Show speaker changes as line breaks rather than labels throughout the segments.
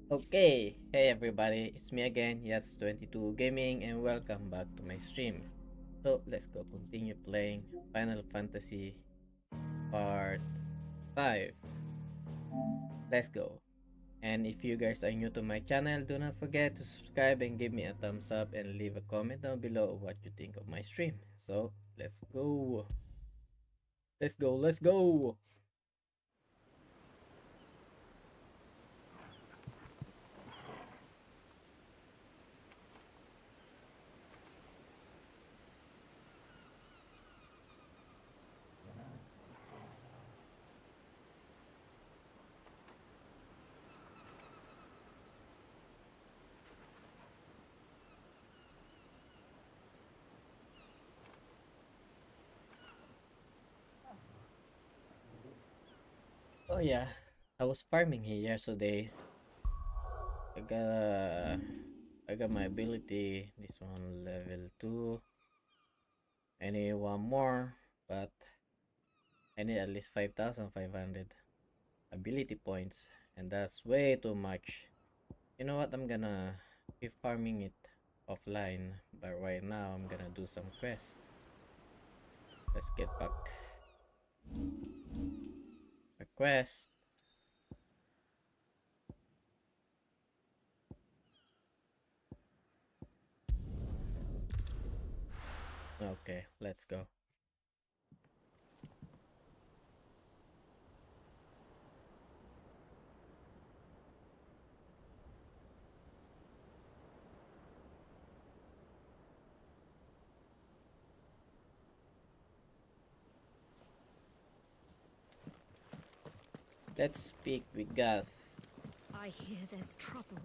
Okay, hey everybody, it's me again, Yhatsz22 Gaming, and welcome back to my stream. So let's go continue playing Final Fantasy Part 5. Let's go. And if you guys are new to my channel, do not forget to subscribe and give me a thumbs up and leave a comment down below what you think of my stream. So let's go. Let's go, let's go. Oh yeah, I was farming here yesterday. I got I got my ability. This one level 2. I need one more, but I need at least 5,500 ability points, and that's way too much. You know what? I'm gonna keep farming it offline, but right now I'm gonna do some quests. Let's get back. Request. Okay, let's go. Let's speak with Gav.
I hear there's trouble in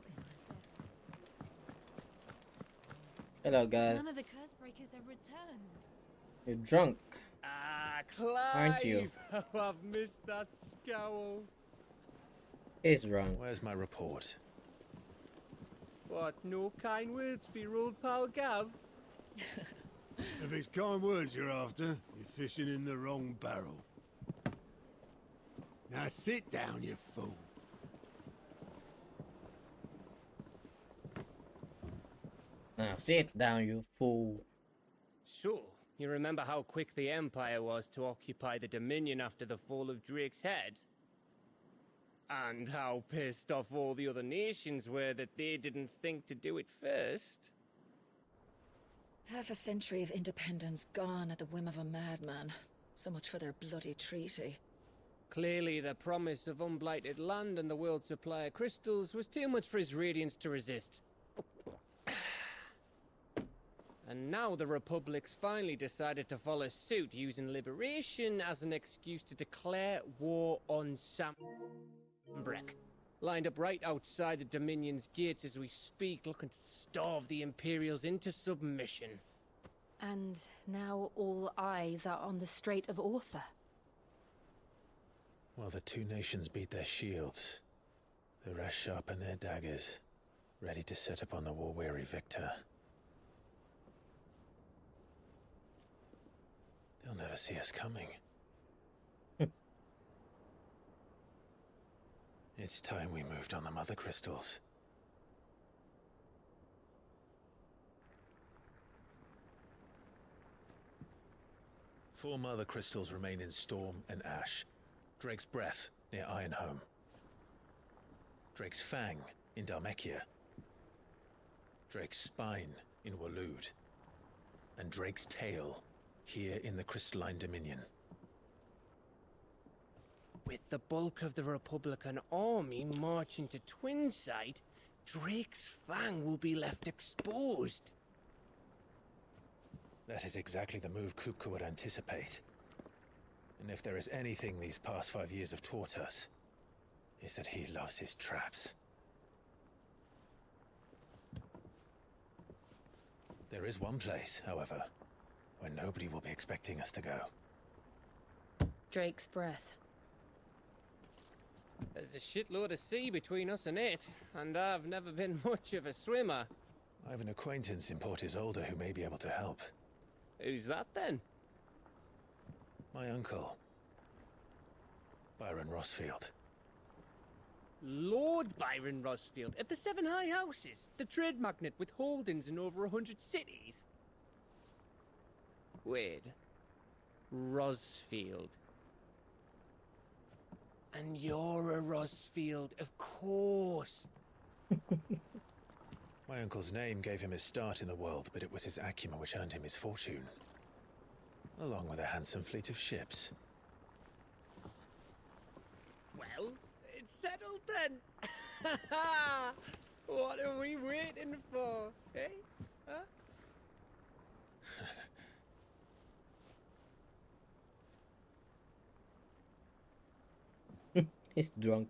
there.
Hello, Gav.
None of the curse breakers have returned.
You're drunk,
Ah,
aren't you?
Clive! Oh, I've missed that scowl.
He's drunk.
Where's my report?
What, no kind words for your old pal Gav?
If it's kind words you're after, you're fishing in the wrong barrel. Now sit down, you fool.
Now sit down, you fool.
So, you remember how quick the Empire was to occupy the Dominion after the fall of Drake's head? And how pissed off all the other nations were that they didn't think to do it first?
Half a century of independence gone at the whim of a madman. So much for their bloody treaty.
Clearly, the promise of unblighted land and the world's supply of crystals was too much for his radiance to resist. And now the Republic's finally decided to follow suit, using liberation as an excuse to declare war on Sambrek. Lined up right outside the Dominion's gates as we speak, looking to starve the Imperials into submission.
And now all eyes are on the Strait of Author.
While the two nations beat their shields, the rest sharpen their daggers, ready to set upon the war-weary victor. They'll never see us coming. It's time we moved on the mother crystals. Four mother crystals remain in Storm and Ash. Drake's Breath near Ironhome. Drake's Fang in Dhalmekia. Drake's Spine in Waloed. And Drake's Tail here in the Crystalline Dominion.
With the bulk of the Republican army marching to Twinside, Drake's Fang will be left exposed.
That is exactly the move Kupka would anticipate. And if there is anything these past 5 years have taught us, is that he loves his traps. There is one place, however, where nobody will be expecting us to go.
Drake's Breath.
There's a shitload of sea between us and it, and I've never been much of a swimmer.
I have an acquaintance in Port Isolde who may be able to help.
Who's that then?
My uncle, Byron Rossfield.
Lord Byron Rosfield of the Seven High Houses, the trade magnate with holdings in over 100 cities. Wait. Rosfield. And you're a Rosfield, of course.
My uncle's name gave him his start in the world, but it was his acumen which earned him his fortune. Along with a handsome fleet of ships.
Well, it's settled then. What are we waiting for, eh? Huh?
He's drunk.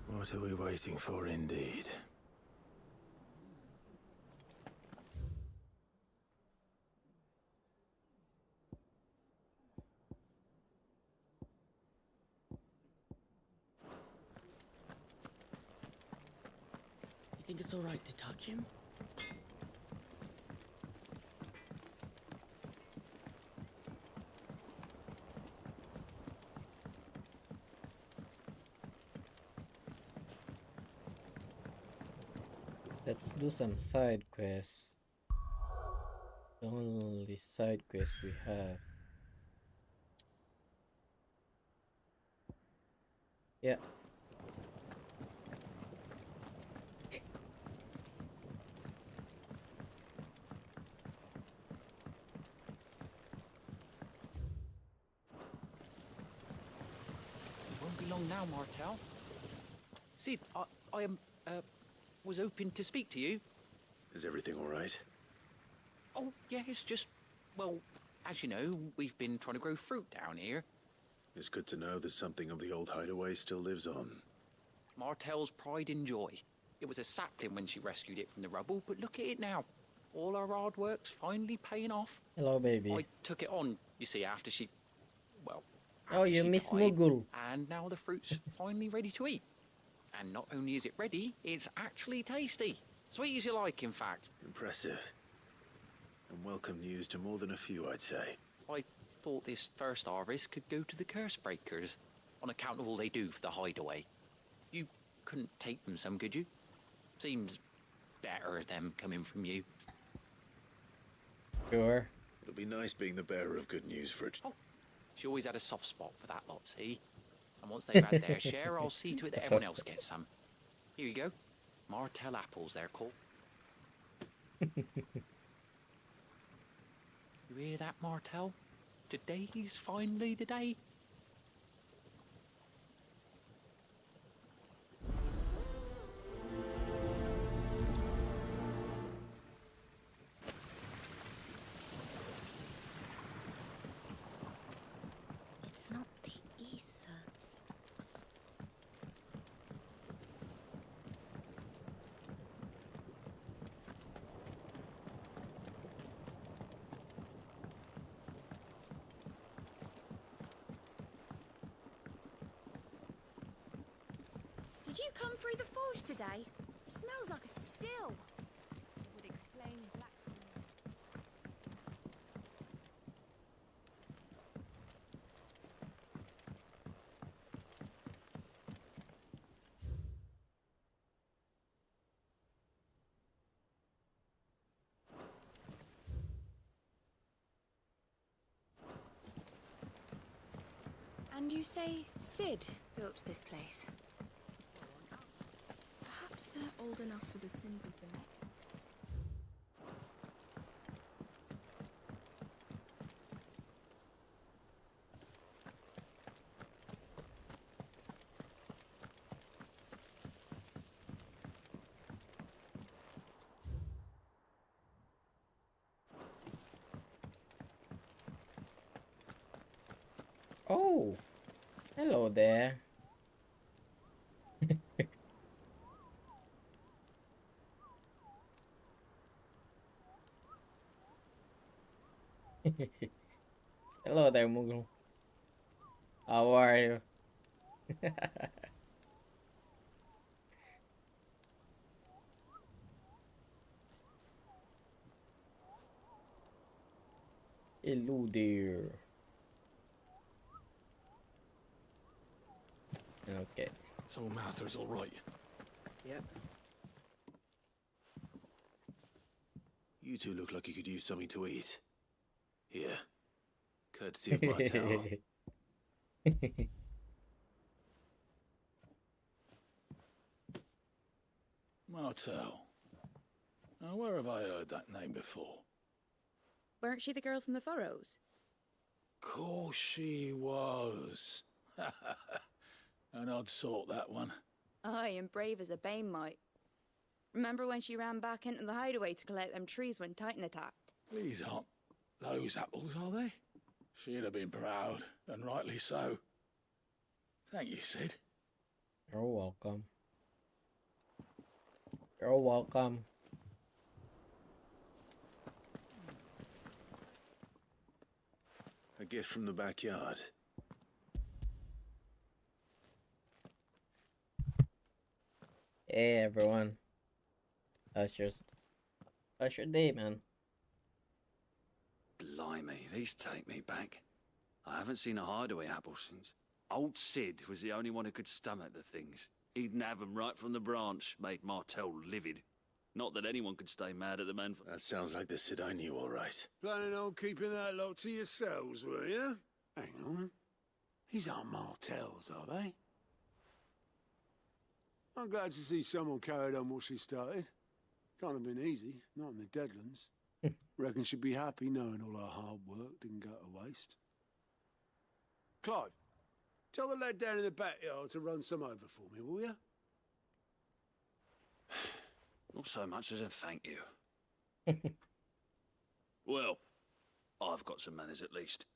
What are we waiting for, indeed?
You think it's alright to touch him?
Let's do some side quests. The only side quest we have. Yeah.
Won't be long now, Martel. Sid, I was hoping to speak to you.
Is everything all right?
Oh, yeah, it's just, well, as you know, we've been trying to grow fruit down here.
It's good to know that something of the old hideaway still lives on.
Martel's pride and joy. It was a sapling when she rescued it from the rubble, but look at it now. All our hard work's finally paying off.
Hello, baby.
I took it on, you see, after she, well...
Oh,
after
you
she
miss
died,
Mugul.
And now the fruit's finally ready to eat. And not only is it ready, it's actually tasty. Sweet as you like, in fact.
Impressive. And welcome news to more than a few, I'd say.
I thought this first harvest could go to the curse breakers, on account of all they do for the hideaway. You couldn't take them some, could you? Seems better them coming from you.
Sure.
It'll be nice being the bearer of good news for it.
Oh, she always had a soft spot for that lot, see? And once they've had their share, I'll see to it that everyone else gets some. Here you go. Martel apples, they're called. You hear that, Martel? Today's finally the day.
It's not the ether.
Did you come through the forge today? It smells like a still. It would explain blacksmith. And you say Sid built this place? Perhaps they're old enough for the sins of Zemek.
Oh, hello there. Hello there, Mughal. How are you? Hello there. Okay.
So Mather's all right.
Yep.
You two look like you could use something to eat. Here. Courtesy of Martel.
Martel. Now, where have I heard that name before?
Weren't she the girl from the Furrows?
Course she was. An odd sort, that one.
Aye, and brave as a bane might. Remember when she ran back into the hideaway to collect them trees when Titan attacked?
These aren't those apples, are they? She'd have been proud, and rightly so. Thank you, Sid.
You're welcome. You're welcome.
A gift from the backyard.
Hey everyone. How's your day, man?
Blimey, these take me back. I haven't seen a hideaway apple since. Old Sid was the only one who could stomach the things. He'd nab 'em right from the branch, made Martel livid. Not that anyone could stay mad at the man for...
That sounds like the Sid I knew, all right.
Planning on keeping that lot to yourselves, were you? Hang on. These aren't Martels, are they? I'm glad to see someone carried on what she started. Can't have been easy, not in the Deadlands. Reckon she'd be happy knowing all her hard work didn't go to waste. Clive, tell the lad down in the backyard to run some over for me, will you?
Not so much as a thank you. Well, I've got some manners at least.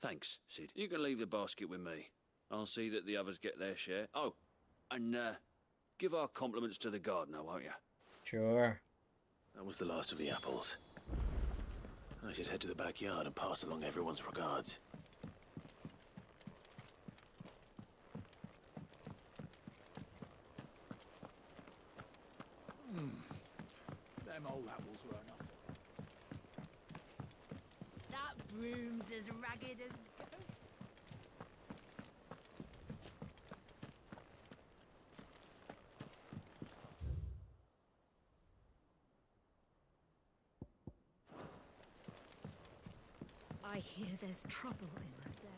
Thanks, Sid. You can leave the basket with me. I'll see that the others get their share. Oh, and give our compliments to the gardener, won't you?
Sure.
That was the last of the apples. I should head to the backyard and pass along everyone's regards.
Them old apples were enough to...
That broom's as ragged as... I hear there's trouble in Roselle.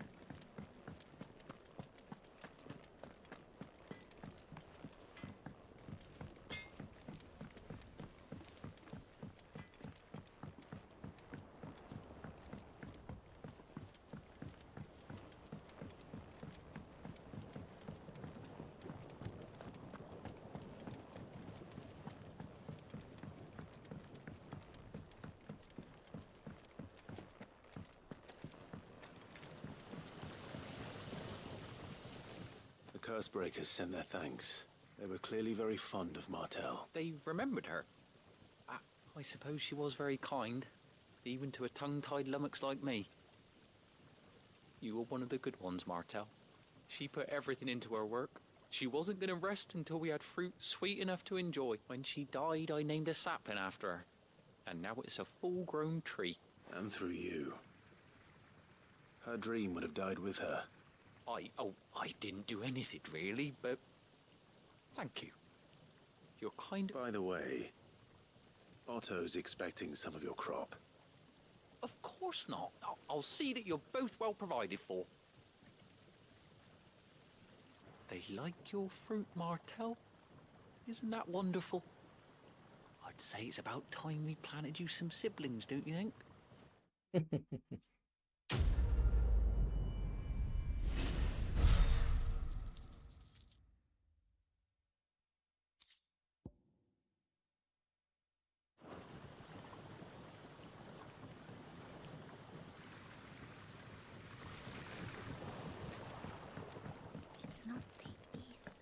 The Cursebreakers sent their thanks. They were clearly very fond of Martel.
They remembered her. I suppose she was very kind, even to a tongue-tied lummox like me. You were one of the good ones, Martel. She put everything into her work. She wasn't going to rest until we had fruit sweet enough to enjoy. When she died, I named a sapling after her. And now it's a full-grown tree.
And through you. Her dream would have died with her.
I didn't do anything really, but thank you. You're kind.
By the way, Otto's expecting some of your crop.
Of course not. I'll see that you're both well provided for. They like your fruit, Martel. Isn't that wonderful? I'd say it's about time we planted you some siblings, don't you think?
not the ether.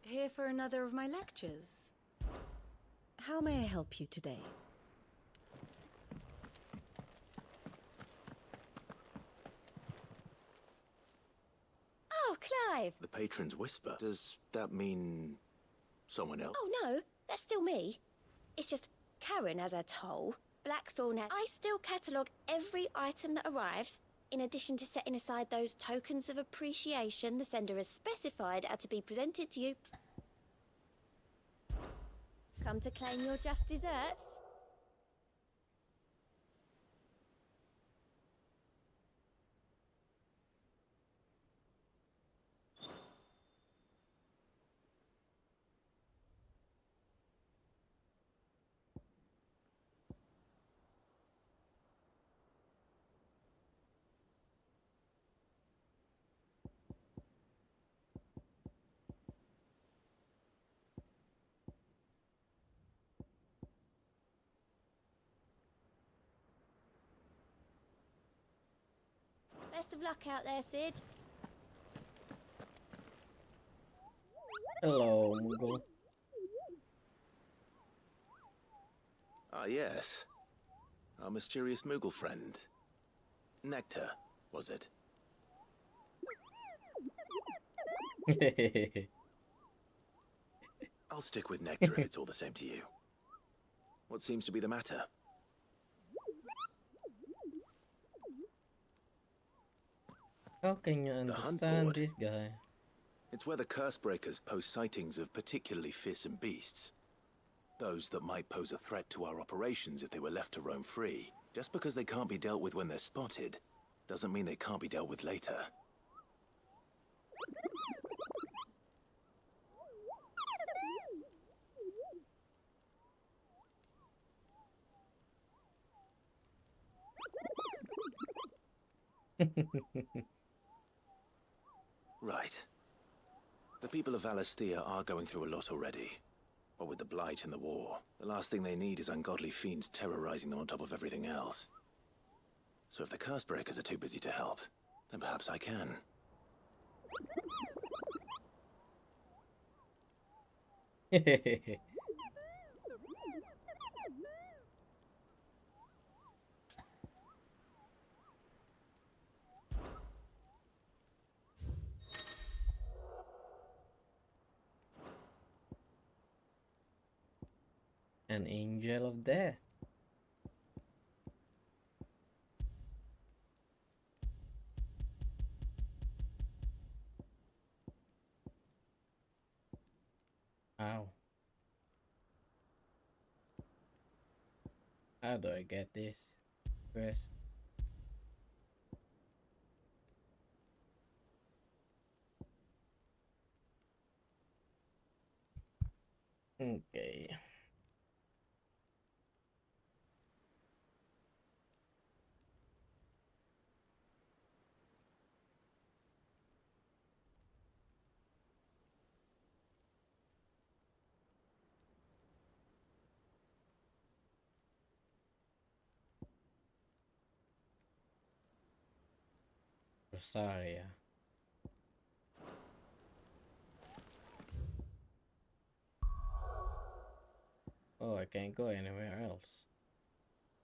Here for another of my lectures. How may I help you today?
Oh, Clive!
The patron's whisper. Does that mean someone else?
Oh, no, that's still me. It's just Karen has her toll. Blackthorn, I still catalogue every item that arrives, in addition to setting aside those tokens of appreciation the sender has specified are to be presented to you. Come to claim your just desserts? Best of luck out there, Sid.
Hello, Moogle.
Ah, yes. Our mysterious Moogle friend. Nectar, was it? I'll stick with Nectar if it's all the same to you. What seems to be the matter?
How can you understand this guy?
It's where the Cursebreakers post sightings of particularly fearsome beasts. Those that might pose a threat to our operations if they were left to roam free. Just because they can't be dealt with when they're spotted, doesn't mean they can't be dealt with later. Right. The people of Valisthea are going through a lot already. What with the Blight and the war, the last thing they need is ungodly fiends terrorizing them on top of everything else. So if the Cursebreakers are too busy to help, then perhaps I can.
An angel of death. Ow. How do I get this? Press. Okay. Rosaria. Oh, I can't go anywhere else.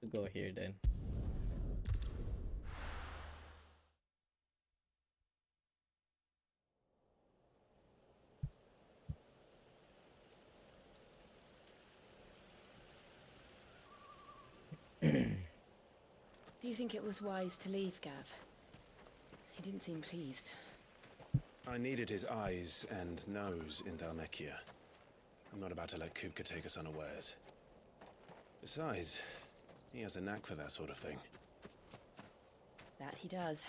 To go here then.
Do you think it was wise to leave, Gav? He didn't seem pleased.
I needed his eyes and nose in Dhalmekia. I'm not about to let Kupka take us unawares. Besides, he has a knack for that sort of thing.
That he does.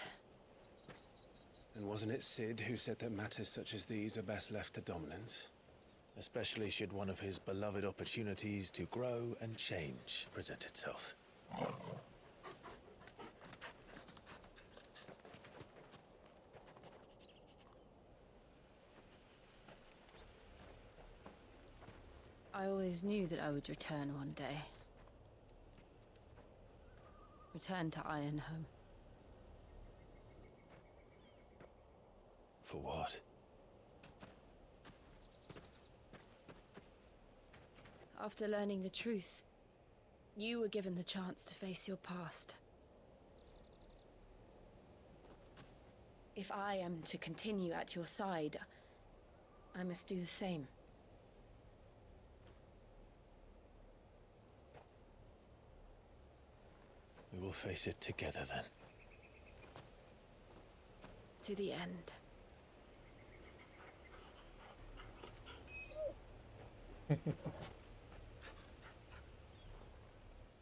And wasn't it Sid who said that matters such as these are best left to dominance? Especially should one of his beloved opportunities to grow and change present itself.
I always knew that I would return one day. Return to Ironhome.
For what?
After learning the truth, you were given the chance to face your past. If I am to continue at your side, I must do the same.
We will face it together then.
To the end.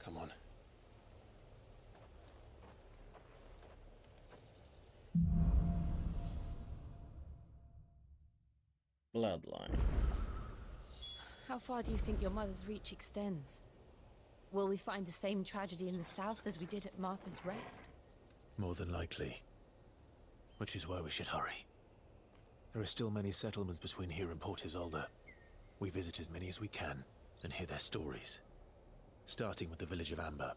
Come on.
Bloodline.
How far do you think your mother's reach extends? Will we find the same tragedy in the south as we did at Martha's Rest?
More than likely. Which is why we should hurry. There are still many settlements between here and Port Isolde. We visit as many as we can and hear their stories. Starting with the village of Amber.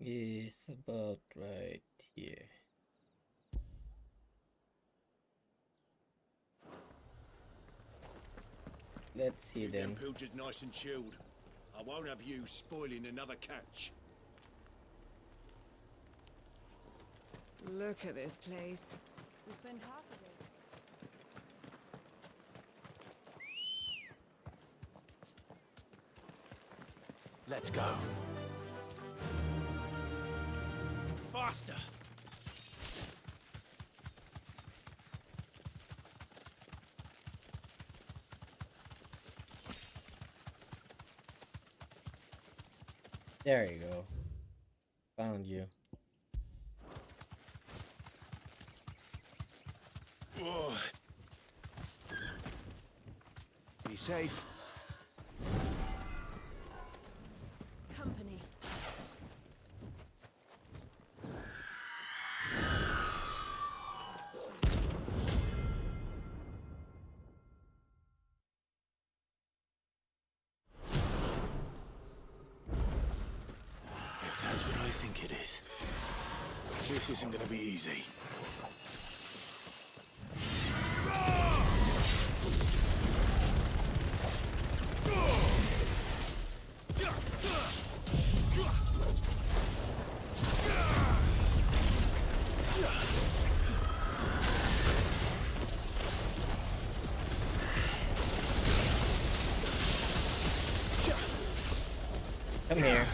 It's about right here. Let's see then.
Pilchards nice and chilled. I won't have you spoiling another catch.
Look at this place. We spend half a day.
Let's go.
Faster!
There you go. Found you.
Whoa. Be safe.
Company.
If that's what I think it is, this isn't gonna be easy.
Come here.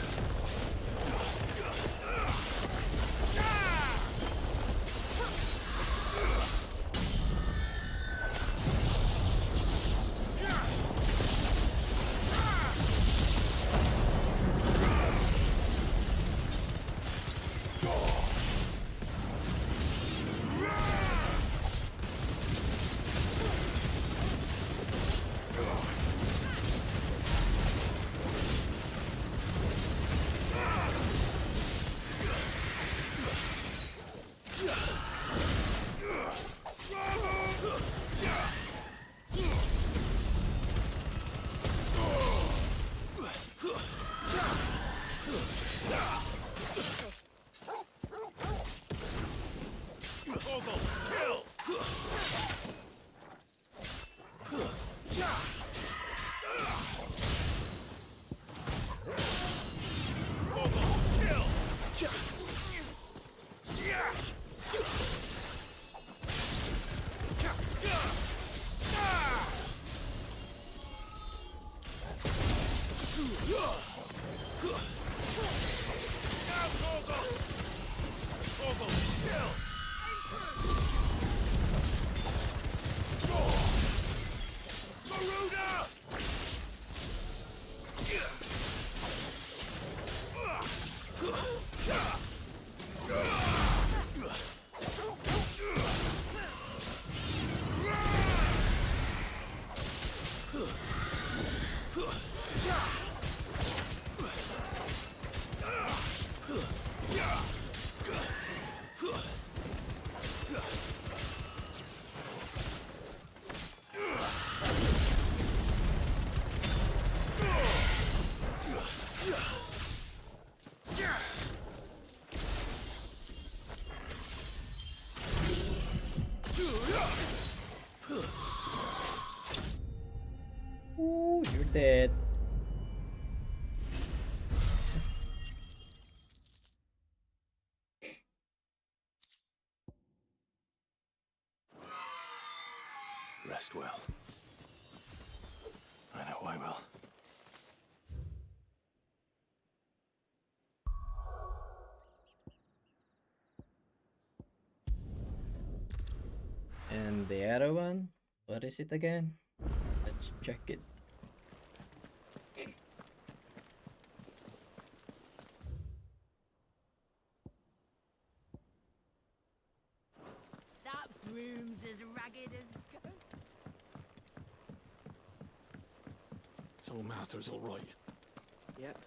Ooh, you're dead.
Rest well. I know I will.
And the other one? What is it again? Let's check it.
That broom's as ragged as goat.
So Martha's all right.
Yep.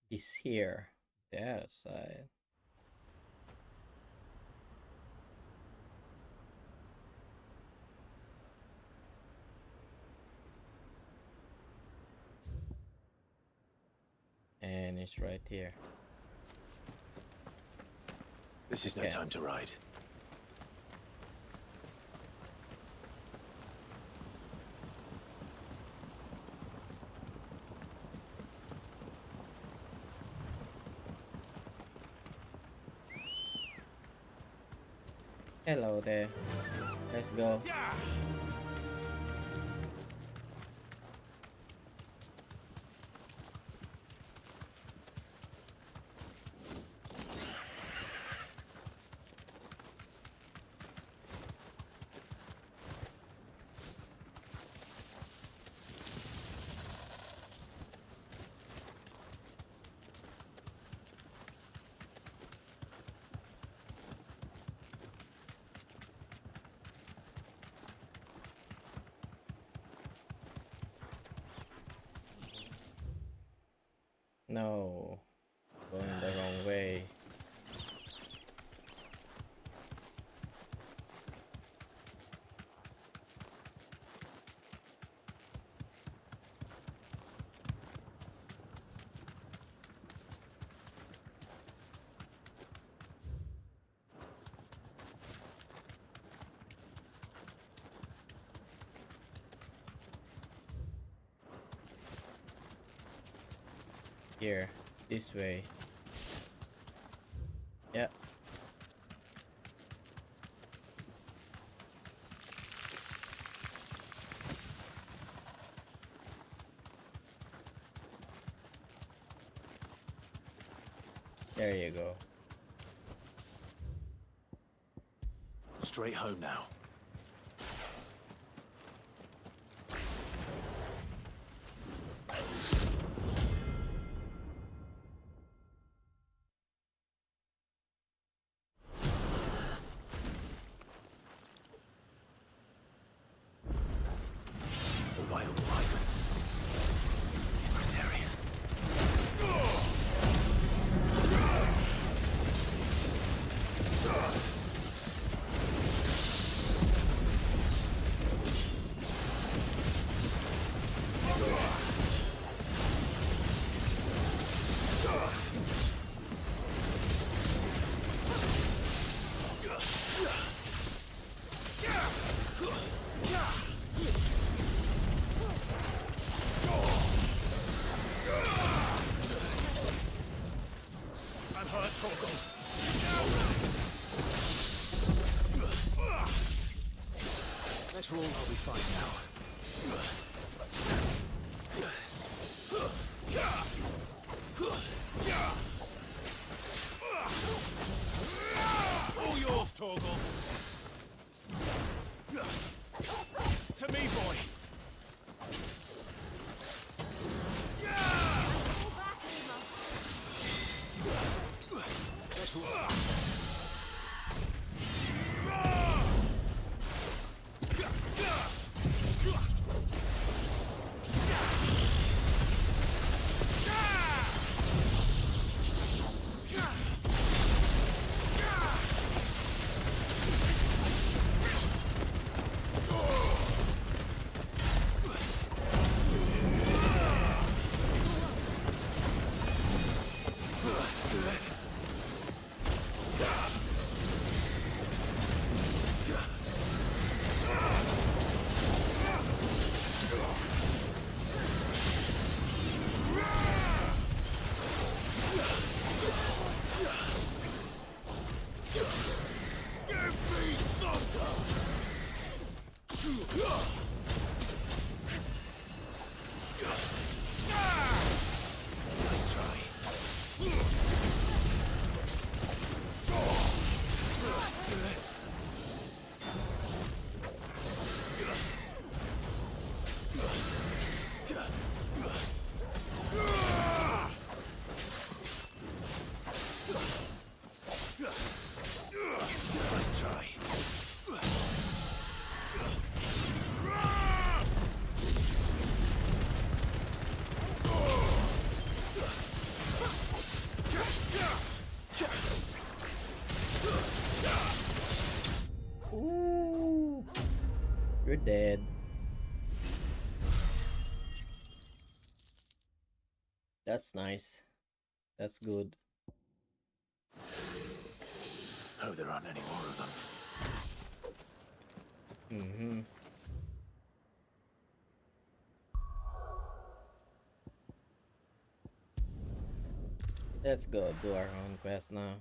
He's here. The other side. And it's right here.
This is no
Yeah.
time to ride.
Hello there. Let's go. No, going the wrong way. Here, this way. Yeah. There you go.
Straight home now. The wild wyvern.
natural. I'll be fine now. All yours, Torgal. To me, boy. That's right.
Ooh, you're dead. That's nice. That's good.
Hope there aren't any more of them.
Mm-hmm. Let's go do our own quest now.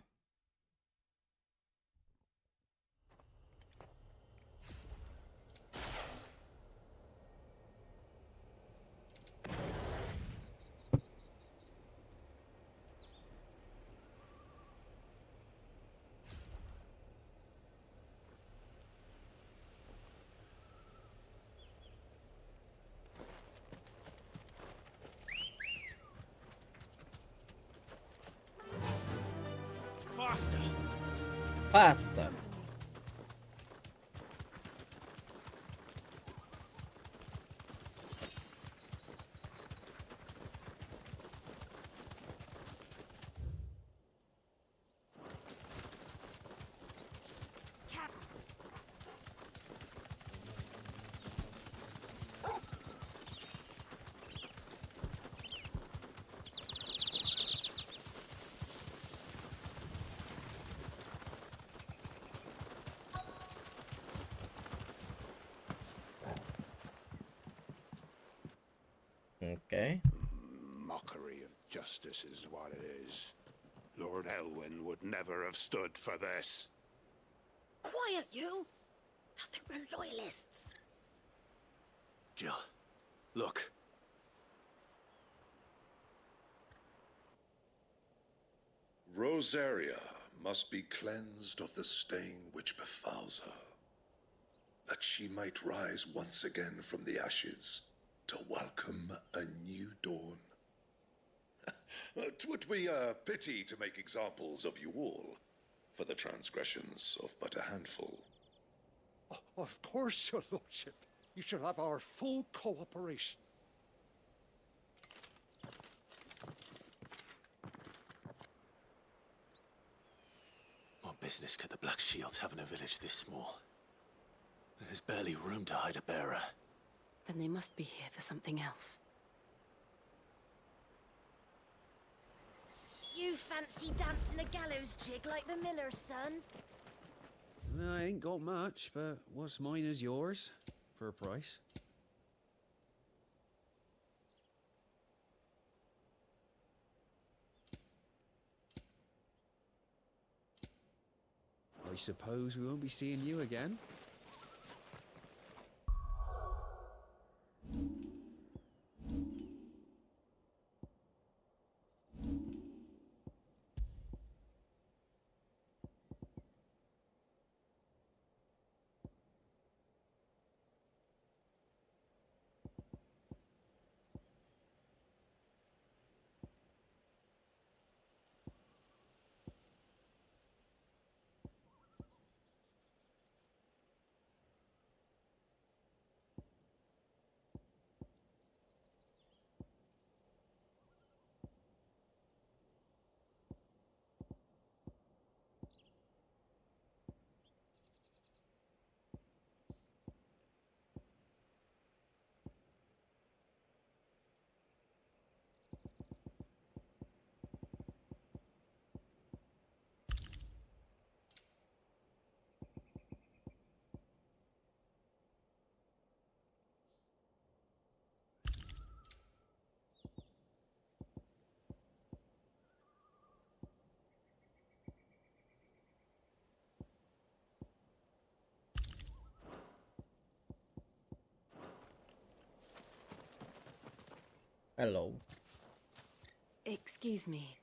Faster!
Faster. Okay.
Mockery of justice is what it is. Lord Elwyn would never have stood for this.
Quiet, you! I think we're loyalists.
Jill, look.
Rosaria must be cleansed of the stain which befouls her, that she might rise once again from the ashes to welcome a new dawn. 'Twould be a pity to make examples of you all, for the transgressions of but a handful.
Of course, your lordship. You shall have our full cooperation.
What business could the Black Shields have in a village this small? There's barely room to hide a bearer.
Then they must be here for something else.
You fancy dancing a gallows jig like the miller's son?
I ain't got much, but what's mine is yours, for a price. I suppose we won't be seeing you again?
Hello.
Excuse me,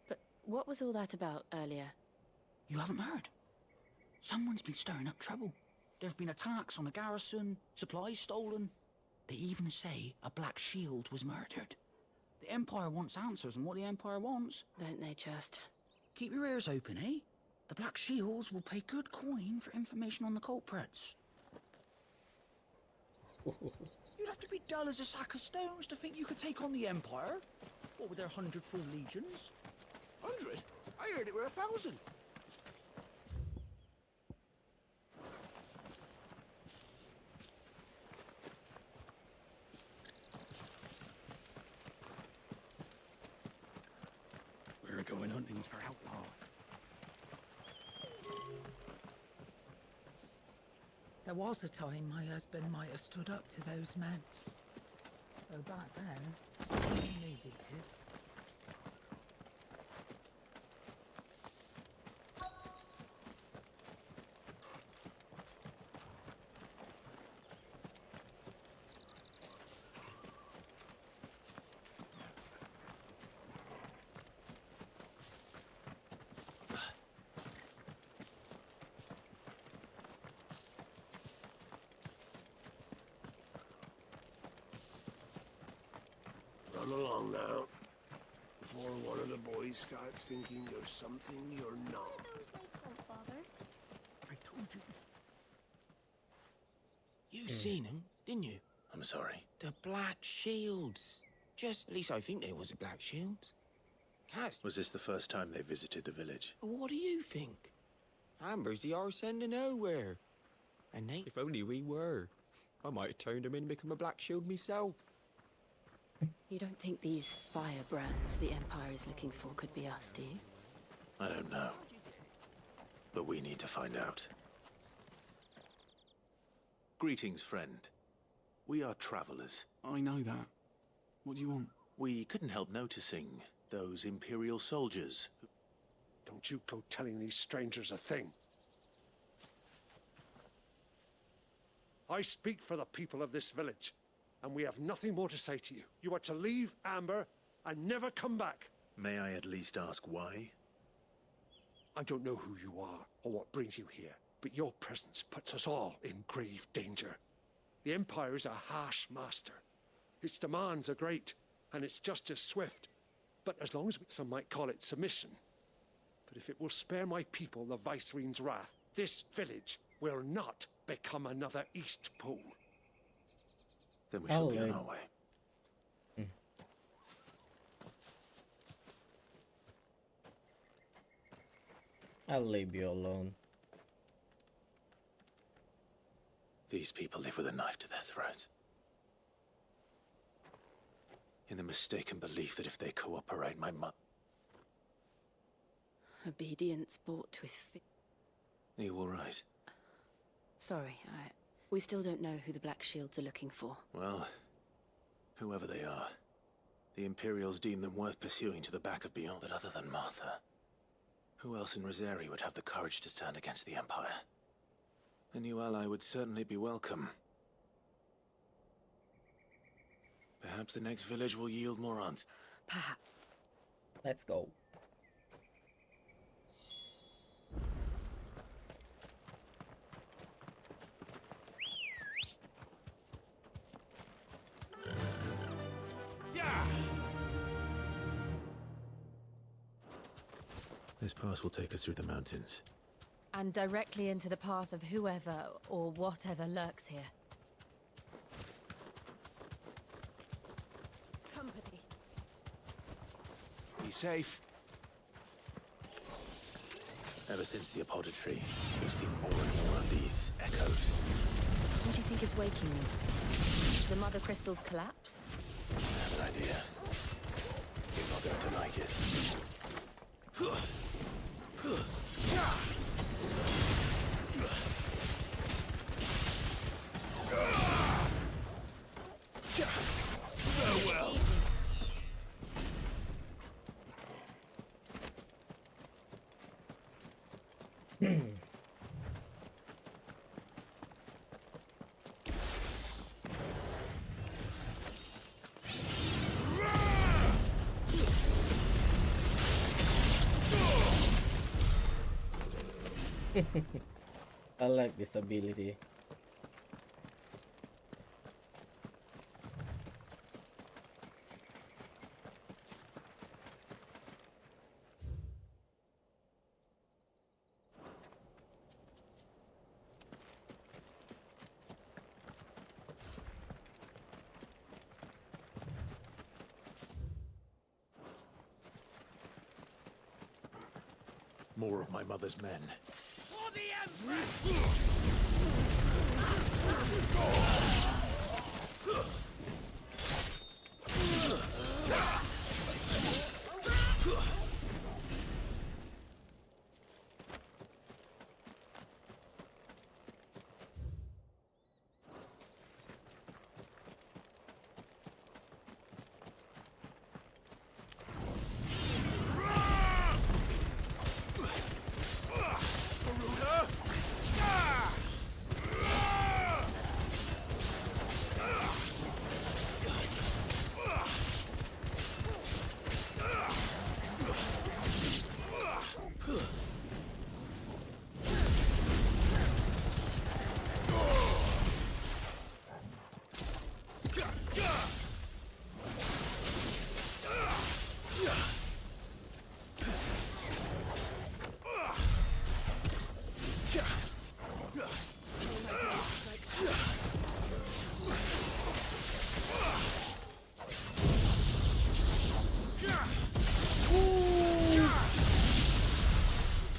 but what was all that about earlier?
You haven't heard? Someone's been stirring up trouble. There've been attacks on the garrison, supplies stolen. They even say a Black Shield was murdered. The Empire wants answers, and what the Empire wants...
Don't they just?
Keep your ears open, eh? The Black Shields will pay good coin for information on the culprits. You'd have to be dull as a sack of stones to think you could take on the Empire. What with their 100 full legions?
100? I heard it were 1,000.
We're going hunting for outlaws.
There was a time my husband might have stood up to those men. Though back then, he needed to.
Run along now, before one of the boys starts thinking you're something you're not.
Father.
I told you. You seen them, didn't you?
I'm sorry.
The Black Shields. At least I think they was the Black Shields.
Was this the first time they visited the village?
What do you think? Amber's the arse end of nowhere. And they... If only we were. I might have turned them in and become a Black Shield myself.
You don't think these firebrands the Empire is looking for could be us, do you?
I don't know. But we need to find out. Greetings, friend. We are travelers.
I know that. What do you want?
We couldn't help noticing those Imperial soldiers.
Don't you go telling these strangers a thing. I speak for the people of this village, and we have nothing more to say to you. You are to leave Amber and never come back.
May I at least ask why?
I don't know who you are or what brings you here, but your presence puts us all in grave danger. The Empire is a harsh master. Its demands are great, and its justice swift. But as long as some might call it submission. But if it will spare my people the Viceroy's wrath, this village will not become another East Pool.
Then we shall be on our way.
I'll leave you alone.
These people live with a knife to their throats. In the mistaken belief that if they cooperate, my
Obedience bought with
Are you all right?
Sorry, we still don't know who the Black Shields are looking for.
Well, whoever they are, the Imperials deem them worth pursuing to the back of beyond. But other than Martha, who else in Rosari would have the courage to stand against the Empire? A new ally would certainly be welcome. Perhaps the next village will yield more answers.
Perhaps.
Let's go.
This pass will take us through the mountains.
And directly into the path of whoever or whatever lurks here. Company.
Be safe. Ever since the apothecary, we've seen more and more of these echoes.
What do you think is waking them? The Mother Crystal's collapse?
I have an idea. You're not going to like it.
Farewell.
I like this ability.
More of my mother's men.
For the Emperor!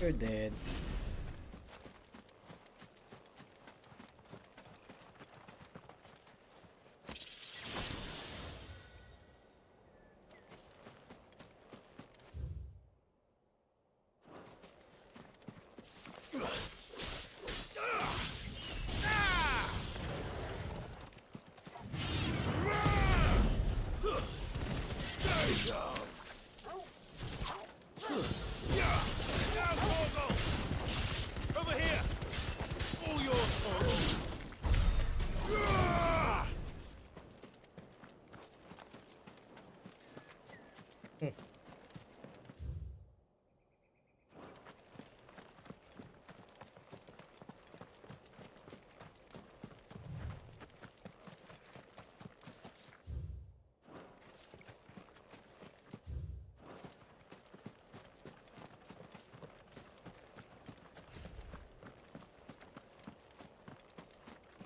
You're dead.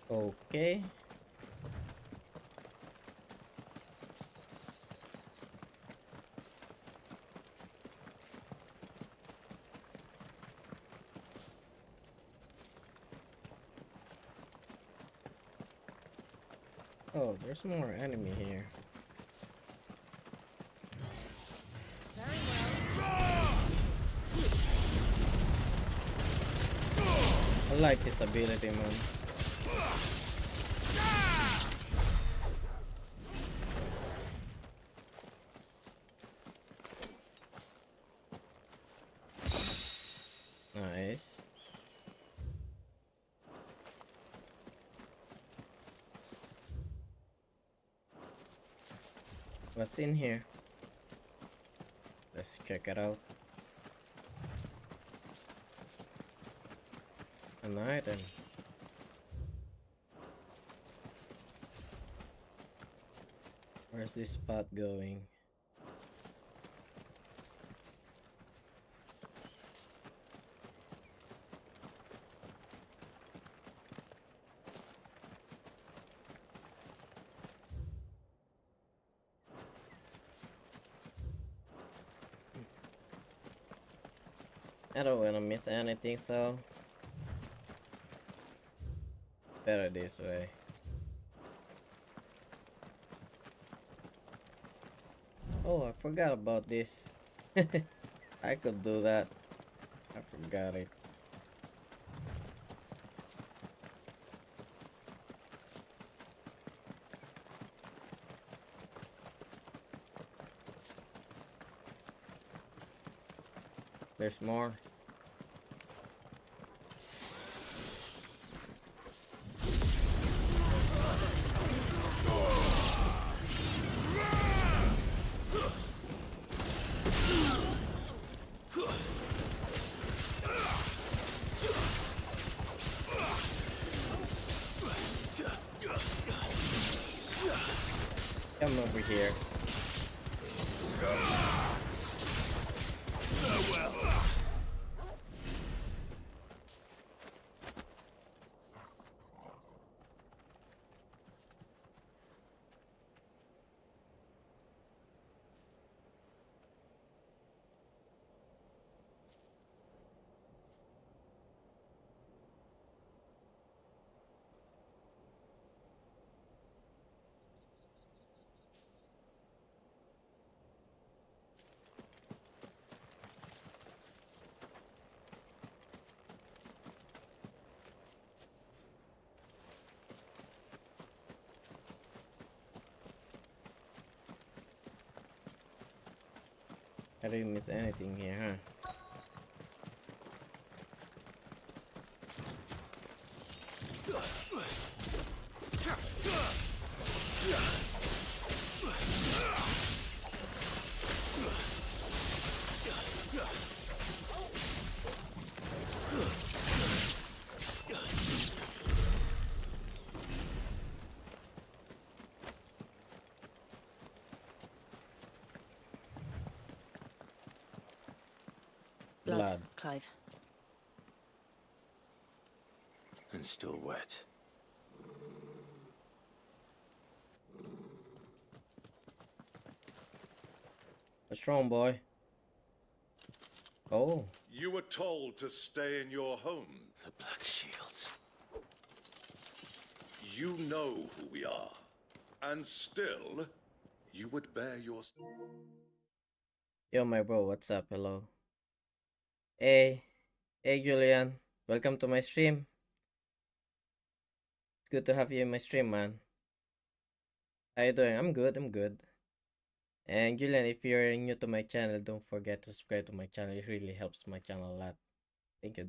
Okay. Oh, there's more enemy here. I like this ability, man. Nice. What's in here? Let's check it out. An item. Where's this spot going? I don't want to miss anything, so better this way. Oh, I forgot about this. I could do that. I forgot it. There's more. come over here.
Farewell.
I didn't miss anything here, huh? Blood.
Clive.
And still wet.
What's wrong, boy? Oh.
You were told to stay in your home.
The Black Shields.
You know who we are. And still, you would bear your...
Yo, my bro, what's up? Hello. Hey. Hey, Julian. Welcome to my stream. It's good to have you in my stream, man. How you doing? I'm good, I'm good. And Julian, if you're new to my channel, don't forget to subscribe to my channel. It really helps my channel a lot. Thank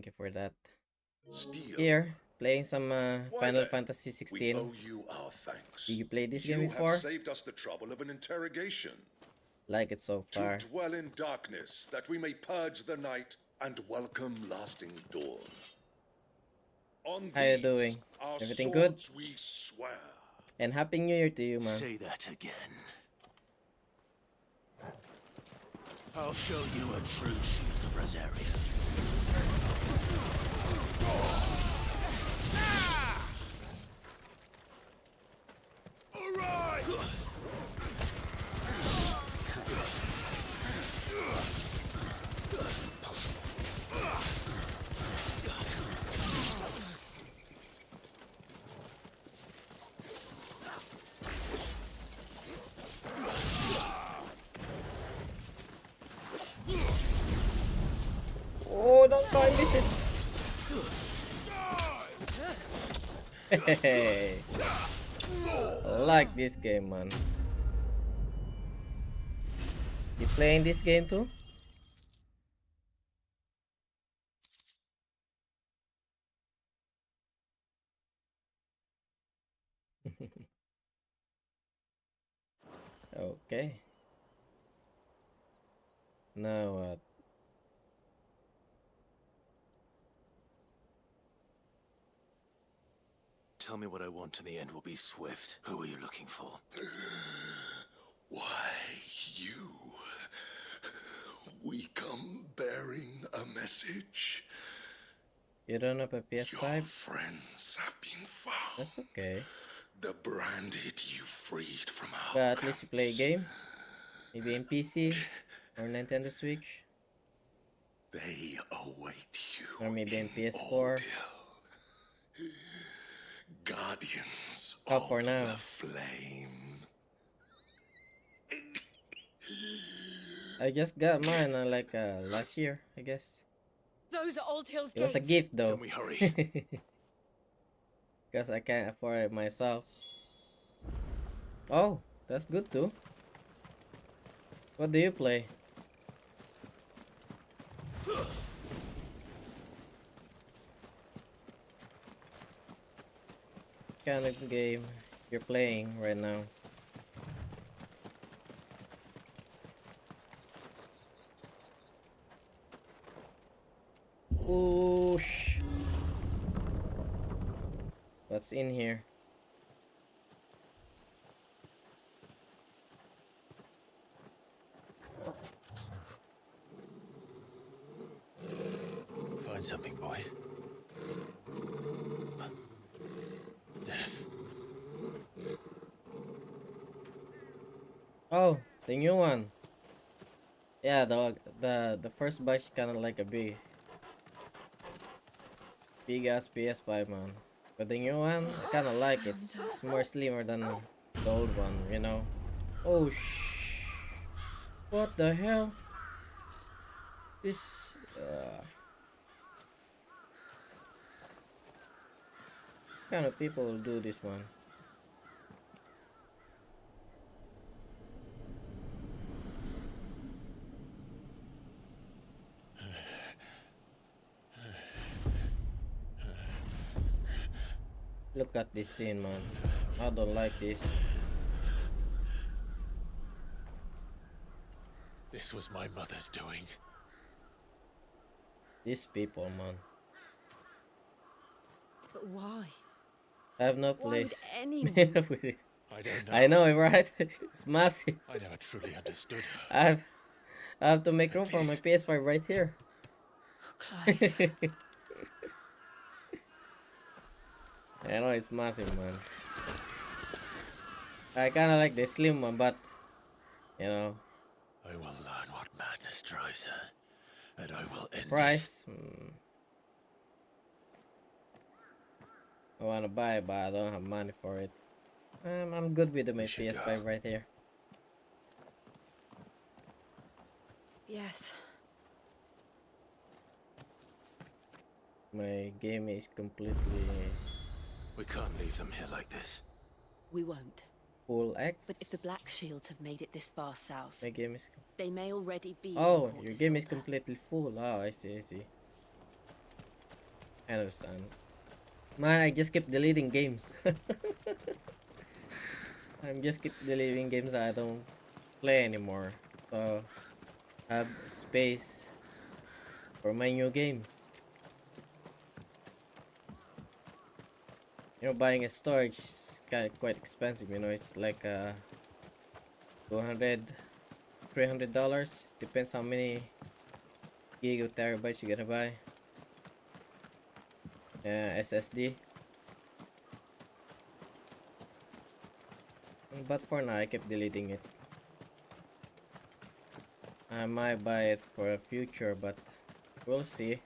you for that.
Steel.
Here, playing some Final
then,
Fantasy 16.
We owe you our thanks.
Did you play this game
You
before?
have saved us the trouble of an interrogation.
Like it so far.
To dwell in darkness, that we may purge the night and welcome lasting dawn. On
How you
these,
doing?
our
Everything good?
swords we swear.
And Happy New Year to you, man.
Say that again.
I'll show you a true shield of Rosaria.
All right.
Oh, don't try this. Hey. I like this game, man. You playing this game too? Okay. Now what?
Tell me what I want and the end will be swift. Who are you looking for?
Why, you. We come bearing a message.
You don't have a PS5?
Your friends have been found.
That's okay.
The branded you freed from our
But at least you play games. Maybe in PC or Nintendo Switch.
They await you.
Or maybe in PS4.
Guardians
Top for now.
the flame.
I just got mine like last year, I guess.
Those are Old Hills
It was a gift though.
Can we hurry?
Because I can't afford it myself. Oh, that's good too. What do you play? Kind of game you're playing right now? Whoosh. What's in here?
Find something, boy. Death.
Oh, the new one. Yeah, the first batch kind of like a big ass PS5, man. But the new one, I kind of like it. It's more slimmer than the old one, you know. Oh what the hell? This kind of people will do this, man. Look at this scene, man. I don't like this.
This was my mother's doing.
These people, man.
But why?
I have no
Why would
place.
anyone?
with it.
I don't know.
I know, right? It's massive.
I never truly understood her.
I have to make room for my PS5 right here.
Clive.
I know it's massive, man. I kind of like the slim one, but you know.
I will learn what madness drives her, and I will end
Price. I want to buy it, but I don't have money for it. I'm good with my PS5 right here.
Yes.
My game is completely.
We can't leave them here like this.
We won't.
Full X.
But if the Black Shields have made it this far south,
My game is.
they may already be.
Oh,
in
your
Port
game is
Isolde.
completely full. Oh, I see. I understand. Man, I just keep deleting games. I'm just keep deleting games that I don't play anymore. So I have space for my new games. You know, buying a storage is quite expensive. You know, it's like $200, $300. Depends how many gig or terabytes you're gonna buy. SSD. But for now, I keep deleting it. I might buy it for a future, but we'll see.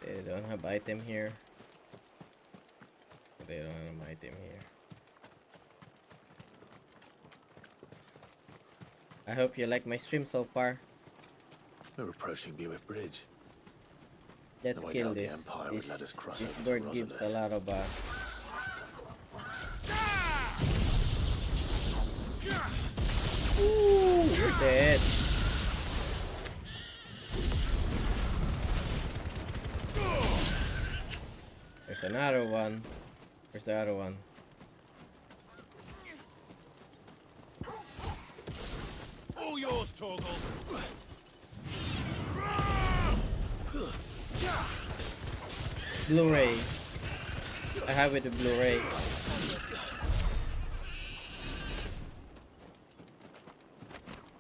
They don't have item here. They don't have item here. I hope you like my stream so far.
We're approaching Buick Bridge.
Let's
No, I
kill
doubt the
this.
Empire would let us cross
This
over to
bird gives a lot of Ooh, you're dead. There's another one. Where's the other one?
All yours, Torgal.
Blu-ray. I have it, the Blu-ray.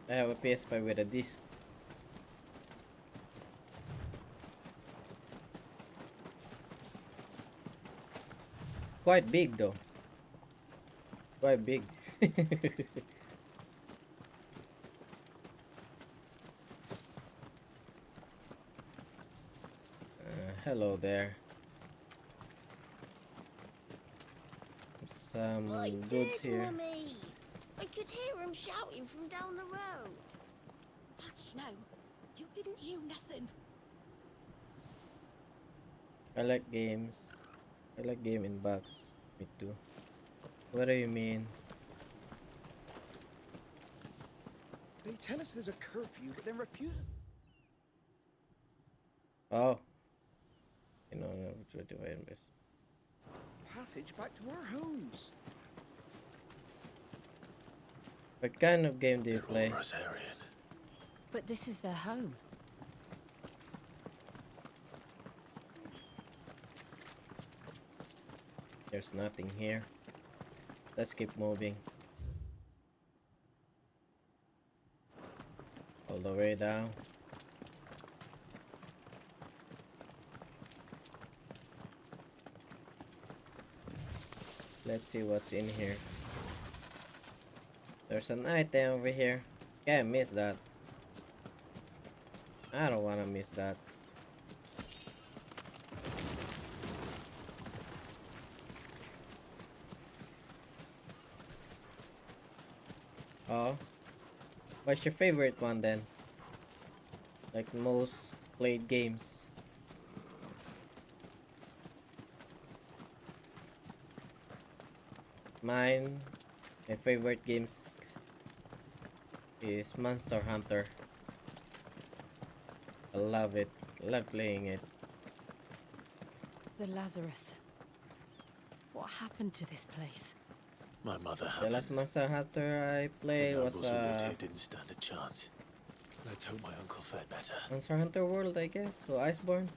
I have a PS5 with a disc. Quite big though. Quite big. Hello there. Some goods here.
Mummy. I could hear him shouting from down the road.
Hush, no. You didn't hear nothing.
I like games. I like game in box. Me too. What do you mean?
They tell us there's a curfew, but then refuse.
Oh. You know, which way to this.
Passage back to our homes.
What kind of game do you play?
But this is their home.
There's nothing here. Let's keep moving. All the way down. Let's see what's in here. There's an item over here. Can't miss that. I don't wanna miss that. Oh. What's your favorite one then? Like most played games. Mine, my favorite games is Monster Hunter. I love it. I love playing it.
The Lazarus. What happened to this place?
My mother
The
happened.
last Monster Hunter I played
The
was
nobles who lived here didn't stand a chance. Let's hope my uncle fared better.
Monster Hunter World, I guess, or Iceborne.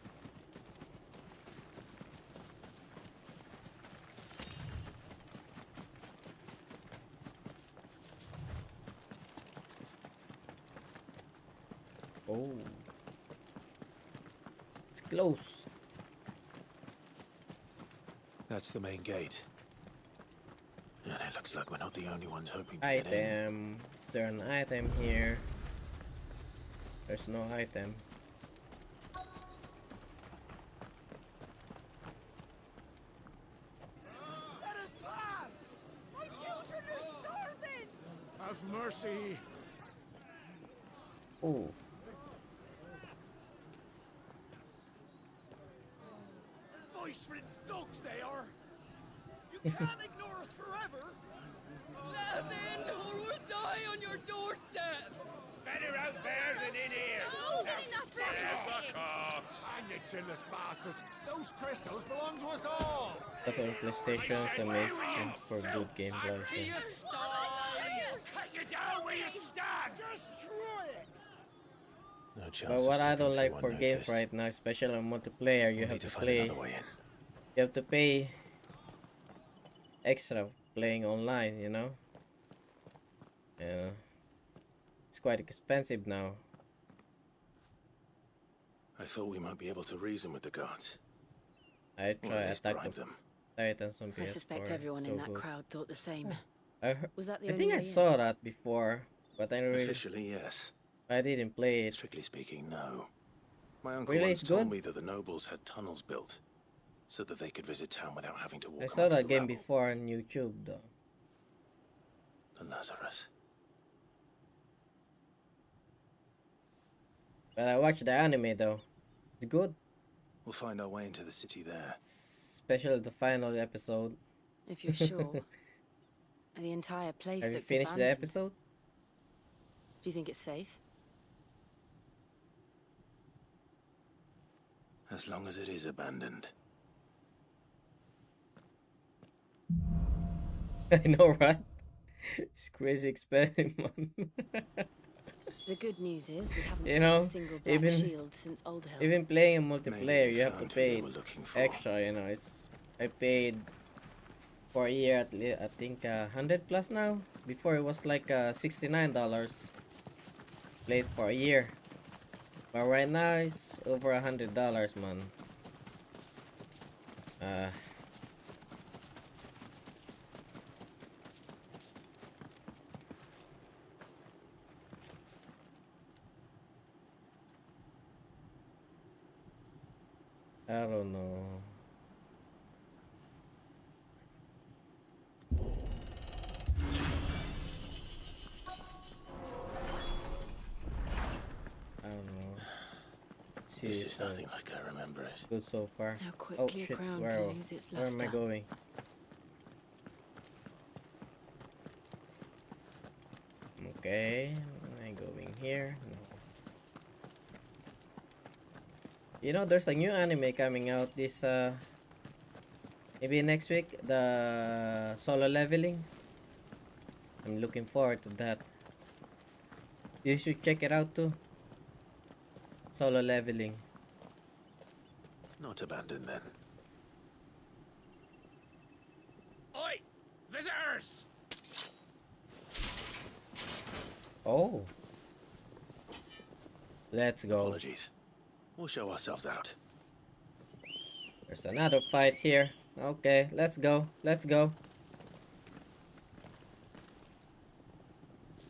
Oh, it's close.
That's the main gate. And it looks like we're not the only ones hoping to get in.
Item. Is there an item here? There's no item.
Let us pass! My children are starving! Have mercy!
Oh.
Voice-ridden dogs they are! You can't ignore us forever!
Let us in, or we'll die on your doorstep!
Better out there than in here!
Oh, get enough
Fuck off! Hang you chinless bastards! Those crystals belong to us all!
But on PlayStation is amazing for good game license.
Cut you down where you stand! Destroy it!
No chance
But
of
what I
slipping
don't like
through
for games
unnoticed.
right now, especially on multiplayer, you
We'll
have
need
to
to find
play.
another way in.
You have to pay extra playing online, you know. Yeah, it's quite expensive now.
I thought we might be able to reason with the guards.
I
Or at
try
least
Attack
bribe
of
them.
Titans on PS4.
I suspect everyone
so
in that
good.
crowd thought the same. Was that the
I
only
think I
way in?
saw that before, but I really
Officially, yes.
I didn't play it.
Strictly speaking, no. My uncle
Really,
once
it's
told
good?
me that the nobles had tunnels built so that they could visit town without having to walk
I saw
amongst
that
the
game
rabble.
before on YouTube though.
The Lazarus.
But I watched the anime though. It's good.
We'll find our way into the city there.
Especially the final episode.
If you're sure. And the entire place
Have you
looked
finished the
abandoned.
episode?
Do you think it's safe?
As long as it is abandoned.
I know, right? It's crazy expensive, man.
The good news is we haven't
You
seen
know,
a single black
even
shield since Old Hill.
even playing a multiplayer,
they
you have to
found who they
pay
were looking for.
extra. You know, I paid for a year at least. I think 100 plus now. Before it was like $69. Played for a year, but right now it's over $100, man. I don't know. I don't know. See,
This is
so
nothing like I remember it.
good so far.
How
Oh
quickly a
shit!
crown
Where,
can lose its
where am I
luster.
going? Okay, am I going here? No. You know, there's a new anime coming out this maybe next week. The Solo Leveling. I'm looking forward to that. You should check it out too. Solo Leveling.
Not abandoned then.
Oi! Visitors!
Oh. Let's go.
Apologies. We'll show ourselves out.
There's another fight here. Okay, let's go. Let's go.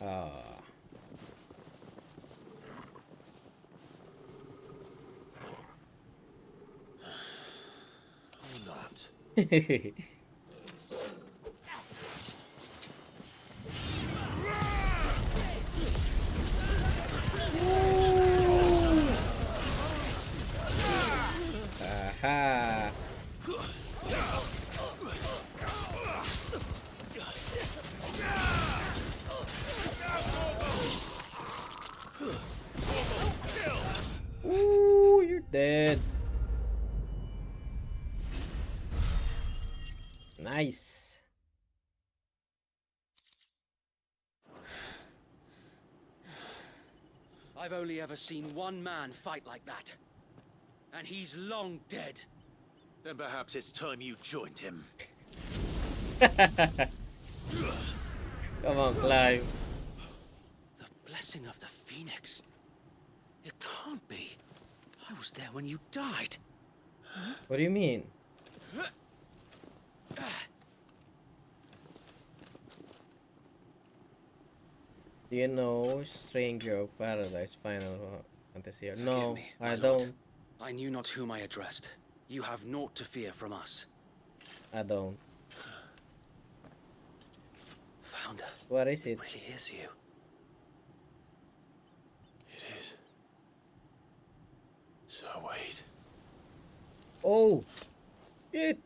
Ah.
Or not.
Aha. Ooh, you're dead. Nice.
I've only ever seen one man fight like that. And he's long dead.
Then perhaps it's time you joined him.
Come on, Clive.
The blessing of the Phoenix. It can't be. I was there when you died.
What do you mean? Do you know Stranger of Paradise Final Fantasy? No,
me,
I
my
don't.
lord. I knew not whom I addressed. You have naught to fear from us.
I don't.
Founder.
What is it?
It really is you.
It is. So wait.
Oh, shit!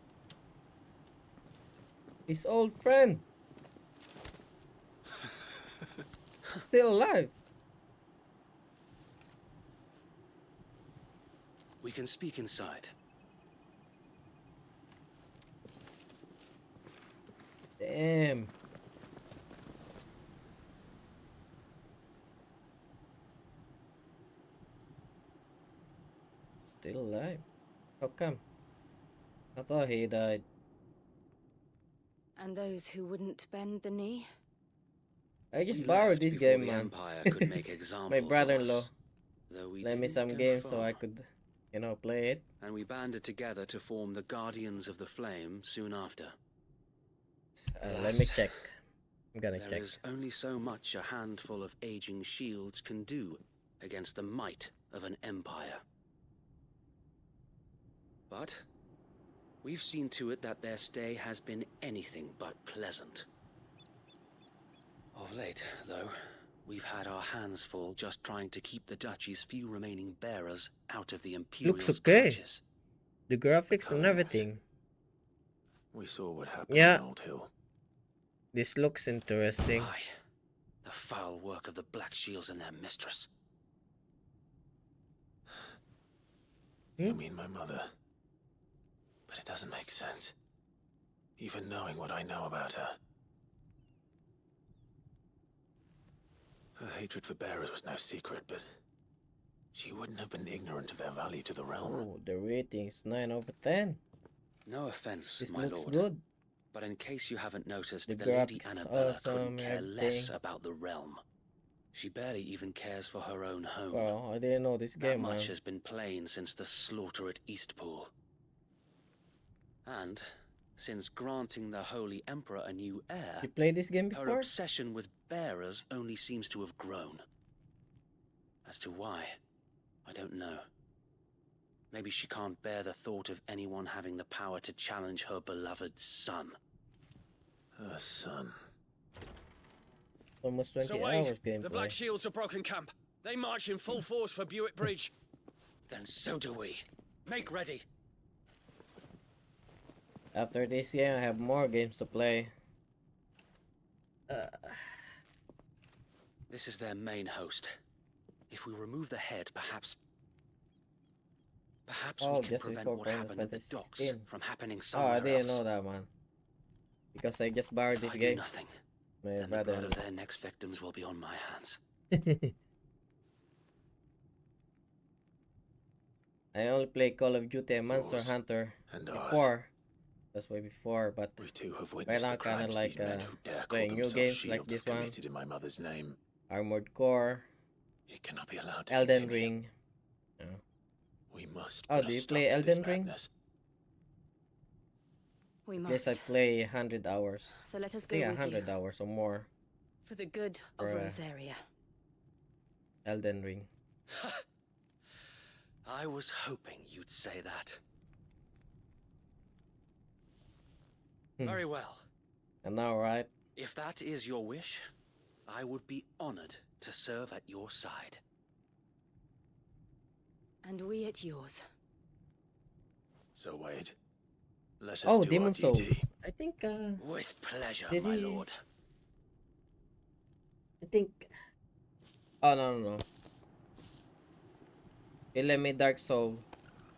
His old friend. Still alive.
We can speak inside.
Damn. Still alive? How come? I thought he died.
And those who wouldn't bend the knee?
I just
You
borrowed
left
this
before
game,
the
man.
Empire could make examples
My
of
brother-in-law
us, though we
lent me
didn't
some
go
games so
far.
I could, you know, play it.
And we banded together to form the Guardians of the Flame soon after.
Let me check. I'm gonna
There
check.
is only so much a handful of aging shields can do against the might of an empire. But we've seen to it that their stay has been anything but pleasant. Of late, though, we've had our hands full just trying to keep the duchy's few remaining bearers out of the Imperial's
Looks okay.
clutches.
The graphics and everything.
We saw what happened
Yeah.
in Old Hill.
This looks interesting.
Aye, the foul work of the Black Shields and their mistress.
You mean my mother? But it doesn't make sense. Even knowing what I know about her. Her hatred for bearers was no secret, but she wouldn't have been ignorant of their value to the realm.
Oh, the rating is 9/10.
No offense,
This
my
looks
lord.
good.
But in case you haven't noticed,
The
the Lady
graphics
Annabella
awesome,
couldn't care less
everything.
about the realm. She barely even cares for her own home.
Well, I didn't know this
That
game,
much
man.
has been plain since the slaughter at Eastpool. And since granting the Holy Emperor a new heir,
You played this game
her
before?
obsession with bearers only seems to have grown. As to why, I don't know. Maybe she can't bear the thought of anyone having the power to challenge her beloved son.
Her son.
Almost 20
So wait,
hours gameplay.
the Black Shields have broken camp. They march in full force for Buick Bridge.
Then so do we. Make ready.
After this game, I have more games to play.
This is their main host. If we remove the head, perhaps
Oh,
we can
just
prevent
before
what
Final
happened at the
Fantasy
docks
16.
from happening
Oh,
somewhere
I didn't
else.
know that, man. Because I just borrowed
If
this
I
game.
do nothing,
My
then the blood
brother.
of their next victims will be on my hands.
I only play Call of Duty and Monster
Yours
Hunter
and ours.
before. That's way before, but
We too have
right
witnessed
now
the
kind of
crimes
like
these men who dare call
playing new
themselves
games
shields
like this
have
one.
committed in my mother's name.
Armored Core,
It cannot be allowed to
Elden
continue.
Ring. Yeah.
We must
Oh,
put a
do you
stop
play
to this
Elden Ring?
madness.
We
Guess
must.
I play 100 hours.
So let us
I
go
think
with
100
you.
hours or more.
For the good of
For,
Rosaria.
Elden Ring.
I was hoping you'd say that. Very well.
I know, right?
If that is your wish, I would be honored to serve at your side.
And we at yours.
So Wade, let us
Oh,
do
Demon
our
Soul.
duty.
I think
With pleasure,
did
my
he-
lord.
I think oh no. He let me Dark Soul.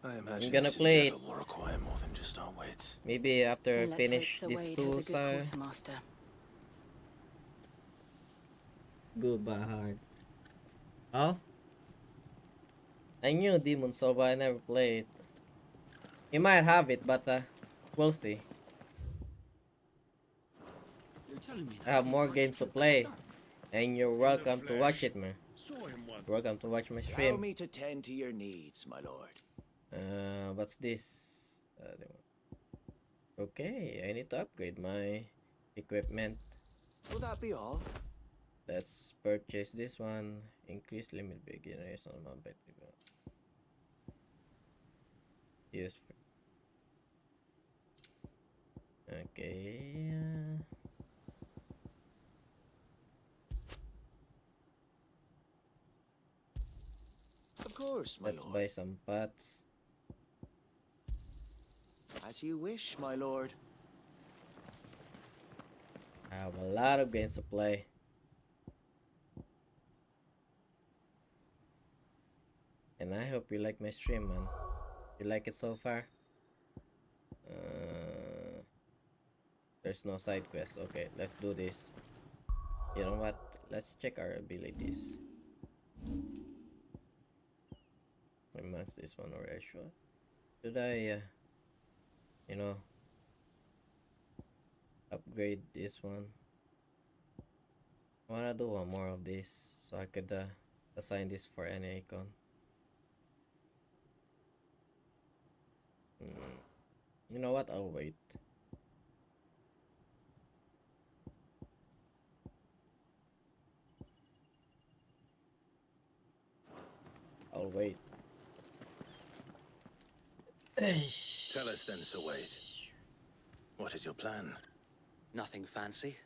I imagine
I'm gonna
this
play it.
endeavor will require more than just our wits.
Maybe after I
Let's
finish
hope Sir
these
Wade
two,
has a good quartermaster.
Goodbye, hard. Oh? I knew Demon Soul, but I never played. He might have it, but we'll see.
You're telling me
I have more games to play, and you're welcome to watch it, man. You're welcome to watch my
Allow
stream.
me to tend to your needs, my lord.
What's this? Okay, I need to upgrade my equipment.
Will that be all?
Let's purchase this one. Increase limit beginners on my bed. Use. Okay.
Of course, my
Let's
lord.
buy some pots.
As you wish, my lord.
I have a lot of games to play. And I hope you like my stream, man. You like it so far? There's no side quest. Okay, let's do this. You know what? Let's check our abilities. I max this one already. Sure. Should I, you know, upgrade this one? I wanna do one more of this so I could assign this for any icon. You know what? I'll wait. I'll wait.
Tell us then, Sir Wade. What is your plan?
Nothing fancy.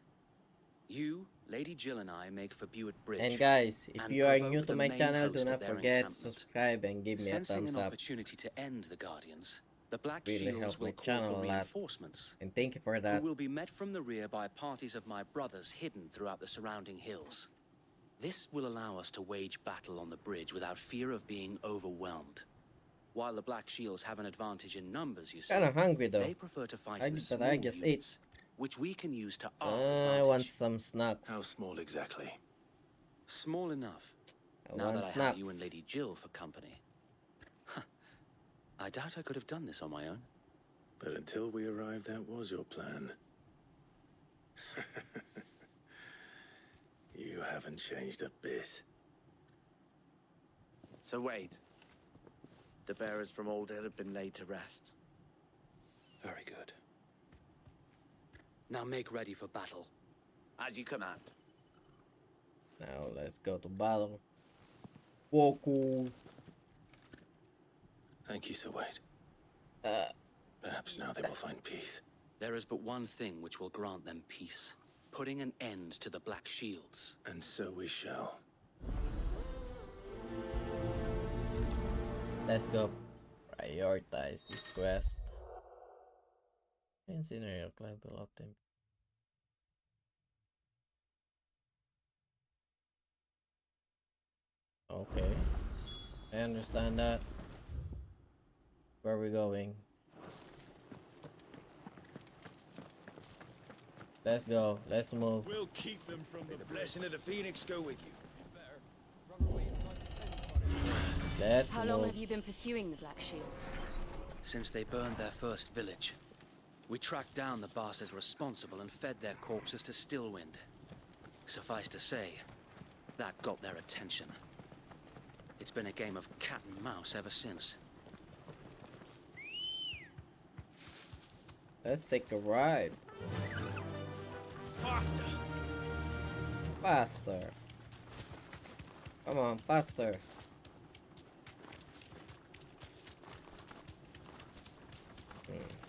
You, Lady Jill, and I make for Buett Bridge.
And guys, if
and
you are
provoke
new to
the
my
main
channel,
host
do
of
not
their
forget to
encampment.
subscribe and give me a
Sensing
thumbs
an
up.
opportunity to end the Guardians, the Black
Really
Shields
help
will
my
call
channel
for
a lot.
reinforcements.
And thank you for that.
Who will be met from the rear by parties of my brothers hidden throughout the surrounding hills. This will allow us to wage battle on the bridge without fear of being overwhelmed. While the Black Shields have an advantage in numbers, you see,
Kinda hungry though.
they prefer to fight in
But
small
I just ate.
units, which we can use to our
I
advantage.
want some snacks.
How small exactly?
Small enough.
I
Now
want
that I have you and
snacks.
Lady Jill for company. I doubt I could have done this on my own.
But until we arrived, that was your plan. You haven't changed a bit.
So Wade, the bearers from Old Hill have been laid to rest.
Very good. Now make ready for battle.
As you command.
Now let's go to battle. Whoa, cool.
Thank you, Sir Wade. Perhaps now they will find peace.
There is but one thing which will grant them peace. Putting an end to the Black Shields.
And so we shall.
Let's go prioritize this quest. Incinerate level of them. Okay. I understand that. Where are we going? Let's go. Let's move.
We'll keep them from the blessing of the Phoenix go with you.
Let's
How long
move.
have you been pursuing the Black Shields?
Since they burned their first village. We tracked down the bastards responsible and fed their corpses to Stillwind. Suffice to say, that got their attention. It's been a game of cat and mouse ever since.
Let's take a ride.
Faster.
Faster. Come on, faster.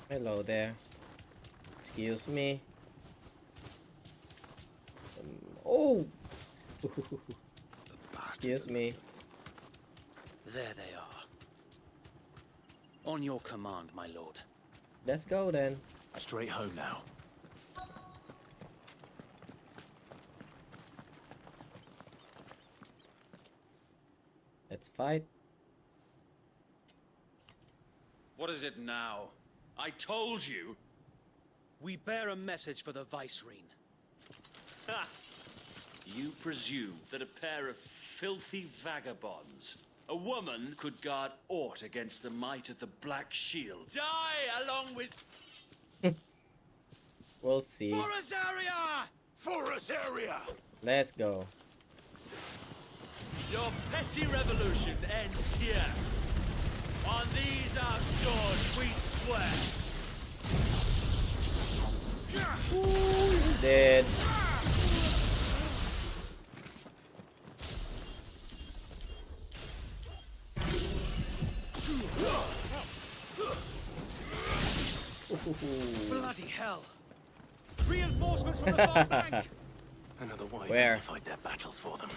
Hello there. Excuse me. Oh! Excuse me.
There they are. On your command, my lord.
Let's go then.
Straight home now.
Let's fight.
What is it now? I told you.
We bear a message for the Vicereine.
Ha! You presume that a pair of filthy vagabonds, a woman, could guard aught against the might of the Black Shield. Die along with...
We'll see.
For us area!
For us area!
Let's go.
Your petty revolution ends here. On these our swords we swear.
Ooh, dead.
Bloody hell! Reinforcements from the far bank!
Another way
Where?
to fight their battles for them.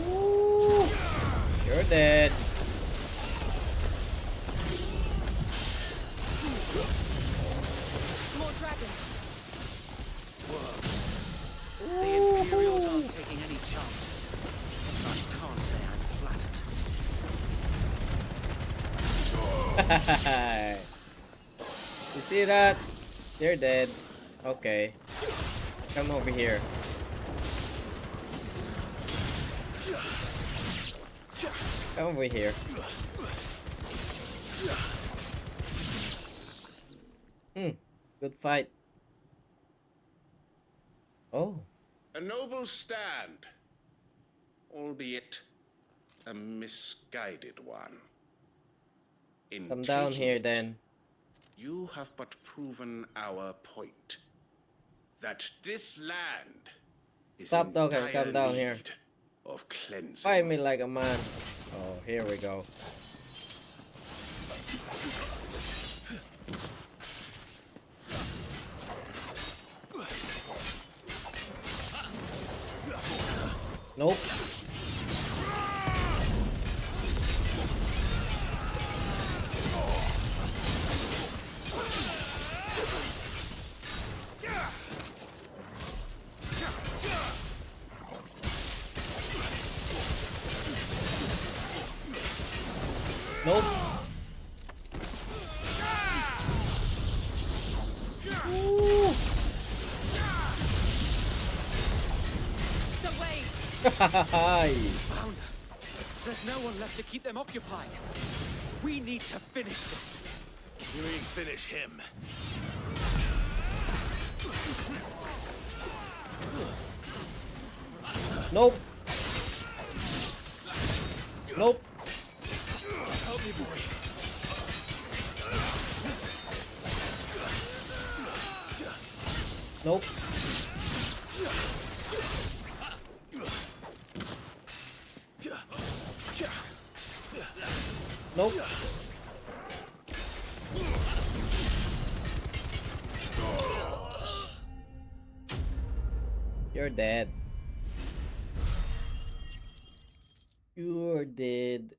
Ooh, you're dead.
More dragons.
Whoa. The Imperials aren't taking any chances. I can't say I'm flattered.
You see that? They're dead. Okay. Come over here. Come over here. Good fight. Oh.
A noble stand, albeit a misguided one. In
Come down
taking
here
it,
then.
You have but proven our point. That this land is
Stop
in
talking,
dire
come down
need
here.
of cleansing.
Fight me like a man. Oh, here we go. Nope. Nope. Ooh.
So wait.
Found her. There's no one left to keep them occupied. We need to finish this.
You mean finish him?
Nope. Nope.
Help me, boy.
Nope. Nope. You're dead. You're dead.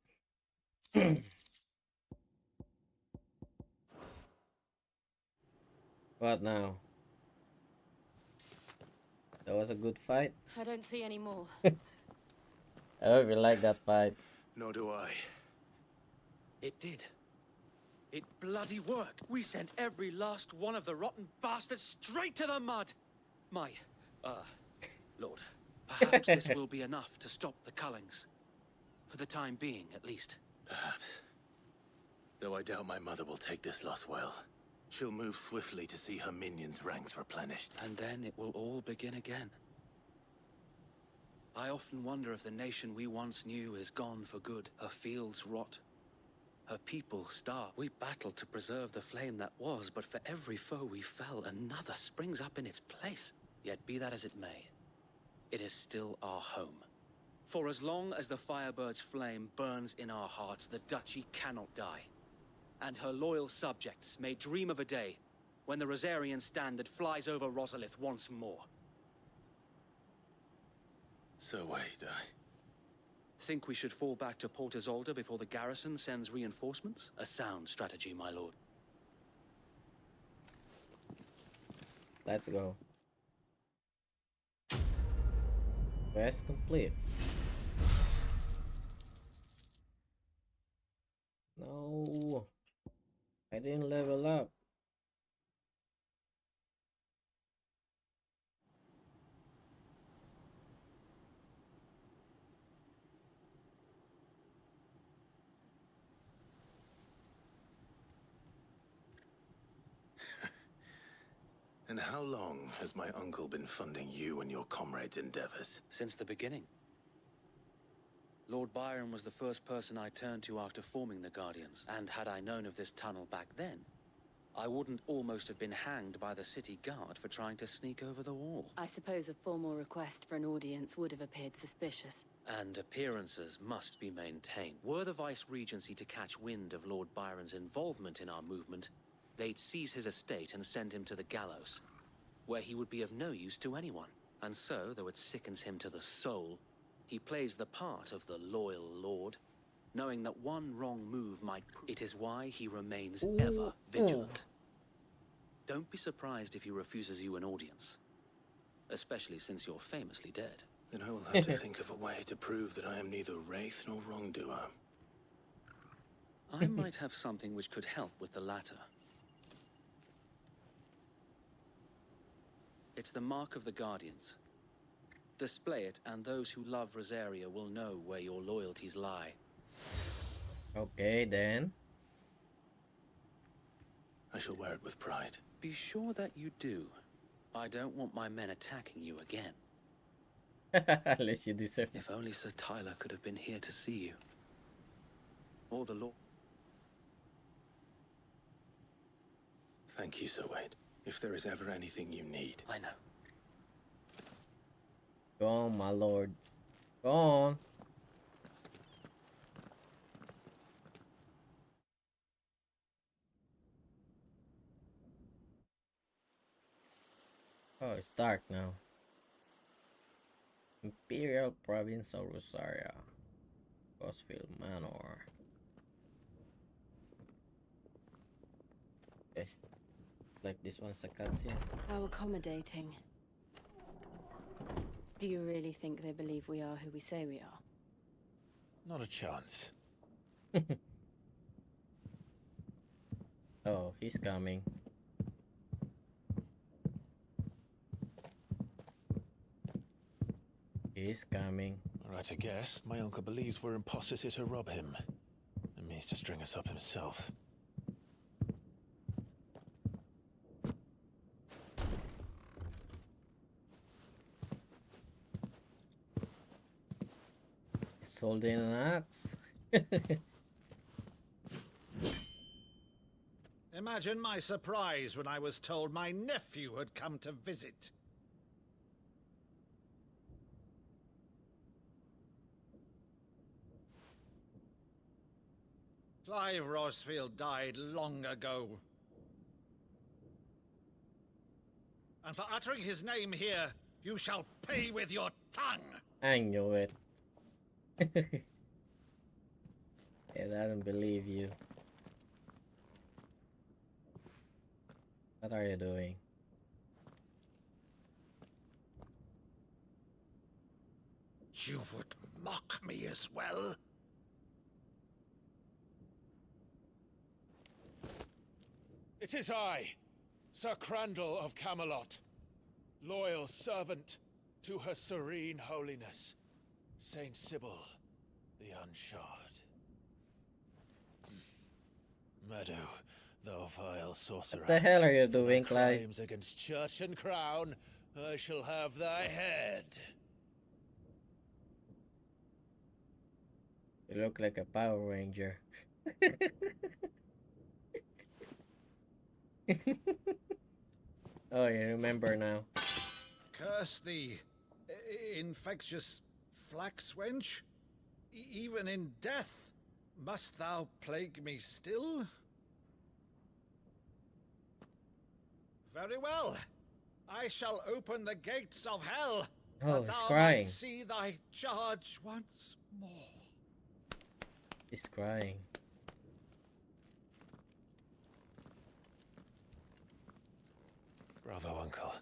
What now? That was a good fight.
I don't see any more.
I don't even like that fight.
Nor do I.
It did. It bloody worked. We sent every last one of the rotten bastards straight to the mud. My, Lord, perhaps this will be enough to stop the Cullings. For the time being, at least.
Perhaps. Though I doubt my mother will take this loss well. She'll move swiftly to see her minions' ranks replenished.
And then it will all begin again. I often wonder if the nation we once knew is gone for good. Her fields rot. Her people starved. We battled to preserve the flame that was, but for every foe we fell, another springs up in its place. Yet be that as it may, it is still our home. For as long as the Firebird's flame burns in our hearts, the Duchy cannot die. And her loyal subjects may dream of a day when the Rosarian standard flies over Rosalith once more.
So wait,
Think we should fall back to Port Isolde before the garrison sends reinforcements? A sound strategy, my lord.
Let's go. Quest complete. No, I didn't level up.
And how long has my uncle been funding you and your comrades' endeavors?
Since the beginning. Lord Byron was the first person I turned to after forming the Guardians, and had I known of this tunnel back then, I wouldn't almost have been hanged by the city guard for trying to sneak over the wall.
I suppose a formal request for an audience would have appeared suspicious.
And appearances must be maintained. Were the Vice-Regency to catch wind of Lord Byron's involvement in our movement, they'd seize his estate and send him to the gallows, where he would be of no use to anyone. And so, though it sickens him to the soul, he plays the part of the loyal lord, knowing that one wrong move might... It is why he remains ever vigilant. Don't be surprised if he refuses you an audience, especially since you're famously dead.
Then I will have to think of a way to prove that I am neither wraith nor wrongdoer.
I might have something which could help with the latter. It's the mark of the Guardians. Display it, and those who love Rosaria will know where your loyalties lie.
Okay, then.
I shall wear it with pride.
Be sure that you do. I don't want my men attacking you again.
Unless you deserve.
If only Sir Tyler could have been here to see you. Or the Lord.
Thank you, Sir Wade. If there is ever anything you need.
I know.
Go on, my lord. Go on. Oh, it's dark now. Imperial Province of Rosaria. Cosfield Manor. Okay. Like this one's a cutscene.
How accommodating. Do you really think they believe we are who we say we are?
Not a chance.
Oh, he's coming. He's coming.
Right, I guess. My uncle believes we're imposters here to rob him. And means to string us up himself.
He's holding an axe.
Imagine my surprise when I was told my nephew had come to visit. Clive Rosfield died long ago. And for uttering his name here, you shall pay with your tongue!
I knew it. I don't believe you. What are you doing?
You would mock me as well?
It is I, Sir Crandall of Camelot, loyal servant to Her Serene Holiness, Saint Sybil the Unshod. Meadow, thou vile sorcerer.
What the hell are you doing, Clive?
Claims against church and crown, I shall have thy head.
You look like a Power Ranger. Oh, you remember now.
Curse thee, infectious flax wench. Even in death, must thou plague me still? Very well. I shall open the gates of hell,
Oh,
that
he's
thou
crying.
might see thy charge once more.
He's crying.
Bravo, Uncle.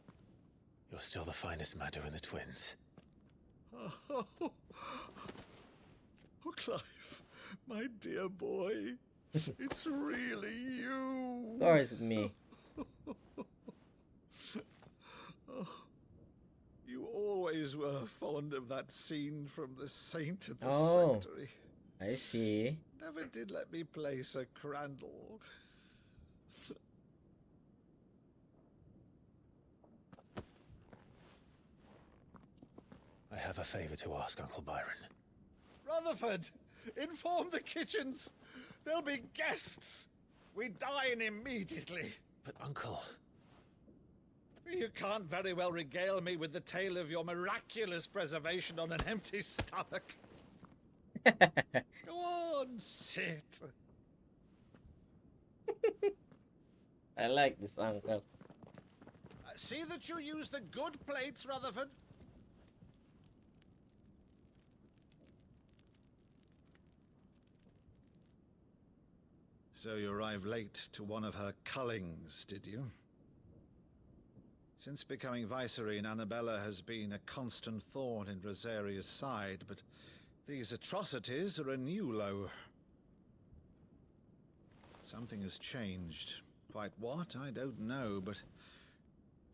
You're still the finest Maddu in the twins.
Oh, Clive, my dear boy, it's really you.
Of course, me.
You always were fond of that scene from The Saint at the
Oh,
Sanctuary.
I see.
Never did let me play Sir Crandall.
I have a favor to ask, Uncle Byron.
Rutherford, inform the kitchens. There'll be guests. We dine immediately.
But, Uncle...
You can't very well regale me with the tale of your miraculous preservation on an empty stomach. Go on, sit.
I like this uncle.
See that you use the good plates, Rutherford. So you arrived late to one of her cullings, did you? Since becoming Vicereine, Annabella has been a constant thorn in Rosaria's side, but these atrocities are a new low. Something has changed. Quite what, I don't know, but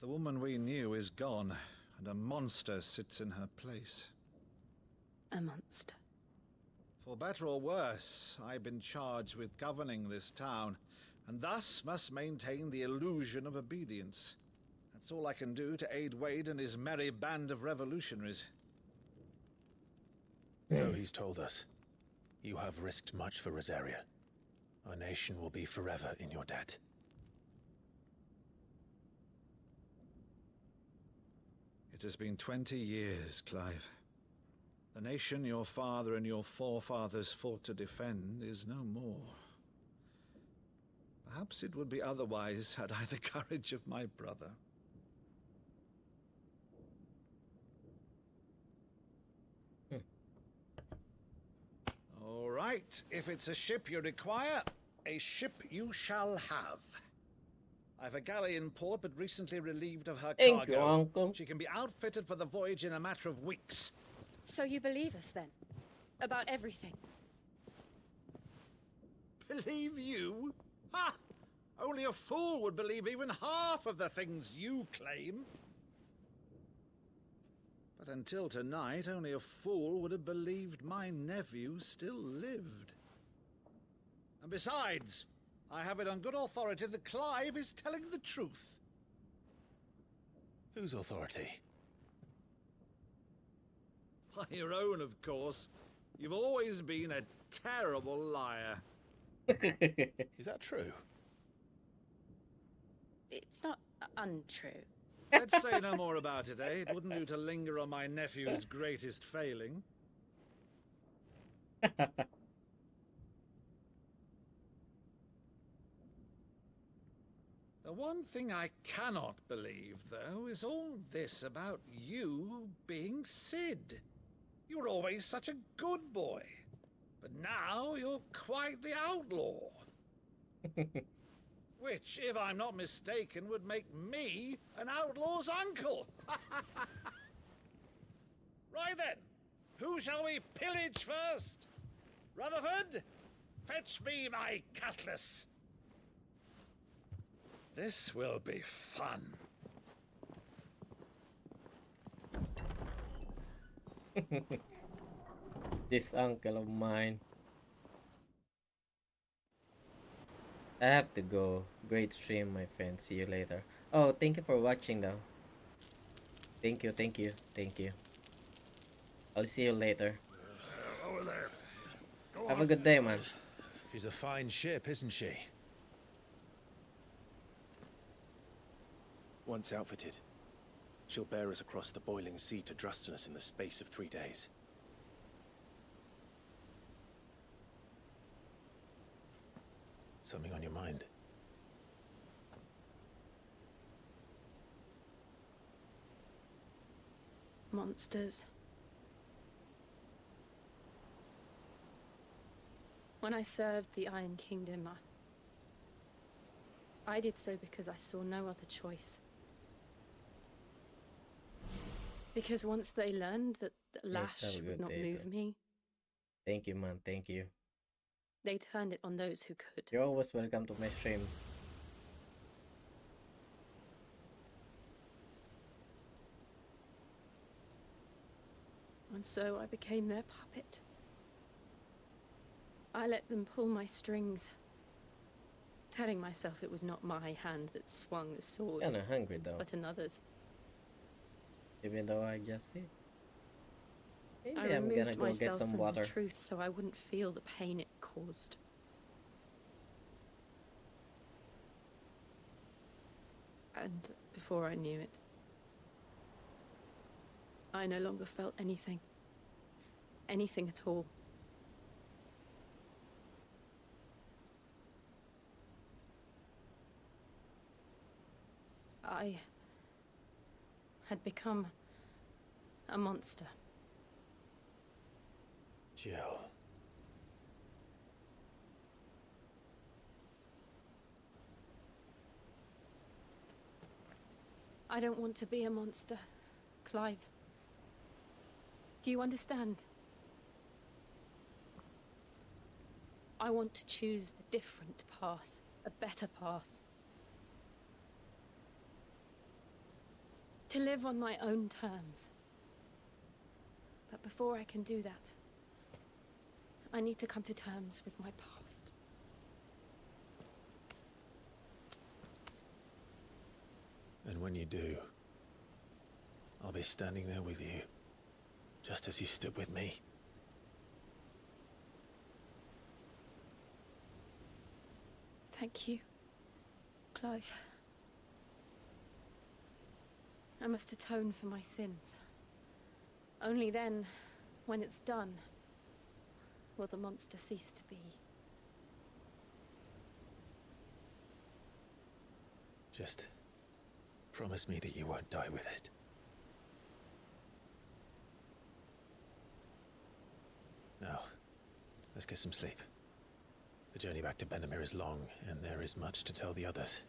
the woman we knew is gone, and a monster sits in her place.
A monster.
For better or worse, I've been charged with governing this town, and thus must maintain the illusion of obedience. That's all I can do to aid Wade and his merry band of revolutionaries.
So he's told us. You have risked much for Rosaria. Our nation will be forever in your debt.
It has been 20 years, Clive. The nation your father and your forefathers fought to defend is no more. Perhaps it would be otherwise had I the courage of my brother. All right, if it's a ship you require, a ship you shall have. I've a galley in port, but recently relieved of her
Thank
cargo.
you, Uncle.
She can be outfitted for the voyage in a matter of weeks.
So you believe us then? About everything?
Believe you? Ha! Only a fool would believe even half of the things you claim. But until tonight, only a fool would have believed my nephew still lived. And besides, I have it on good authority that Clive is telling the truth.
Whose authority?
By your own, of course. You've always been a terrible liar.
Is that true?
It's not untrue.
Let's say no more about it, eh? It wouldn't do to linger on my nephew's greatest failing. The one thing I cannot believe, though, is all this about you being Sid. You were always such a good boy, but now you're quite the outlaw. Which, if I'm not mistaken, would make me an outlaw's uncle. Right then, who shall we pillage first? Rutherford, fetch me my cutlass. This will be fun.
This uncle of mine. I have to go. Great stream, my friend. See you later. Oh, thank you for watching though. Thank you, thank you, thank you. I'll see you later.
Over there.
Have a good day, man.
She's a fine ship, isn't she?
Once outfitted, she'll bear us across the boiling sea to Drustinus in the space of 3 days. Something on your mind?
Monsters. When I served the Iron Kingdom, I did so because I saw no other choice. Because once they learned that the lash
have a
would
good
not
day,
move
then.
me,
Thank you, man. Thank you.
they turned it on those who could.
You're always welcome to my stream.
And so I became their puppet. I let them pull my strings, telling myself it was not my hand that swung the sword,
Kinda hungry though.
but another's.
Even though I just see. Maybe
I
I'm
removed
gonna go
myself
get some
from
water.
the truth so I wouldn't feel the pain it caused. And before I knew it, I no longer felt anything. Anything at all. I had become a monster.
Jill.
I don't want to be a monster, Clive. Do you understand? I want to choose a different path, a better path. To live on my own terms. But before I can do that, I need to come to terms with my past.
And when you do, I'll be standing there with you, just as you stood with me.
Thank you, Clive. I must atone for my sins. Only then, when it's done, will the monster cease to be.
Just promise me that you won't die with it. Now, let's get some sleep. The journey back to Benamir is long, and there is much to tell the others.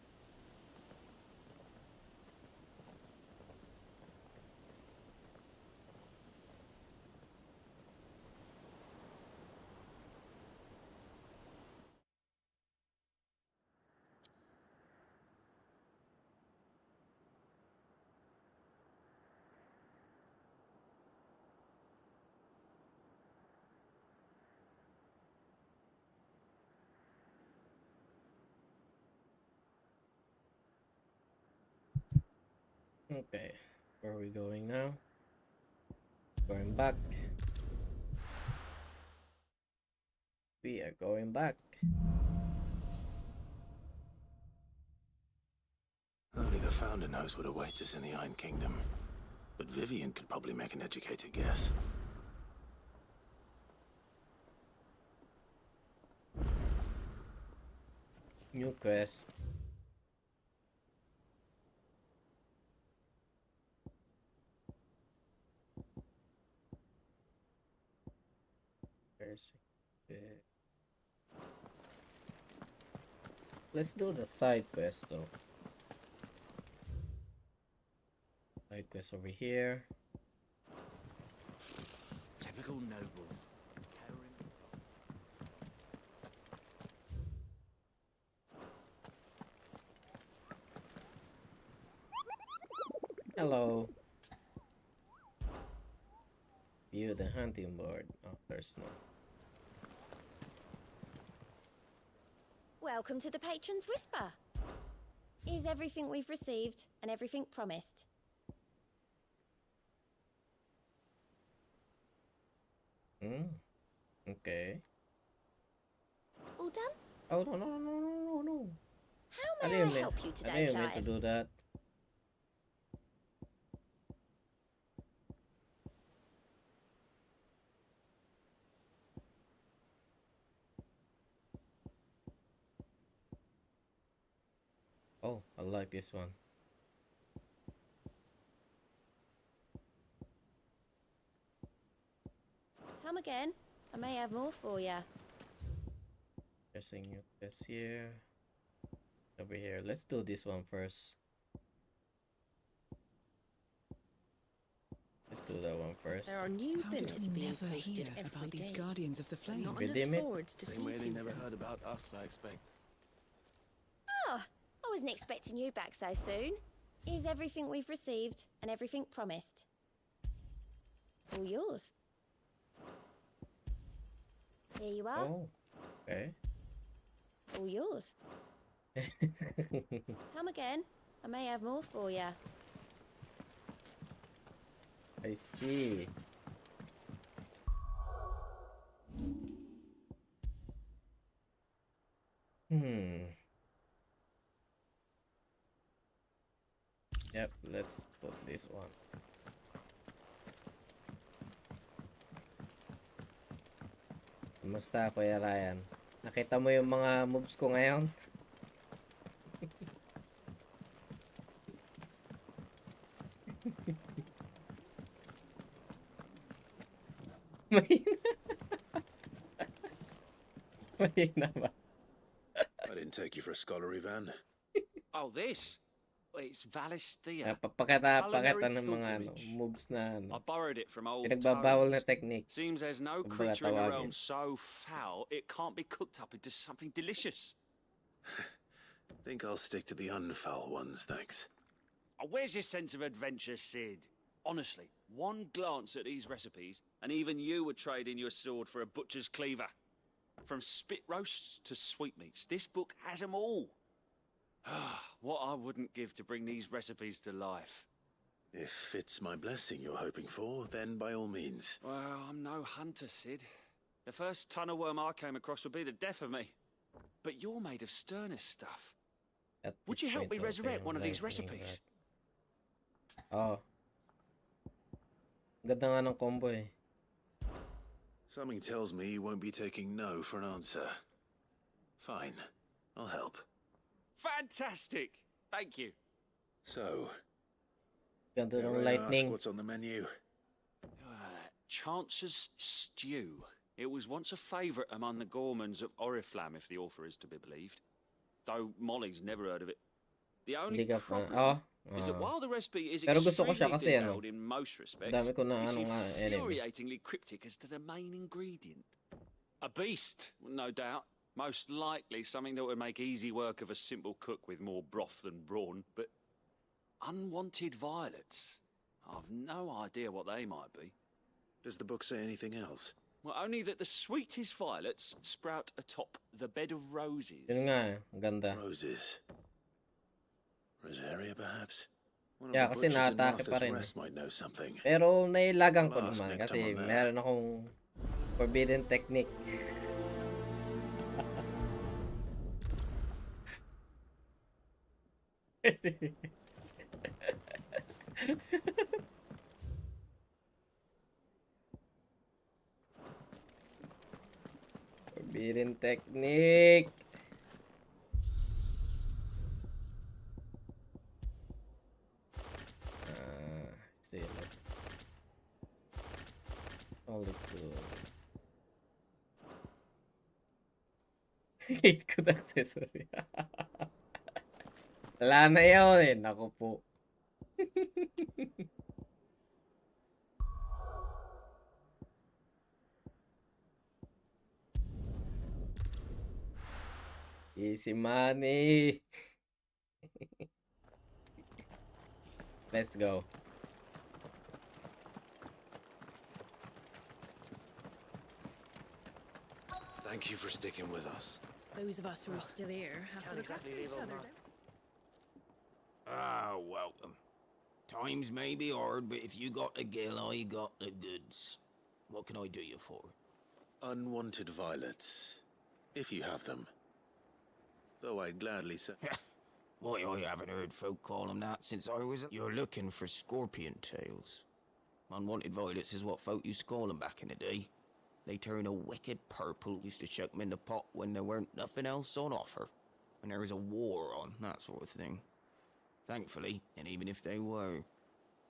Okay, where are we going now? Going back. We are going back.
Only the Founder knows what awaits us in the Iron Kingdom. But Vivian could probably make an educated guess.
New quest. Let's do the side quest though. Side quest over here.
Typical nobles.
Hello. View the hunting board. Oh, there's no.
Welcome to the Patron's Whisper. Is everything we've received and everything promised?
Okay.
All done?
Oh, no.
How may I help you today,
I didn't mean to
Clive?
do that. Oh, I like this one.
Come again. I may have more for you.
There's a new quest here. Over here. Let's do this one first. Let's do that one first.
There are new
How did
billets
we
being
never
posted
hear
every
about these
day.
Guardians of the Flame?
Not
Redeem
enough
it.
swords to
Same way they
feed
never
them.
heard about us, I expect.
Ah, I wasn't expecting you back so soon. Here's everything we've received and everything promised. All yours. Here you are.
Oh, okay.
All yours. Come again. I may have more for you.
I see. Yep, let's put this one. Kumusta, Kuya Ryan? Nakita mo yung mga moves ko ngayon? Mahina ba?
I didn't take you for a scholar, Ivan.
Oh, this? Well, it's Valisthea.
Pakita
Culinary
ng mga
pilgrimage.
moves na
I borrowed it from old
pinagbabawal na
tomes.
technique.
Seems there's no
Kumbaga
creature in the
tawagin.
realm so foul it can't be cooked up into something delicious.
Think I'll stick to the unfoul ones, thanks.
Oh, where's your sense of adventure, Sid? Honestly, one glance at these recipes, and even you would trade in your sword for a butcher's cleaver. From spit roasts to sweetmeats, this book has them all. What I wouldn't give to bring these recipes to life.
If it's my blessing you're hoping for, then by all means.
Well, I'm no hunter, Sid. The first tunnel worm I came across would be the death of me. But you're made of sterner stuff. Would you help me resurrect one of these recipes?
Oh. Ganda nga ng combo eh.
Something tells me you won't be taking no for an answer. Fine, I'll help.
Fantastic! Thank you.
So,
Ganda ng
dare I
lightning.
ask what's on the menu?
Chance's Stew. It was once a favourite among the Gormans of Oriflamme, if the author is to be believed. Though Molly's never heard of it. The only
Hindi ka pa.
problem is that while the recipe is
Pero gusto ko
extremely
siya kasi
detailed in most respects,
dami ko na
it's
ano nga enemy.
infuriatingly cryptic as to the main ingredient. A beast, no doubt. Most likely something that would make easy work of a simple cook with more broth than brawn, but unwanted violets. I've no idea what they might be.
Does the book say anything else?
Well, only that the sweetest violets sprout atop the bed of roses.
Yun nga, ang ganda.
Roses. Rosaria, perhaps? One of
Yeah,
the
kasi
butchers in
naatake pa
Martha's
rin.
Rest might know something.
Pero nailagan ko
I'll ask
naman
next
kasi
time I'm there.
meron akong forbidden technique. Forbidden technique. Still, let's only two. Hate ko na accessory. Wala na yun eh. Naku po. Easy money. Let's go.
Thank you for sticking with us.
Those of us who are still here have to look after each other.
Ah, welcome. Times may be hard, but if you got the gill, I got the goods. What can I do you for?
Unwanted violets. If you have them. Though I'd gladly say...
Why, I haven't heard folk call them that since I was... You're looking for scorpion tails. Unwanted violets is what folk used to call them back in the day. They turn a wicked purple. Used to chuck them in the pot when there weren't nothing else on offer. When there was a war on, that sort of thing. Thankfully, and even if they were,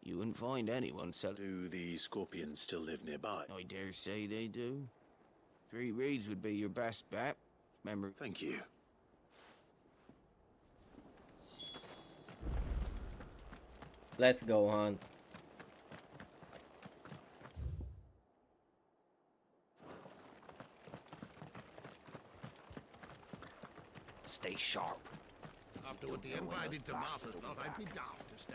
you wouldn't find anyone selling...
Do the scorpions still live nearby?
I dare say they do. 3 reeds would be your best bet. Remember...
Thank you.
Let's go hunt.
Stay sharp.
After what the Empire did to Martha's lot, I'd be daft to stay.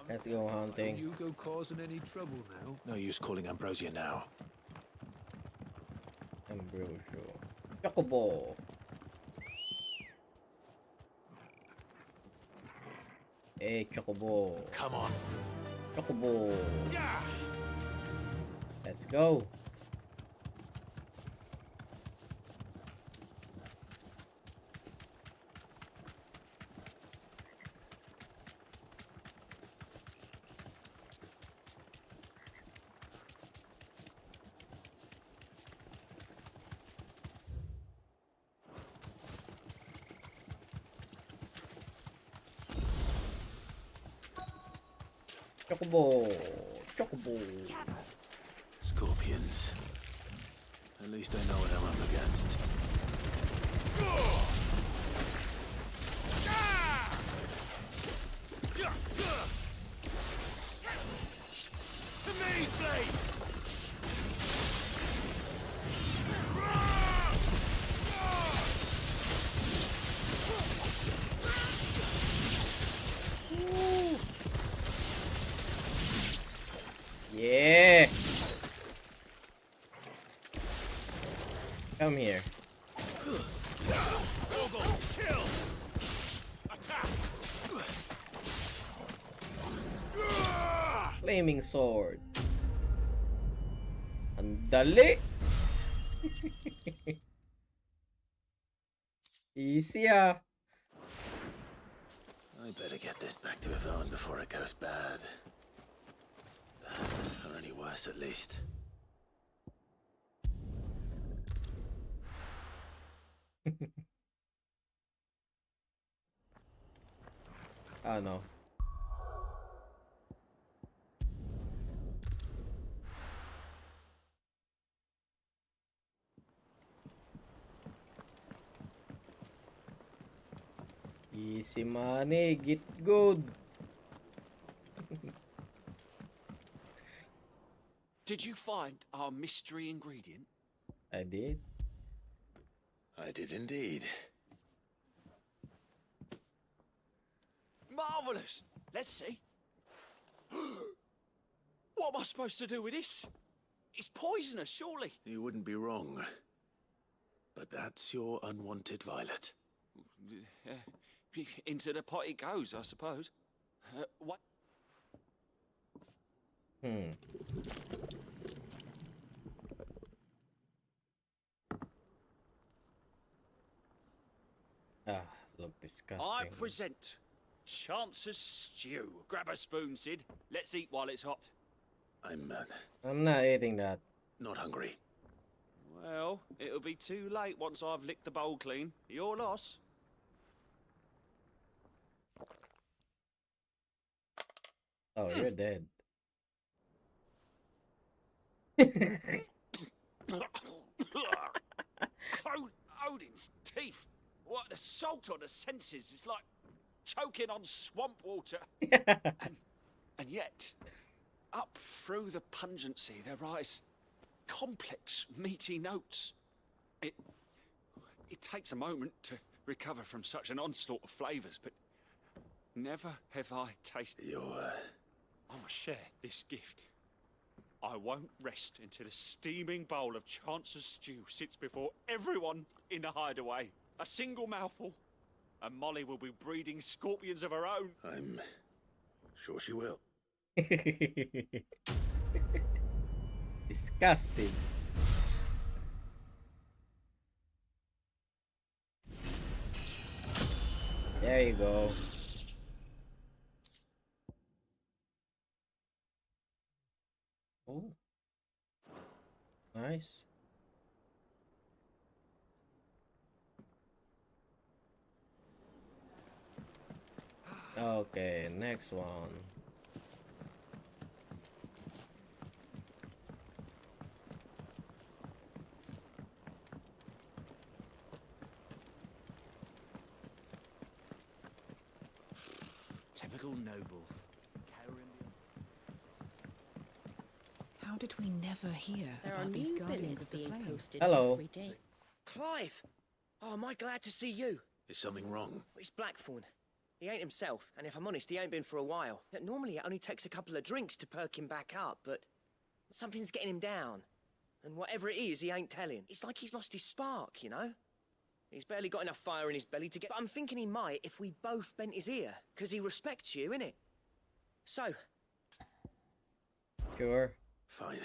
Let's go hunting.
You go causing any trouble now?
No use calling Ambrosia now.
Ambrosio. Chocobo. Hey, Chocobo.
Come on.
Chocobo. Let's go. Chocobo. Chocobo.
Scorpions. At least I know what I'm up against.
To me, blades!
Yeah. Come here.
Kill! Attack!
Flaming sword. Andale. Easy ah.
I better get this back to Yvonne before it goes bad. Or any worse, at least.
Oh no. Easy money, get good.
Did you find our mystery ingredient?
I did.
I did indeed.
Marvelous! Let's see. What am I supposed to do with this? It's poisonous, surely.
You wouldn't be wrong. But that's your unwanted violet.
Into the pot it goes, I suppose. What?
Ah, look disgusting.
I present Chance's stew. Grab a spoon, Sid. Let's eat while it's hot.
I'm
not eating that.
Not hungry.
Well, it'll be too late once I've licked the bowl clean. Your loss.
Oh, you're dead.
Odin's teeth. What the salt on the senses. It's like choking on swamp water. and yet, up through the pungency, there rise complex, meaty notes. It takes a moment to recover from such an onslaught of flavours, but never have I tasted... I must share this gift. I won't rest until a steaming bowl of Chance's stew sits before everyone in the hideaway. A single mouthful, and Molly will be breeding scorpions of her own.
I'm sure she will.
Disgusting. There you go. Oh, nice. Okay, next one.
Typical nobles.
How did we never hear
There are
about these
new
guardians
billets
of the
being
flame?
posted
Hello.
every day.
Clive! Oh, am I glad to see you?
Is something wrong?
It's Blackthorn. He ain't himself, and if I'm honest, he ain't been for a while. Normally it only takes a couple of drinks to perk him back up, but something's getting him down. And whatever it is, he ain't telling. It's like he's lost his spark, you know? He's barely got enough fire in his belly to get... But I'm thinking he might if we both bent his ear, because he respects you, innit? So...
Sure.
Fine.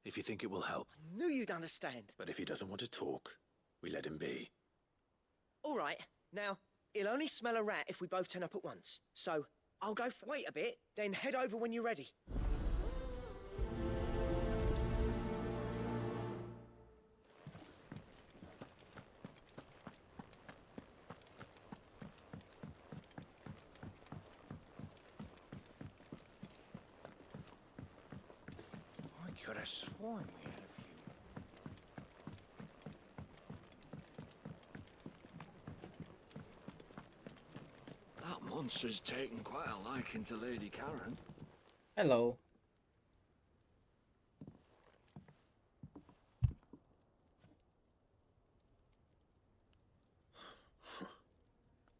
If you think it will help.
I knew you'd understand.
But if he doesn't want to talk, we let him be.
All right. Now, he'll only smell a rat if we both turn up at once. So, I'll go... Wait a bit, then head over when you're ready.
I could have sworn we had a few.
That monster's taken quite a liking to Lady Karen.
Hello.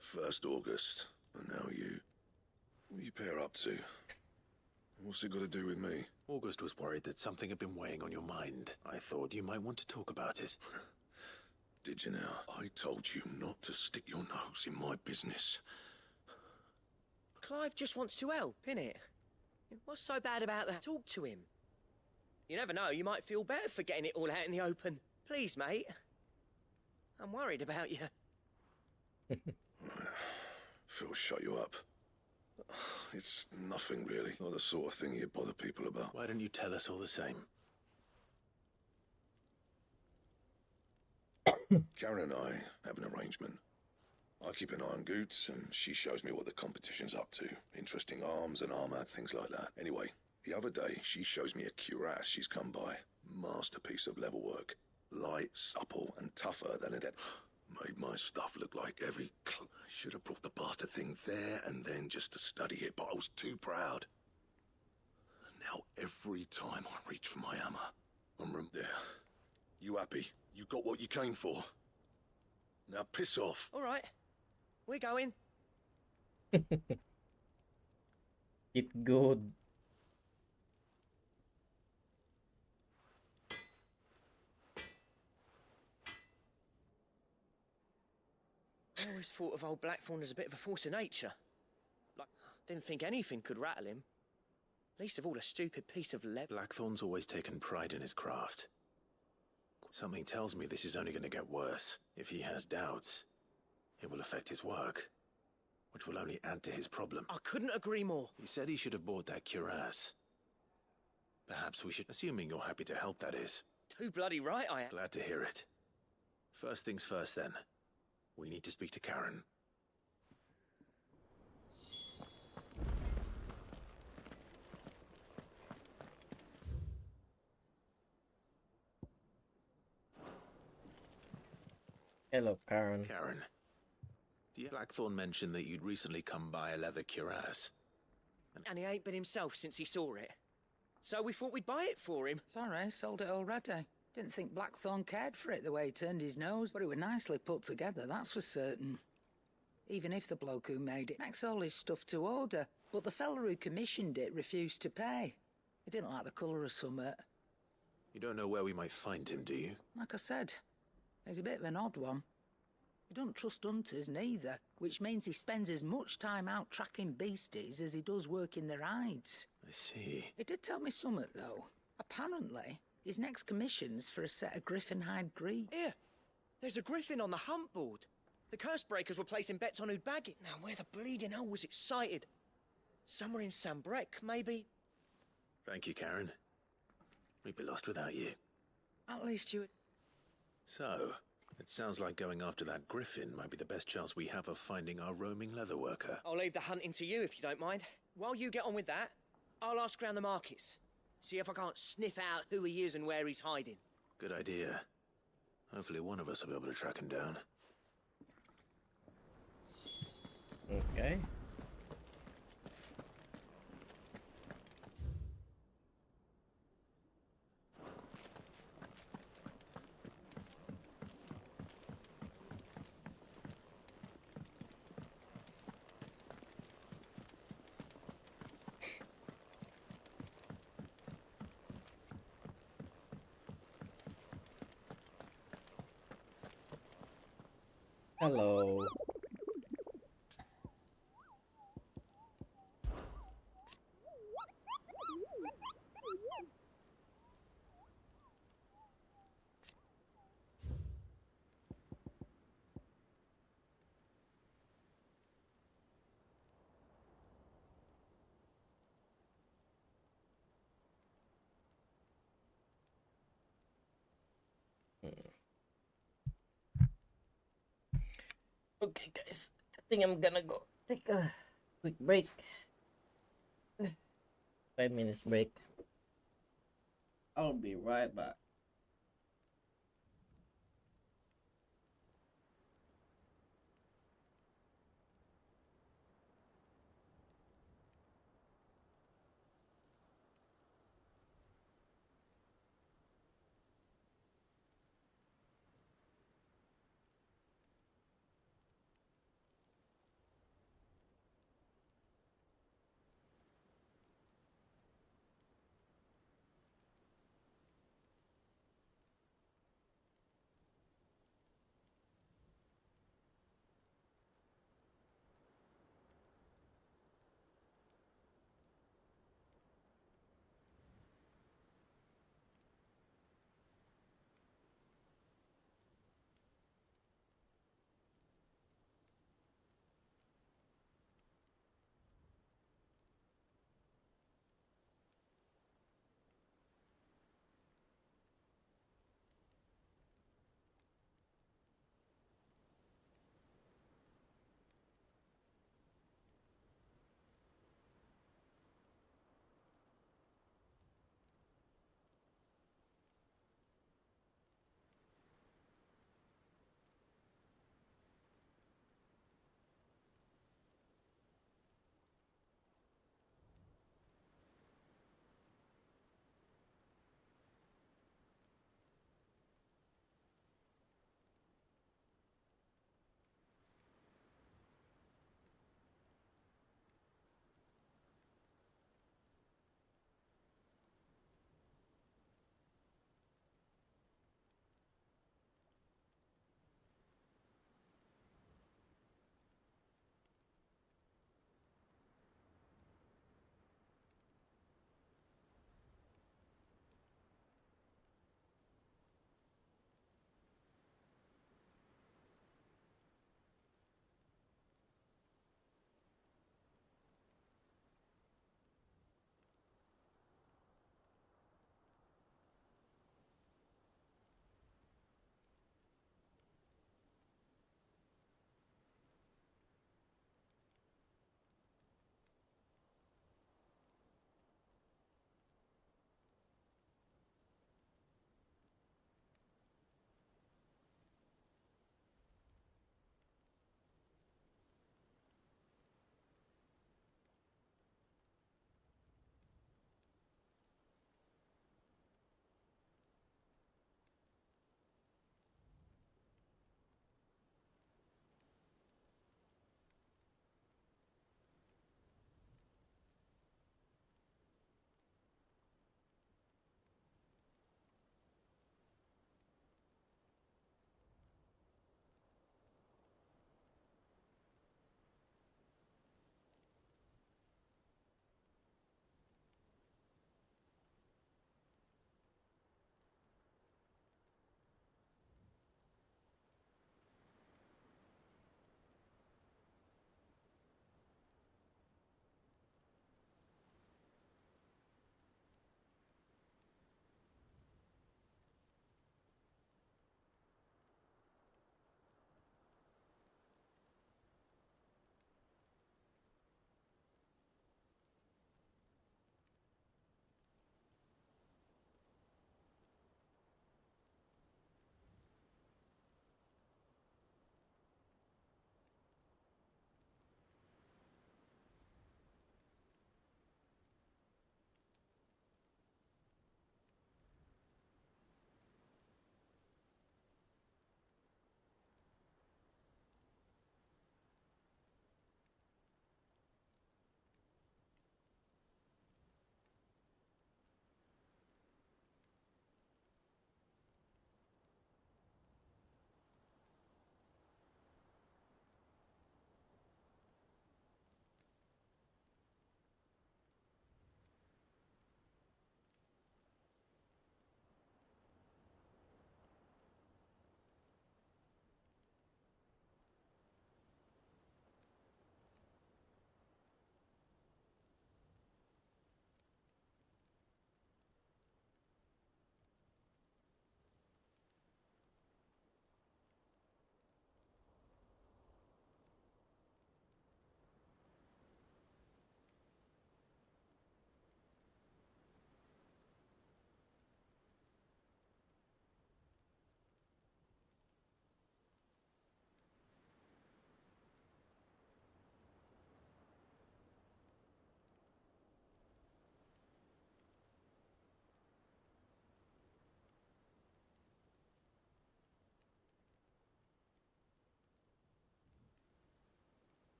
First August, and now you. What you pair up to? What's it got to do with me?
August was worried that something had been weighing on your mind. I thought you might want to talk about it.
Did you now? I told you not to stick your nose in my business.
Clive just wants to help, innit? What's so bad about that? Talk to him. You never know, you might feel better for getting it all out in the open. Please, mate. I'm worried about you.
Phil, shut you up. It's nothing really. Not the sort of thing you bother people about.
Why don't you tell us all the same?
Karen and I have an arrangement. I keep an eye on Goots, and she shows me what the competition's up to. Interesting arms and armor, things like that. Anyway, the other day, she shows me a cuirass she's come by. Masterpiece of level work. Light, supple, and tougher than it had. Made my stuff look like every... Should have brought the bastard thing there and then just to study it, but I was too proud. Now every time I reach for my hammer, I'm there. You happy? You got what you came for? Now piss off.
All right. We're going.
It good.
I always thought of old Blackthorn as a bit of a force of nature. Like, didn't think anything could rattle him. Least of all a stupid piece of lead.
Blackthorn's always taken pride in his craft. Something tells me this is only going to get worse. If he has doubts, it will affect his work, which will only add to his problem.
I couldn't agree more.
He said he should have bought that cuirass. Perhaps we should, assuming you're happy to help, that is.
Too bloody right I am.
Glad to hear it. First things first, then. We need to speak to Karen.
Hello, Karen.
Karen. Blackthorn mentioned that you'd recently come by a leather cuirass.
And he ain't been himself since he saw it. So we thought we'd buy it for him.
Sorry, sold it already. Didn't think Blackthorn cared for it the way he turned his nose, but it was nicely put together, that's for certain. Even if the bloke who made it makes all his stuff to order, but the fella who commissioned it refused to pay. He didn't like the colour of summit.
You don't know where we might find him, do you?
Like I said, he's a bit of an odd one. He don't trust hunters neither, which means he spends as much time out tracking beasties as he does working their hides.
I see.
He did tell me something, though. Apparently, his next commission's for a set of griffin hide greaves.
Here, there's a griffin on the hunt board. The curse breakers were placing bets on who'd bag it. Now, where the bleeding hell was it sighted? Somewhere in Sambrec, maybe?
Thank you, Karen. We'd be lost without you.
At least you...
So, it sounds like going after that griffin might be the best chance we have of finding our roaming leather worker.
I'll leave the hunting to you if you don't mind. While you get on with that, I'll ask around the markets. See if I can't sniff out who he is and where he's hiding.
Good idea. Hopefully one of us will be able to track him down.
Okay. Hello. Okay, guys, I think I'm gonna go take a quick break. 5 minutes break. I'll be right back.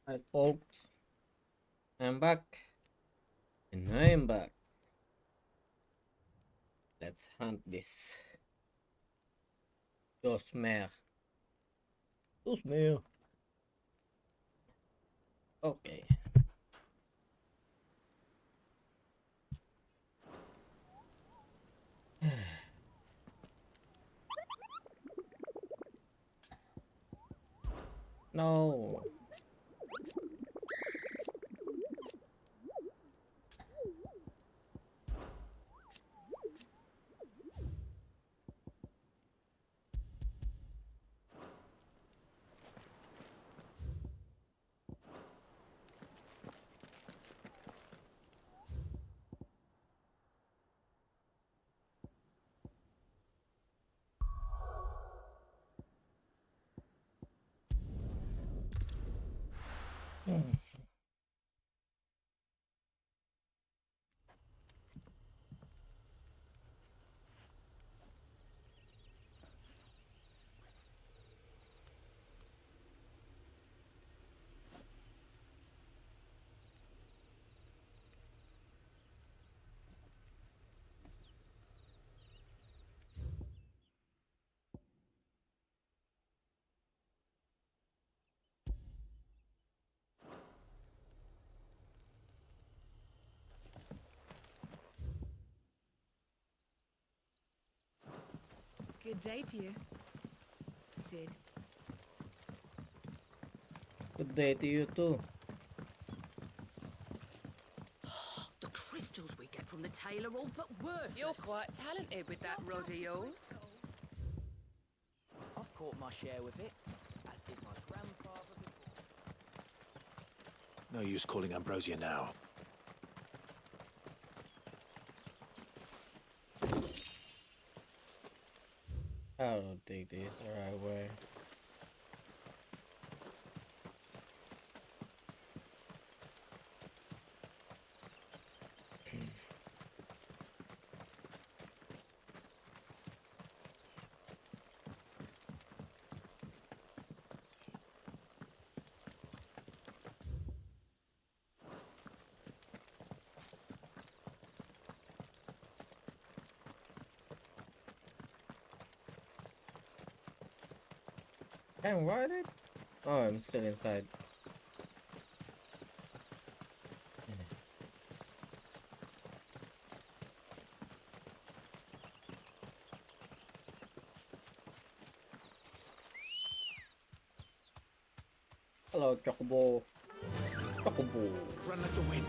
Hi folks, I'm back. And I'm back. Let's hunt this. Dosmer. Dosmer. Okay. No.
Good day to you, Sid.
Good day to you too.
The crystals we get from the tail are all but worthless.
You're quite talented with that rod of yours.
I've caught my share with it, as did my grandfather before.
No use calling Ambrosia now.
I don't think this is the right way. Can ride it? Oh, I'm still inside. Hello, Chocobo. Chocobo.
Run like the wind.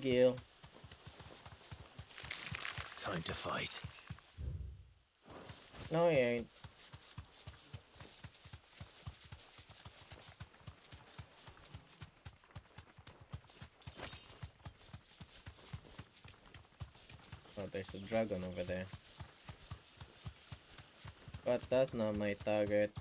Gil.
Time to fight.
No, he ain't. Oh, there's a dragon over there. But that's not my target.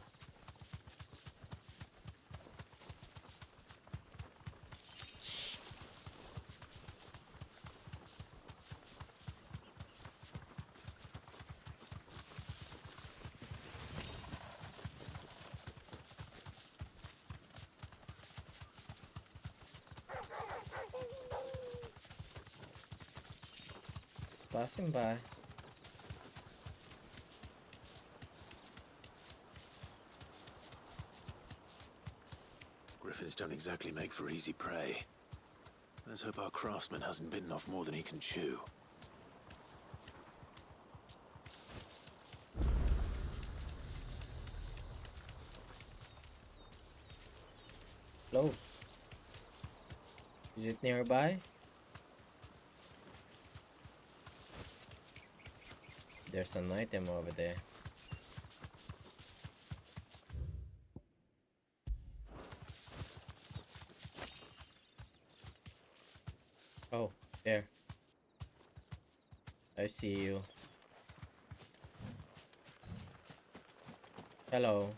Passing by.
Griffins don't exactly make for easy prey. Let's hope our craftsman hasn't bitten off more than he can chew.
Close. Is it nearby? There's an item over there. Oh, there. I see you. Hello.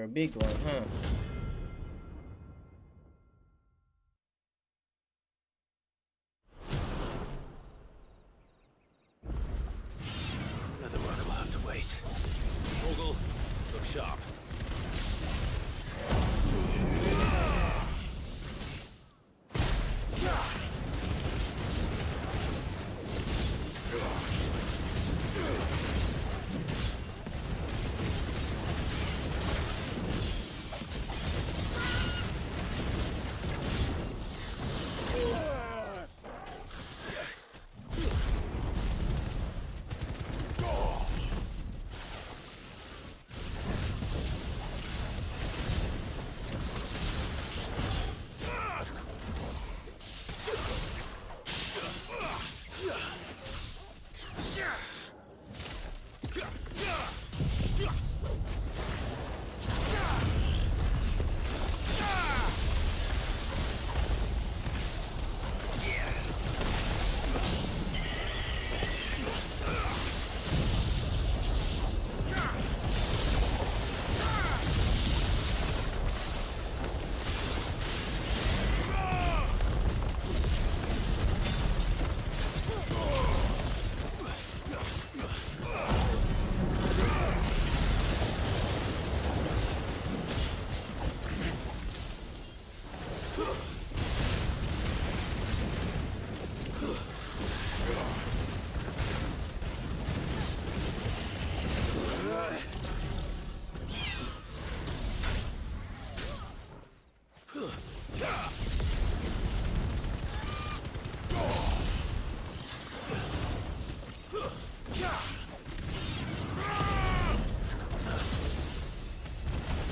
a big one, huh?
Another one will have to wait.
Morgul, look sharp.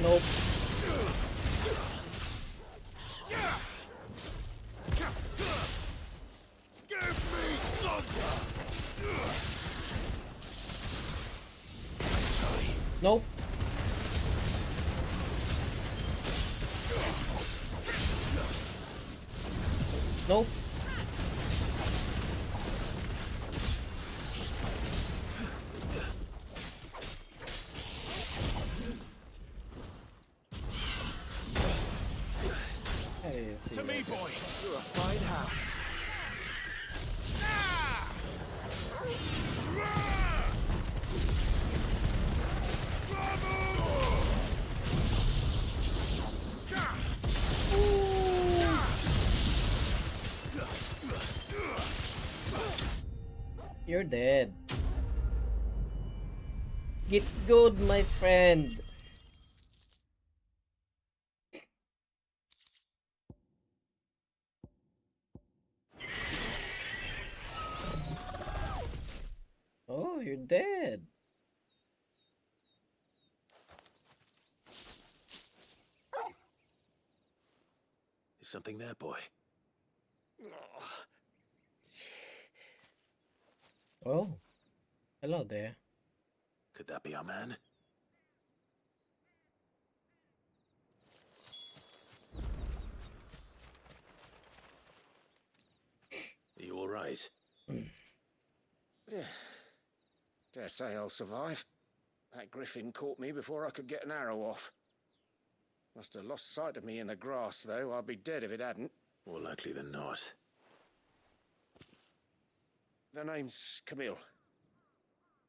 Nope. Nope. Nope.
To me, boy. You're a fine hound.
You're dead. Get good, my friend. Oh, you're dead.
Is something there, boy?
Oh, hello there.
Could that be our man? Are you all right?
Dare say I'll survive. That griffin caught me before I could get an arrow off. Must have lost sight of me in the grass, though. I'd be dead if it hadn't.
More likely than not.
The name's Camille.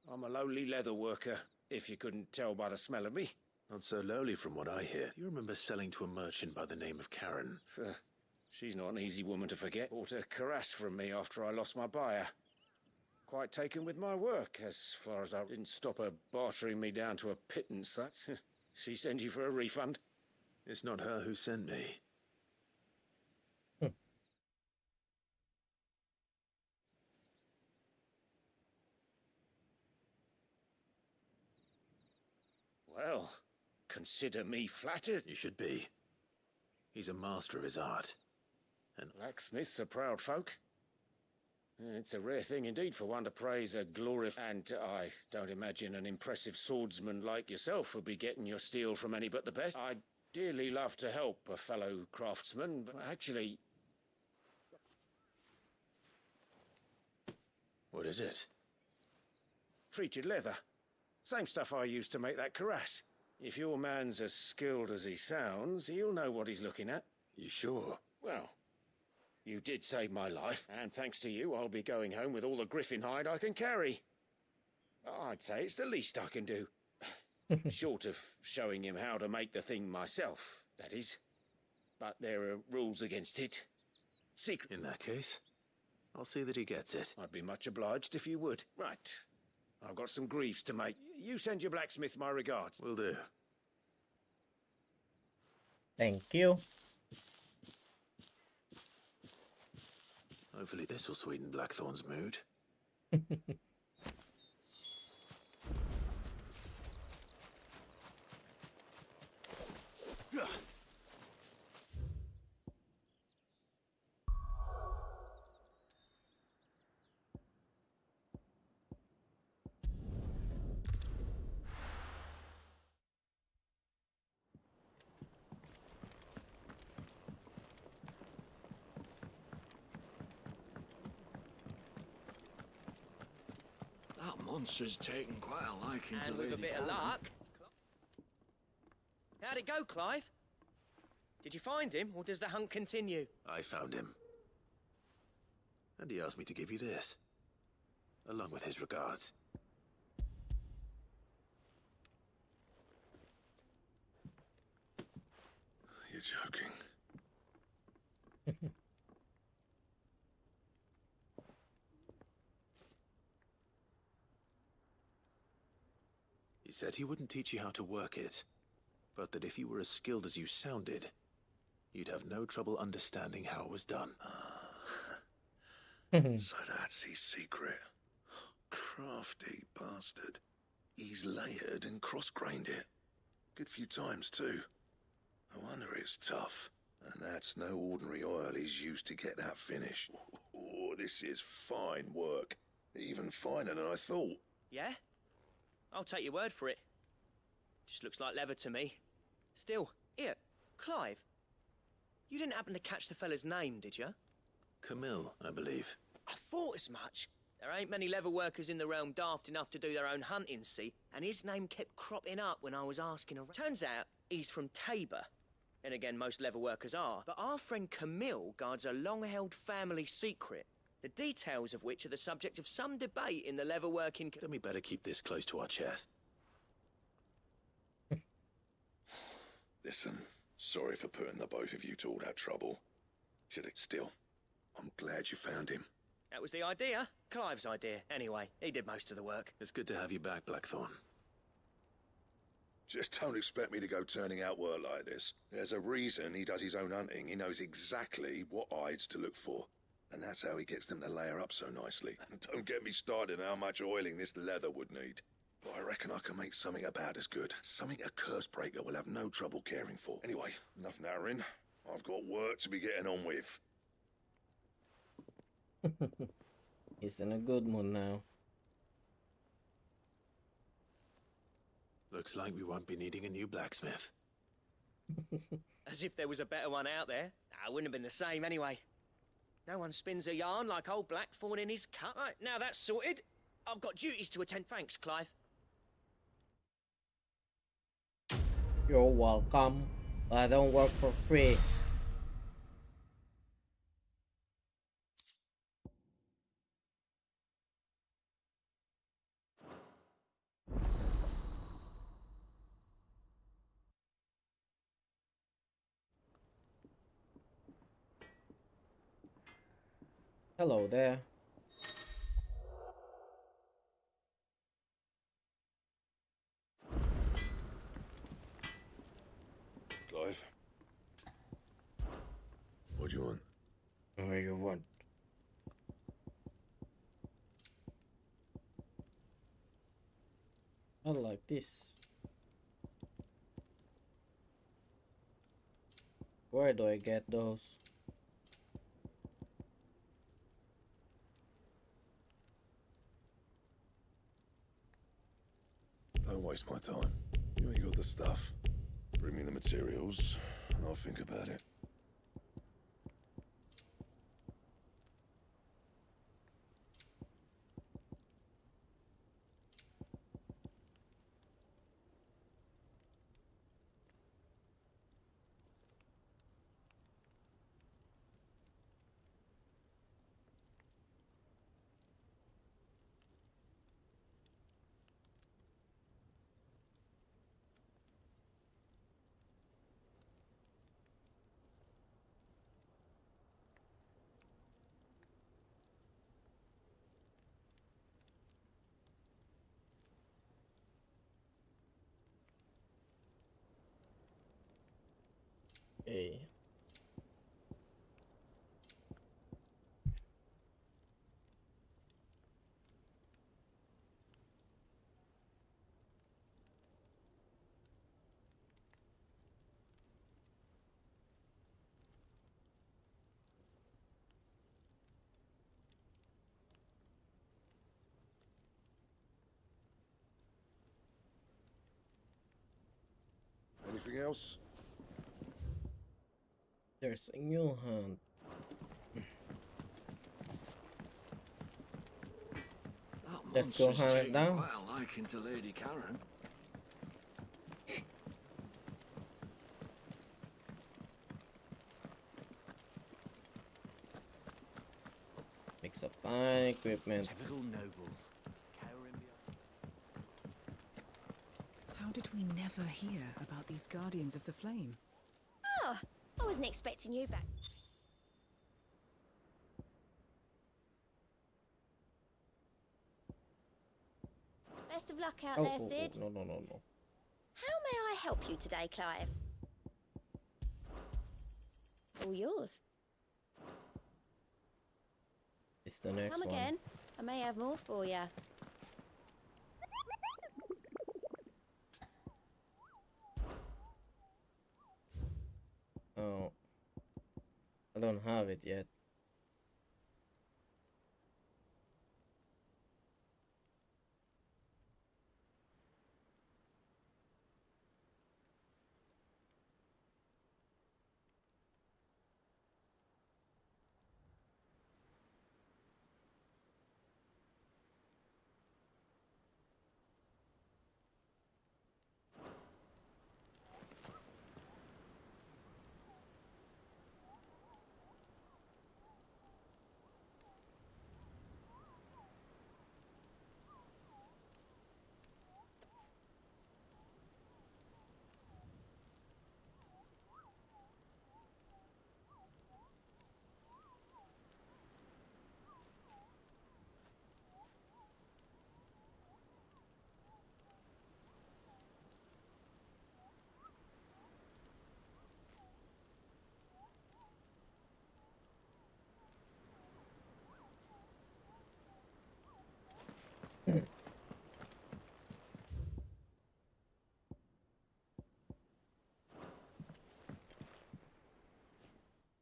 I'm a lowly leather worker, if you couldn't tell by the smell of me.
Not so lowly from what I hear. Do you remember selling to a merchant by the name of Karen?
She's not an easy woman to forget. Bought a cuirass from me after I lost my buyer. Quite taken with my work, as far as I didn't stop her bartering me down to a pittance, that. She sent you for a refund?
It's not her who sent me.
Well, consider me flattered.
You should be. He's a master of his art. And
blacksmiths are proud folk. It's a rare thing indeed for one to praise a glorified, and I don't imagine an impressive swordsman like yourself would be getting your steel from any but the best. I'd dearly love to help a fellow craftsman, but actually...
What is it?
Treated leather. Same stuff I used to make that cuirass.
If your man's as skilled as he sounds, he'll know what he's looking at.
You sure?
Well, you did save my life, and thanks to you, I'll be going home with all the griffin hide I can carry. I'd say it's the least I can do. Short of showing him how to make the thing myself, that is. But there are rules against it. Secret.
In that case, I'll see that he gets it.
I'd be much obliged if you would. Right. I've got some greaves to make. You send your blacksmith my regards.
Will do.
Thank you.
Hopefully this will sweeten Blackthorn's mood.
That monster's taken quite a liking to
And with a
Lady
bit of
Coleman.
luck. How'd it go, Clive? Did you find him, or does the hunt continue?
I found him. And he asked me to give you this, along with his regards.
You're joking.
He said he wouldn't teach you how to work it, but that if you were as skilled as you sounded, you'd have no trouble understanding how it was done.
So that's his secret. Crafty bastard. He's layered and cross-grained it. Good few times, too. No wonder it's tough. And that's no ordinary oil he's used to get that finish. Oh, this is fine work. Even finer than I thought.
Yeah? I'll take your word for it. Just looks like leather to me. Still, here, Clive. You didn't happen to catch the fella's name, did you?
Camille, I believe.
I thought as much. There ain't many leather workers in the realm daft enough to do their own hunting, see? And his name kept cropping up when I was asking around. Turns out he's from Tabor. And again, most leather workers are. But our friend Camille guards a long-held family secret, the details of which are the subject of some debate in the leather working...
Then we better keep this close to our chest.
Listen, sorry for putting the both of you to all that trouble. Still, I'm glad you found him.
That was the idea. Clive's idea. Anyway, he did most of the work.
It's good to have you back, Blackthorn.
Just don't expect me to go turning out work like this. There's a reason he does his own hunting. He knows exactly what hides to look for. And that's how he gets them to layer up so nicely. And don't get me started on how much oiling this leather would need. But I reckon I can make something about as good. Something a curse breaker will have no trouble caring for. Anyway, enough narrowing. I've got work to be getting on with.
He's in a good mood now.
Looks like we won't be needing a new blacksmith.
As if there was a better one out there. Nah, it wouldn't have been the same anyway. No one spins a yarn like old Blackthorn in his cut. Right, now that's sorted. I've got duties to attend. Thanks, Clive.
You're welcome. I don't work for free. Hello there.
Clive? What do you want?
What do you want? I like this. Where do I get those?
Don't waste my time. You ain't got the stuff. Bring me the materials, and I'll think about it.
Okay.
Anything else?
There's a new hunt. Let's go hunt it down.
Quite a liking to Lady Karen.
Mix up my equipment.
Typical nobles.
How did we never hear about these Guardians of the Flame?
Ah, I wasn't expecting you back. Best of luck out there, Sid.
No.
How may I help you today, Clive? All yours.
It's the next
Come
one.
again. I may have more for you.
Oh, I don't have it yet.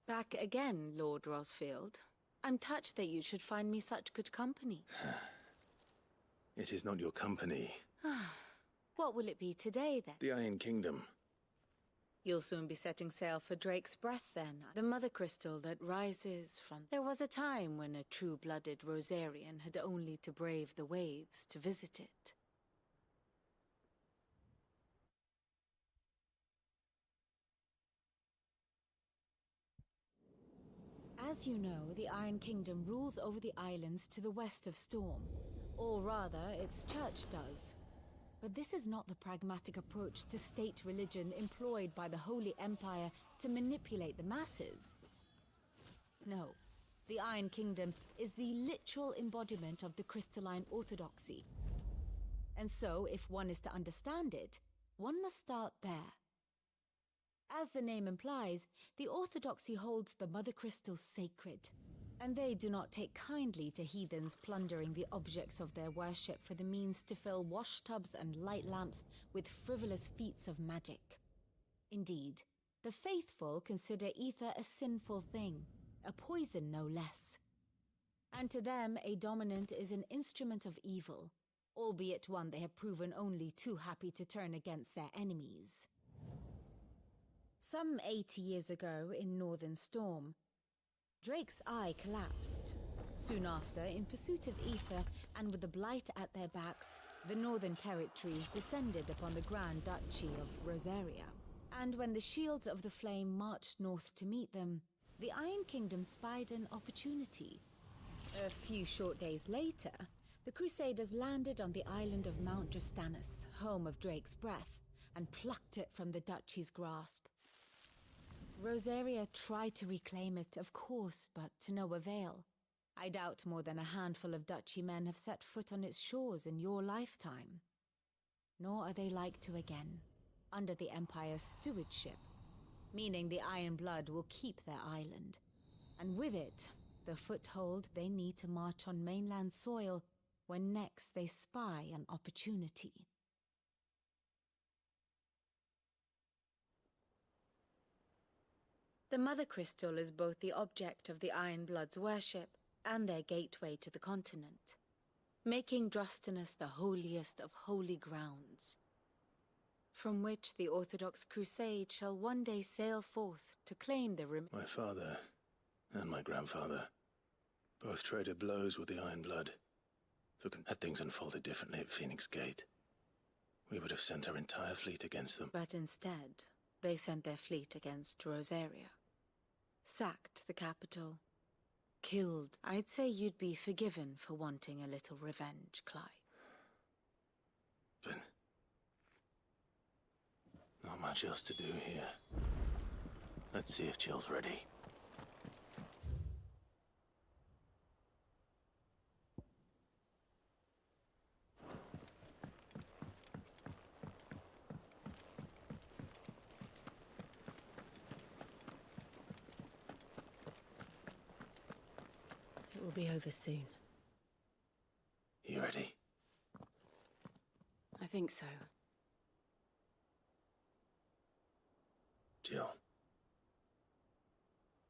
Back again, Lord Rosfield. I'm touched that you should find me such good company.
It is not your company.
What will it be today, then?
The Iron Kingdom.
You'll soon be setting sail for Drake's Breath, then. The mother crystal that rises from... There was a time when a true-blooded Rosarian had only to brave the waves to visit it. As you know, the Iron Kingdom rules over the islands to the west of Storm. Or rather, its church does. But this is not the pragmatic approach to state religion employed by the Holy Empire to manipulate the masses. No, the Iron Kingdom is the literal embodiment of the crystalline orthodoxy. And so, if one is to understand it, one must start there. As the name implies, the orthodoxy holds the mother crystals sacred, and they do not take kindly to heathens plundering the objects of their worship for the means to fill washtubs and light lamps with frivolous feats of magic. Indeed, the faithful consider ether a sinful thing, a poison no less. And to them, a dominant is an instrument of evil, albeit one they have proven only too happy to turn against their enemies. Some 80 years ago, in Northern Storm, Drake's eye collapsed. Soon after, in pursuit of ether and with the blight at their backs, the Northern Territories descended upon the Grand Duchy of Rosaria. And when the Shields of the Flame marched north to meet them, the Iron Kingdom spied an opportunity. A few short days later, the Crusaders landed on the island of Mount Drastanus, home of Drake's Breath, and plucked it from the Duchy's grasp. Rosaria tried to reclaim it, of course, but to no avail. I doubt more than a handful of Duchy men have set foot on its shores in your lifetime. Nor are they like to again, under the Empire's stewardship. meaning the Iron Blood will keep their island. And with it, the foothold they need to march on mainland soil when next they spy an opportunity. The Mother Crystal is both the object of the Iron Blood's worship and their gateway to the continent, making Drostanus the holiest of holy grounds, from which the Orthodox Crusade shall one day sail forth to claim the
My father and my grandfather both traded blows with the Iron Blood. Had things unfolded differently at Phoenix Gate, we would have sent our entire fleet against them.
But instead, they sent their fleet against Rosaria, sacked the capital, killed. I'd say you'd be forgiven for wanting a little revenge, Clyde.
But not much else to do here. Let's see if Jill's ready.
It will be over soon.
You ready?
I think so.
Jill,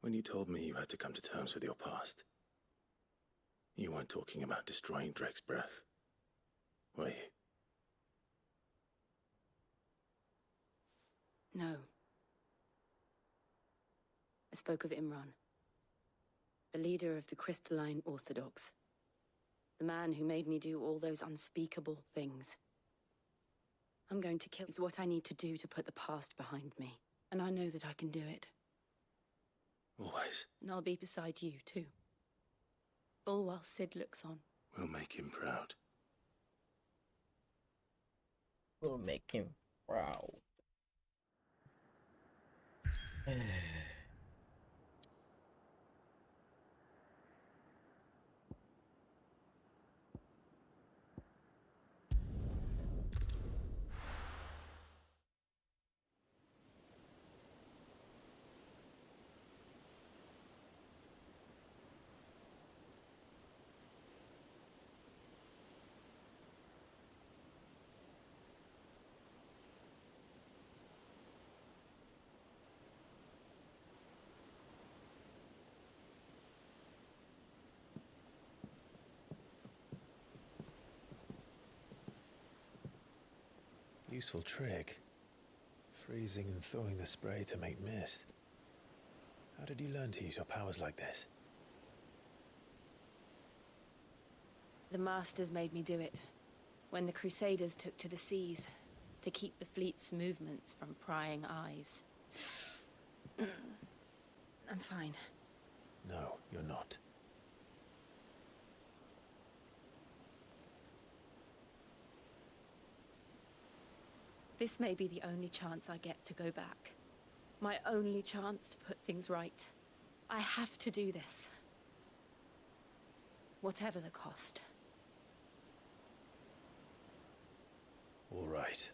when you told me you had to come to terms with your past, you weren't talking about destroying Drake's breath, were you?
No. I spoke of Imran, the leader of the Crystalline Orthodox. The man who made me do all those unspeakable things. I'm going to kill. It's what I need to do to put the past behind me. And I know that I can do it.
Always.
And I'll be beside you, too. All while Sid looks on.
We'll make him proud.
We'll make him proud.
Useful trick. Freezing and thawing the spray to make mist. How did you learn to use your powers like this?
The Masters made me do it. When the Crusaders took to the seas, to keep the fleet's movements from prying eyes. I'm fine.
No, you're not.
This may be the only chance I get to go back. My only chance to put things right. I have to do this. Whatever the cost.
All right.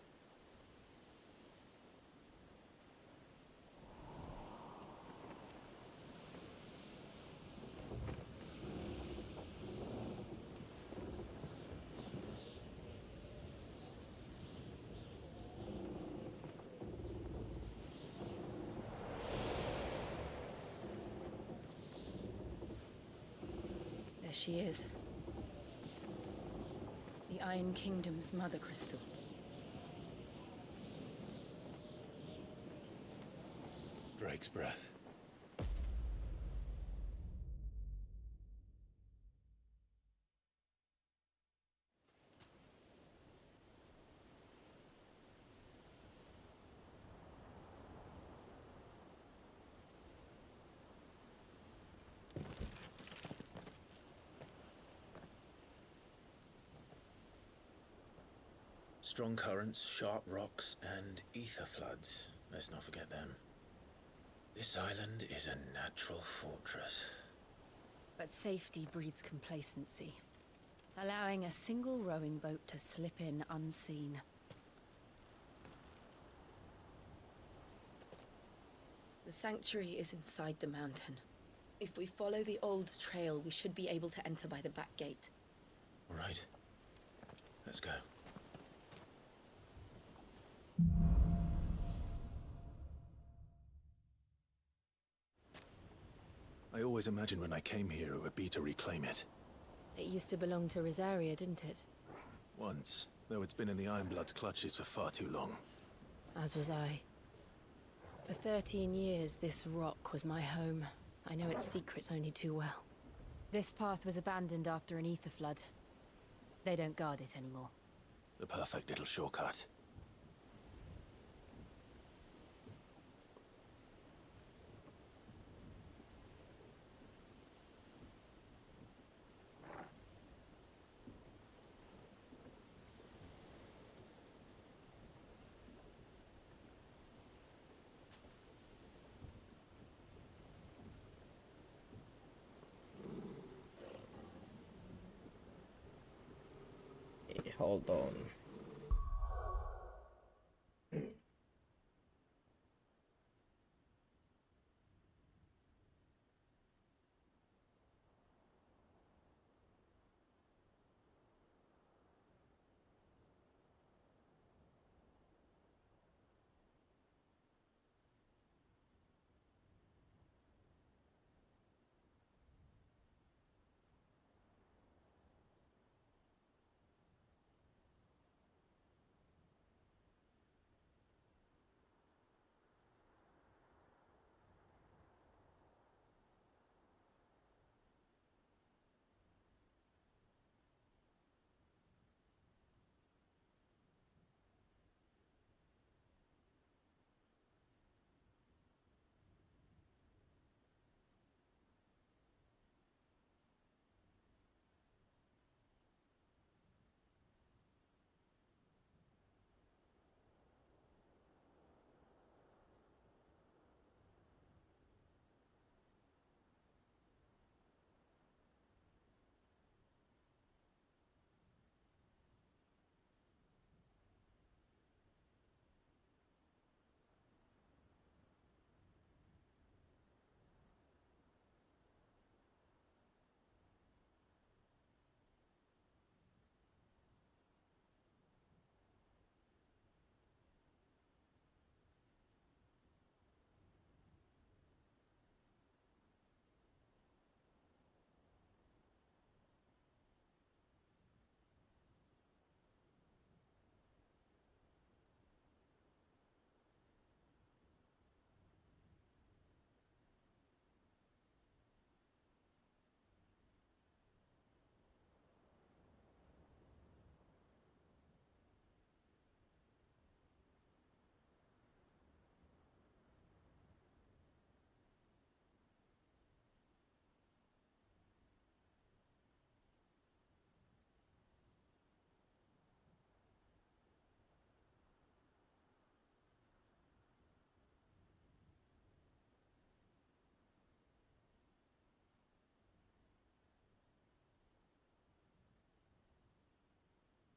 There she is. The Iron Kingdom's Mother Crystal.
Drake's breath. Strong currents, sharp rocks, and ether floods. Let's not forget them. This island is a natural fortress.
But safety breeds complacency, allowing a single rowing boat to slip in unseen. The sanctuary is inside the mountain. If we follow the old trail, we should be able to enter by the back gate.
All right. Let's go. I always imagined when I came here it would be to reclaim it.
It used to belong to Rosaria, didn't it?
Once, though it's been in the Ironblood's clutches for far too long.
As was I. For 13 years, this rock was my home. I know its secrets only too well.
This path was abandoned after an ether flood. They don't guard it anymore.
The perfect little shortcut.
Hold on.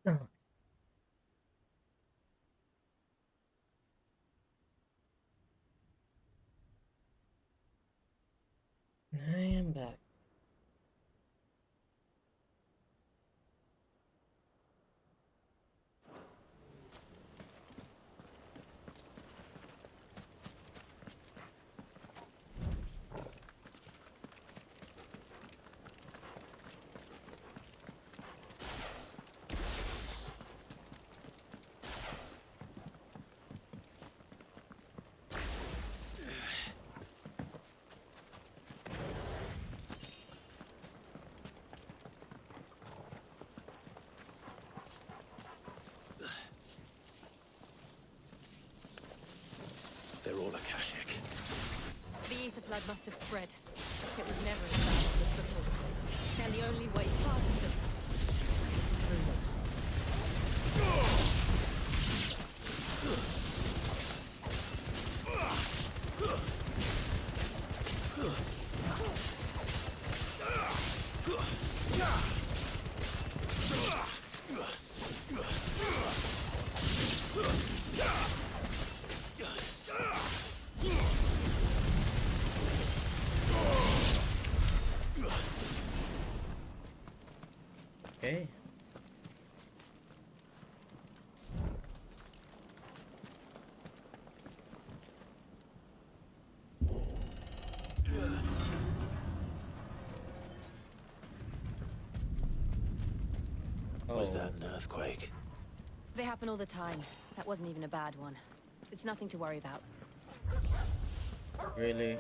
Oh. I am back.
They're all Akashic.
The ether flood must have spread. It was never as bad as this before. And the only way past them is through them.
Okay.
Was that an earthquake?
They happen all the time. That wasn't even a bad one. It's nothing to worry about.
Really?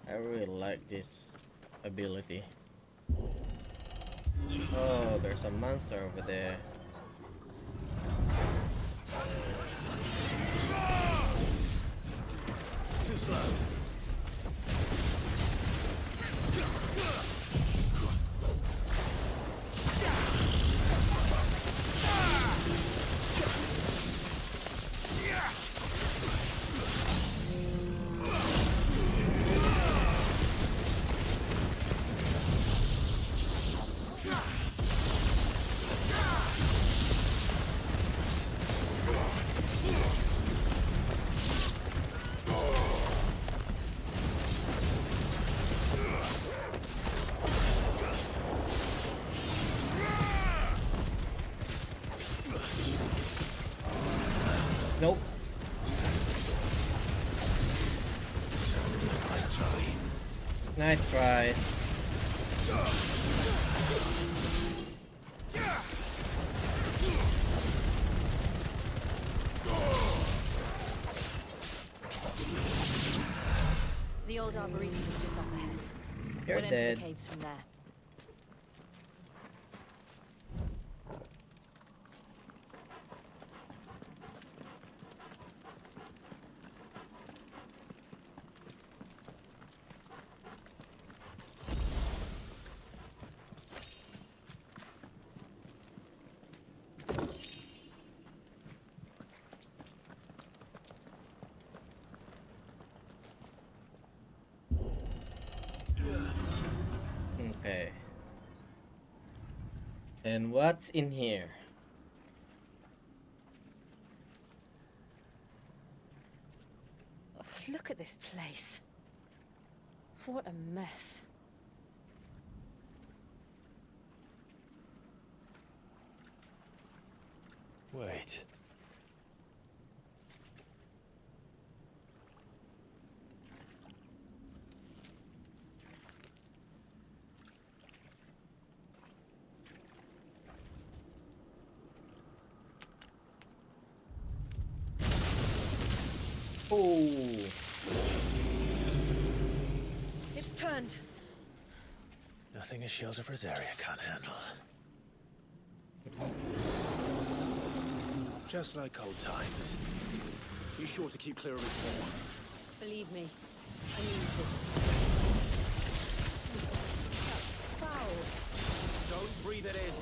I really like this ability. Oh, there's a monster over there.
Too slow.
Nope. Nice try.
The old arboretum is just up ahead.
You're
We'll enter
dead.
the caves from there.
Okay. And what's in here?
Ugh, look at this place. What a mess.
Wait.
Oh.
It's turned.
Nothing a shield of Rosaria can't handle.
Just like old times.
Be sure to keep clear of his horn.
Believe me, I mean to. Foul.
Don't breathe it in.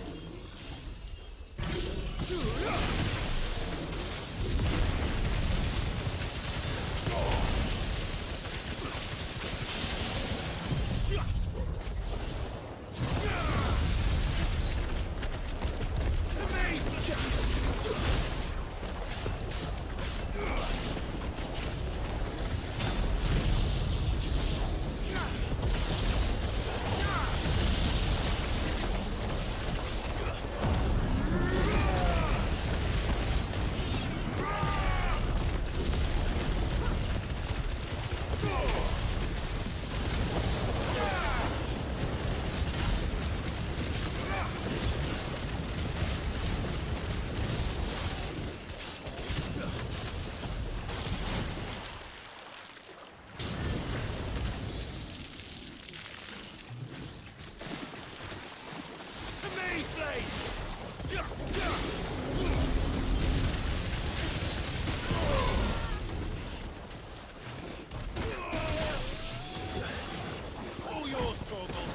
All yours, Torgal.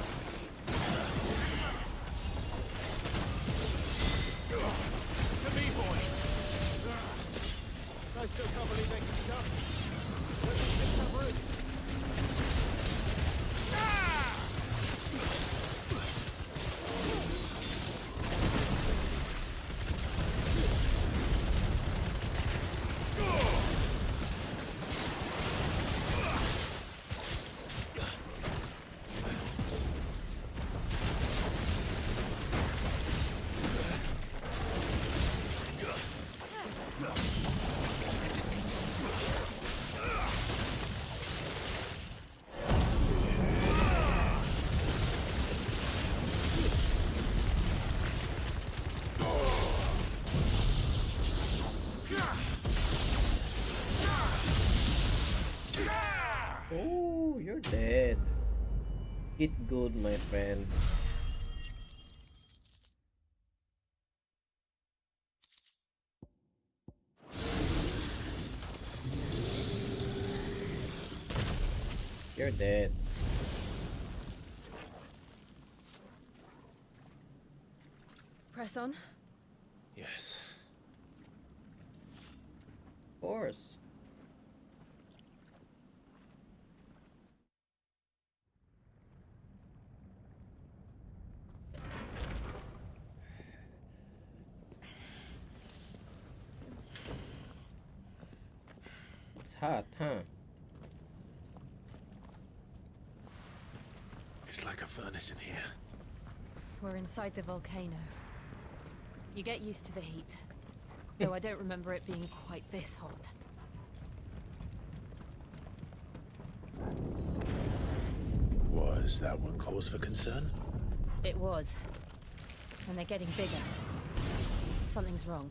To me, boy. I still can't believe they can jump. Where do they fix our roots?
You're dead. Get good, my friend. You're dead.
Press on.
Yes.
Of course. It's hot, huh?
It's like a furnace in here.
We're inside the volcano. You get used to the heat. Though I don't remember it being quite this hot.
Was that one cause for concern?
It was. And they're getting bigger. Something's wrong.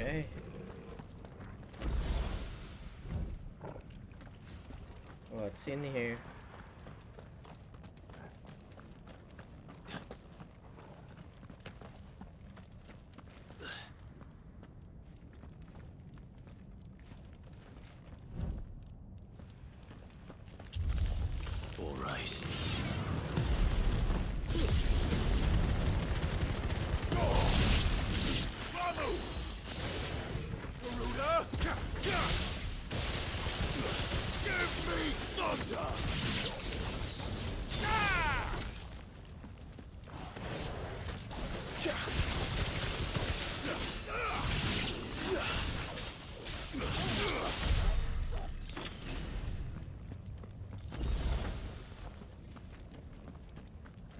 Okay. What's in here?
All right.
Give me thunder!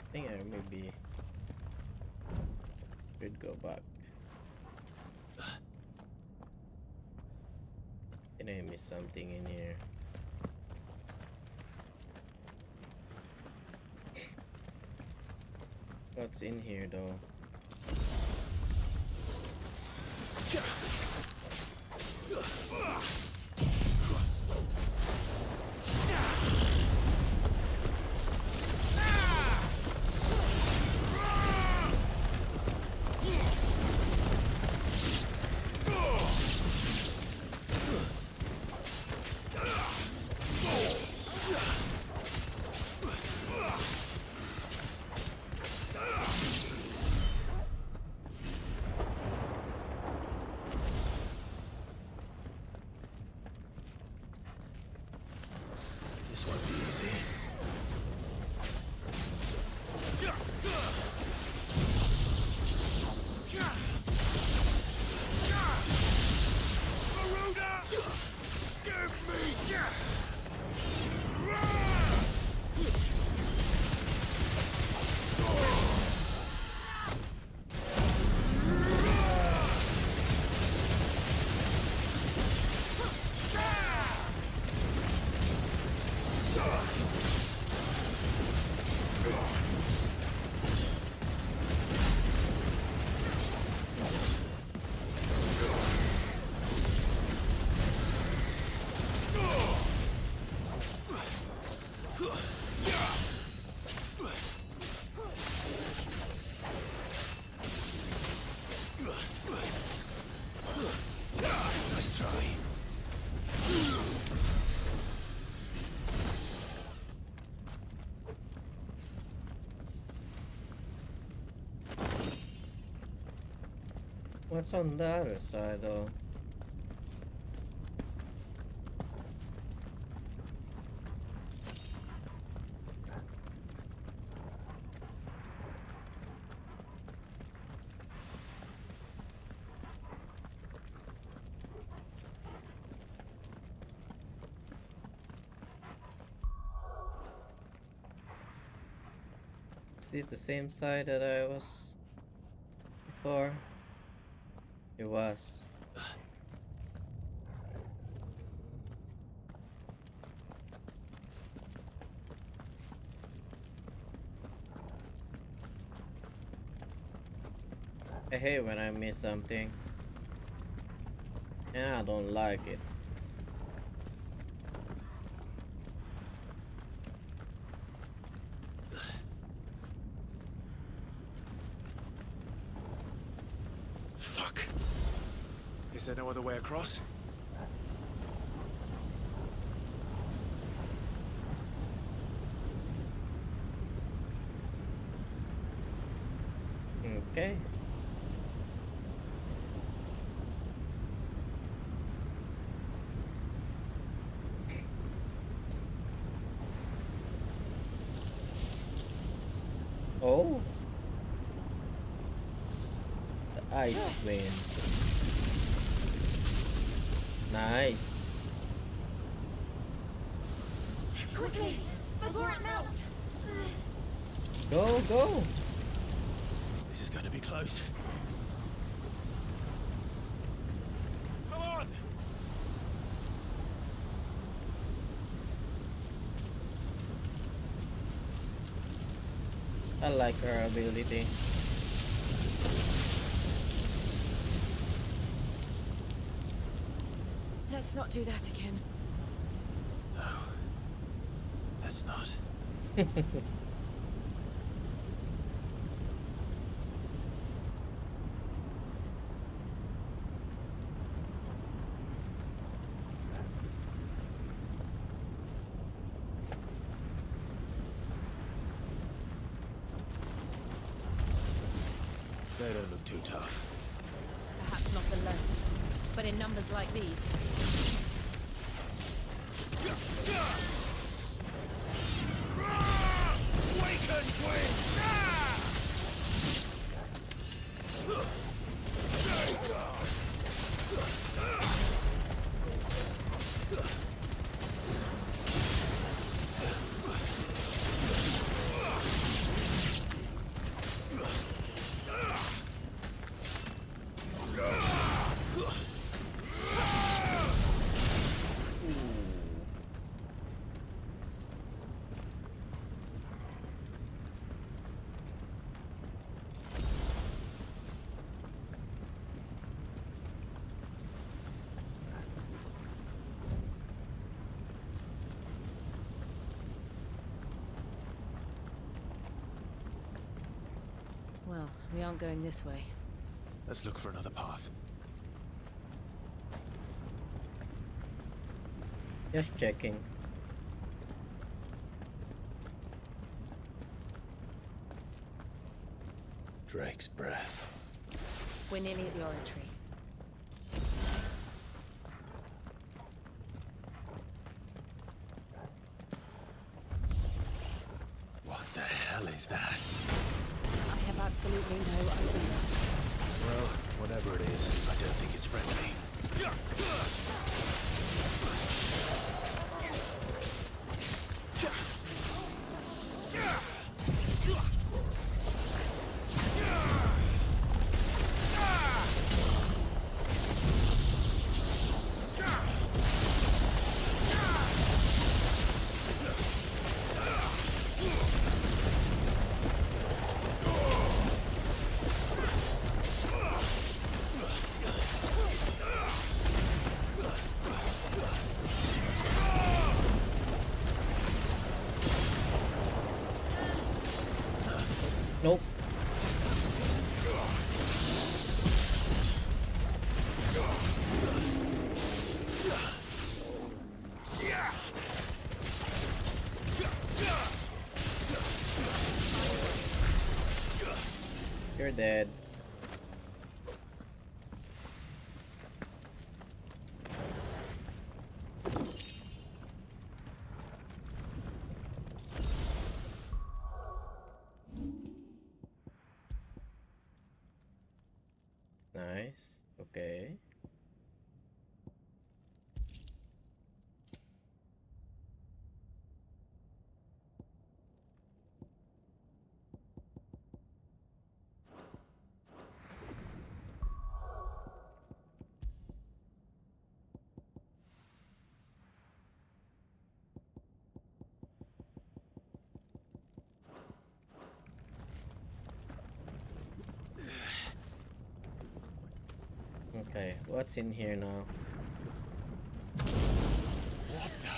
I think I maybe should go back. Did I miss something in here? What's in here though?
This won't be easy.
Garuda! Give me!
Let's try.
What's on the other side though? Is it the same side that I was before? It was. I hate when I miss something. And I don't like it.
Fuck. Is there no other way across?
Okay. Oh. The ice wind. Nice.
Quickly, before it melts.
Go, go.
This is going to be close. Come on!
I like her ability.
Let's not do that again.
No. Let's not.
They don't look too tough.
Perhaps not alone, but in numbers like these.
Awaken, twins!
Well, we aren't going this way.
Let's look for another path.
Just checking.
Drake's breath.
We're nearly at the oratory.
What the hell is that?
I have absolutely no idea.
Well, whatever it is, I don't think it's friendly.
Nope. You're dead. Nice. Okay. Okay, what's in here now?
What the?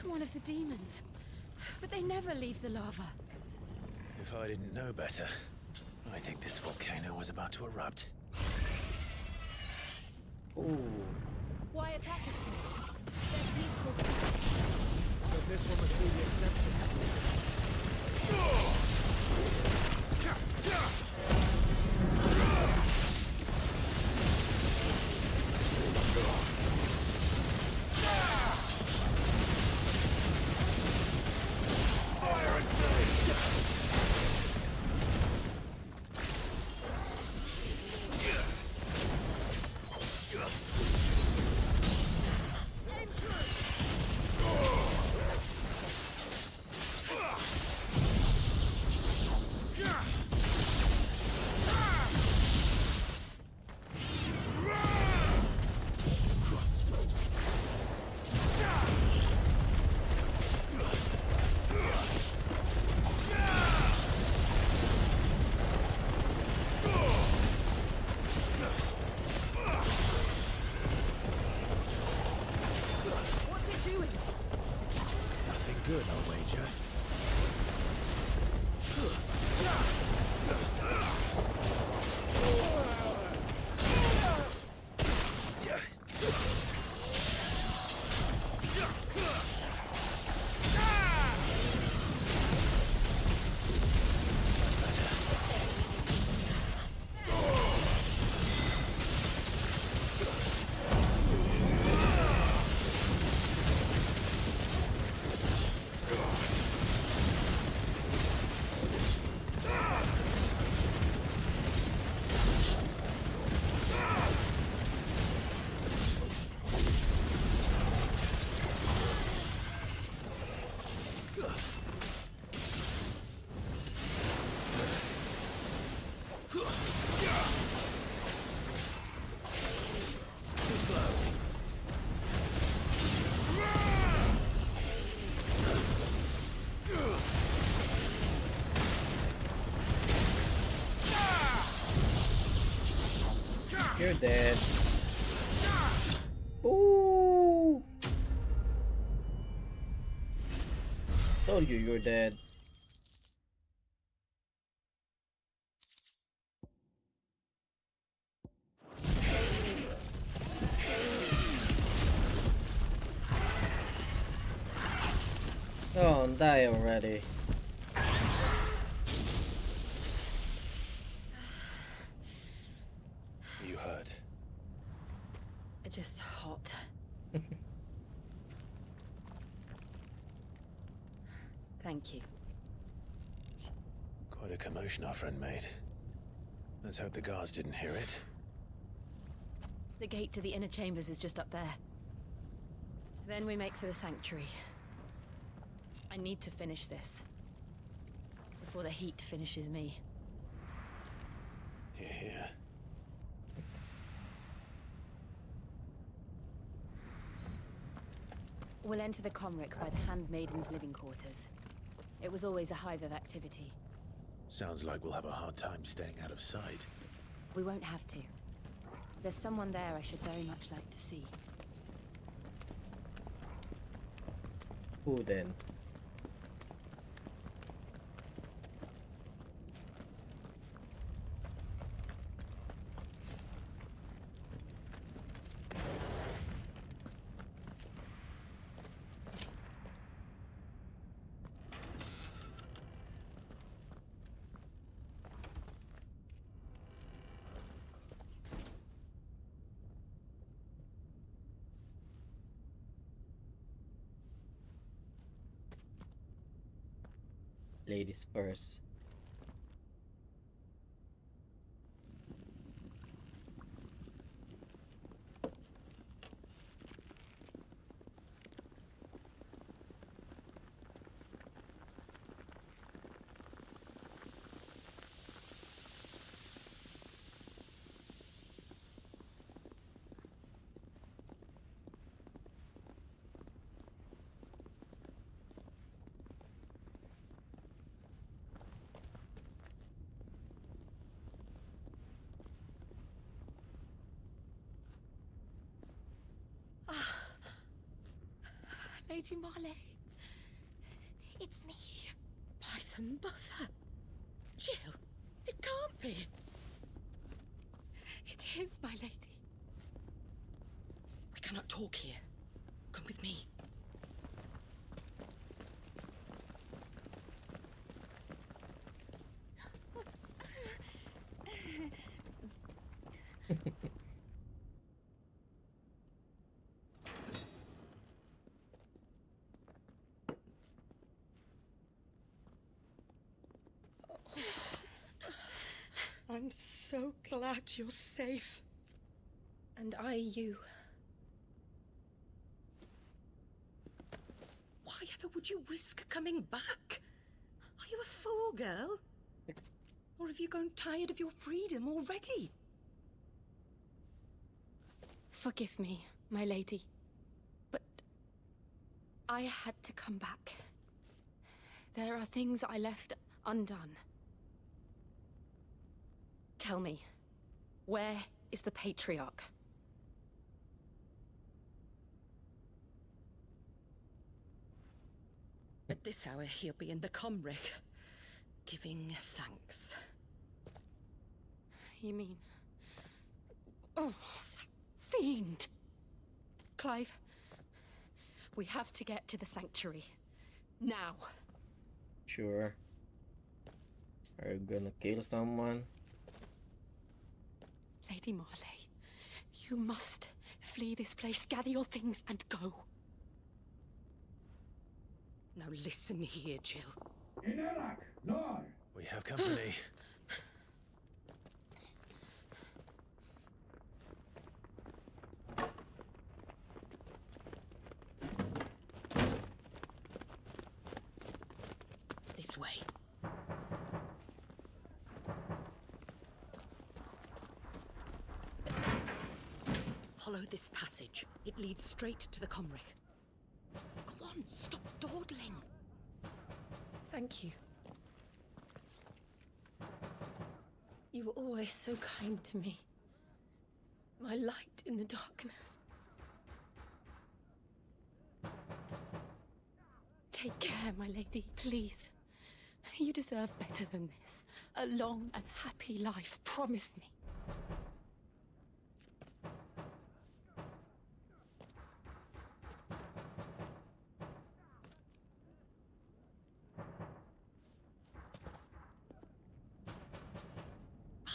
One of the demons. But they never leave the lava.
If I didn't know better, I think this volcano was about to erupt.
Ooh.
Why attack us then? They're peaceful creatures.
But this one must be the exception.
What's it doing?
Nothing good, I'll wager.
You're dead. Ooh! Told you you're dead. Oh, die already.
You hurt.
Just hot. Thank you.
Quite a commotion our friend made. Let's hope the guards didn't hear it.
The gate to the inner chambers is just up there. Then we make for the sanctuary. I need to finish this. Before the heat finishes me.
Hear, hear.
We'll enter the Comric by the Handmaiden's living quarters. It was always a hive of activity.
Sounds like we'll have a hard time staying out of sight.
We won't have to. There's someone there I should very much like to see.
Who then? Ladies first.
Lady Marley.
It's me.
By the mother. Jill, it can't be.
It is, my lady.
We cannot talk here. Come with me. I'm so glad you're safe.
And I you.
Why ever would you risk coming back? Are you a fool, girl? Or have you grown tired of your freedom already?
Forgive me, my lady, but I had to come back. There are things I left undone. Tell me, where is the Patriarch?
At this hour, he'll be in the Comric, giving thanks.
You mean... Oh, that fiend! Clive, we have to get to the sanctuary. Now.
Sure. Are you gonna kill someone?
Lady Marley, you must flee this place, gather your things, and go.
Now listen here, Jill.
We have company.
This way. Follow this passage. It leads straight to the Comric. Go on, stop dawdling.
Thank you. You were always so kind to me. My light in the darkness. Take care, my lady, please. You deserve better than this. A long and happy life, promise me.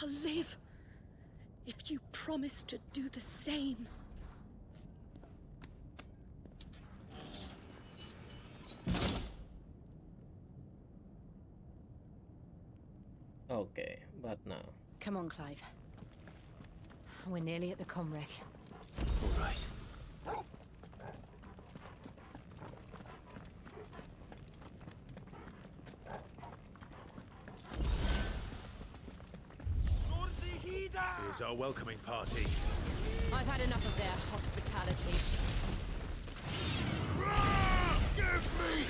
I'll live if you promise to do the same.
Okay, but now.
Come on, Clive. We're nearly at the Comric.
All right.
Here's our welcoming party.
I've had enough of their hospitality.
Give me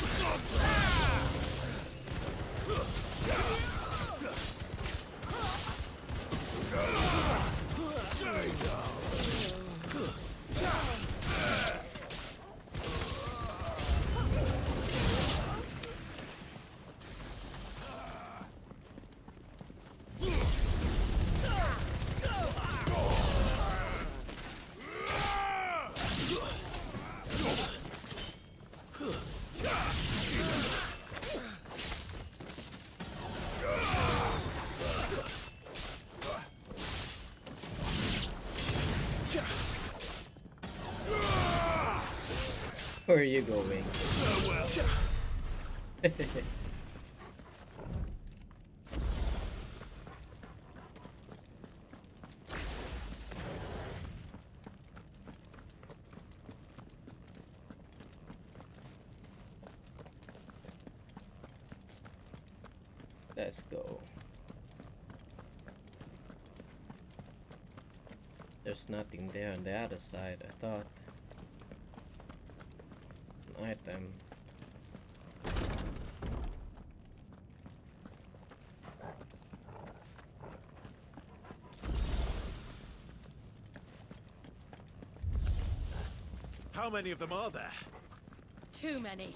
Where are you going? Let's go. There's nothing there on the other side, I thought. An item.
How many of them are there?
too many.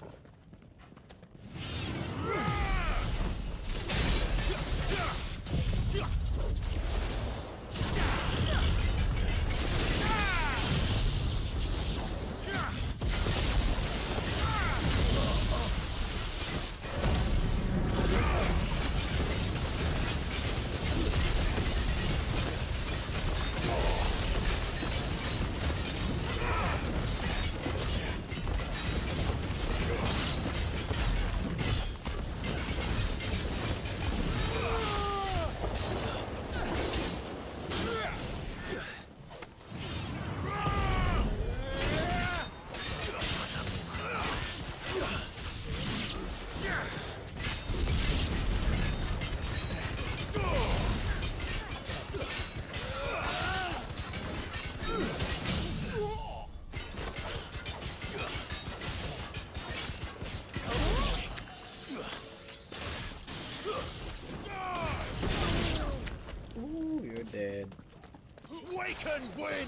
Ooh, you're dead.
We can win!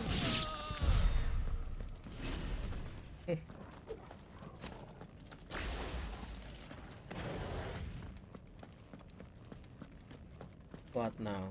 What now?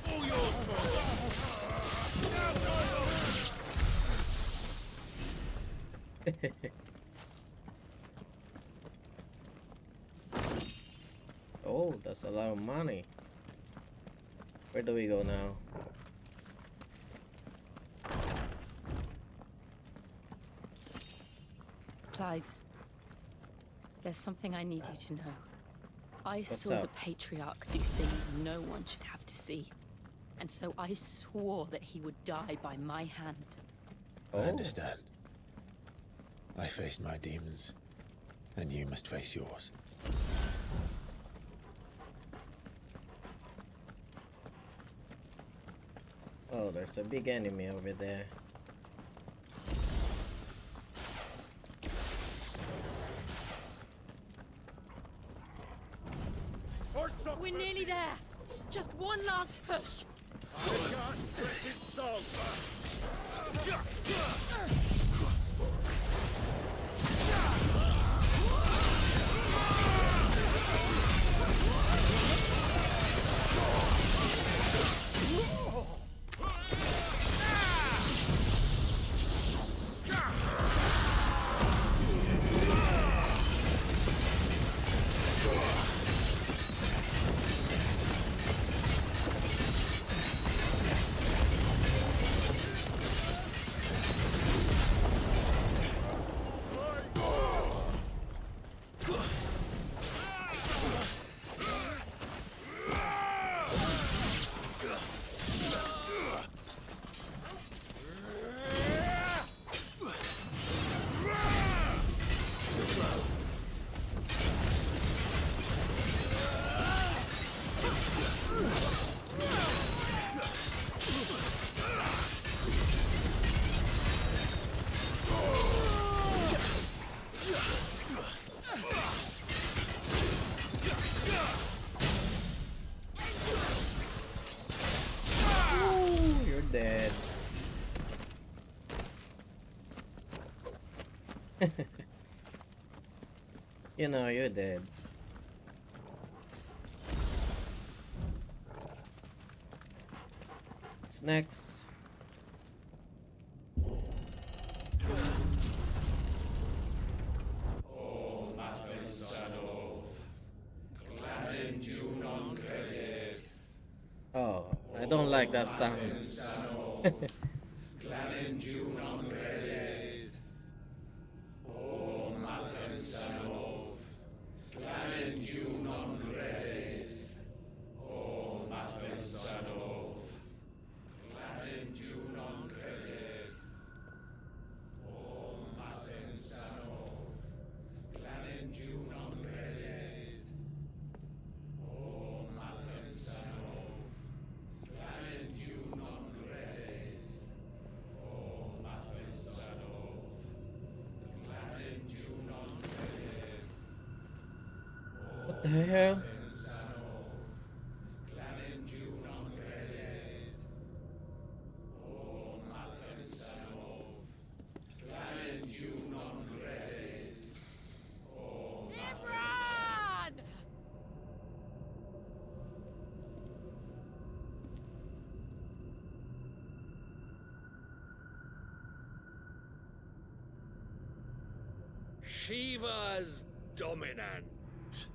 All yours, Tom!
Oh, that's a lot of money. Where do we go now?
Clive, there's something I need you to know. I
What's
saw
up?
the Patriarch do things no one should have to see. And so I swore that he would die by my hand.
I understand. I faced my demons, and you must face yours.
Oh, there's a big enemy over there.
We're nearly there. Just one last push.
Dead. You know, you're dead. What's next? Oh, I don't like that sound. hell?
Shiva's dominant.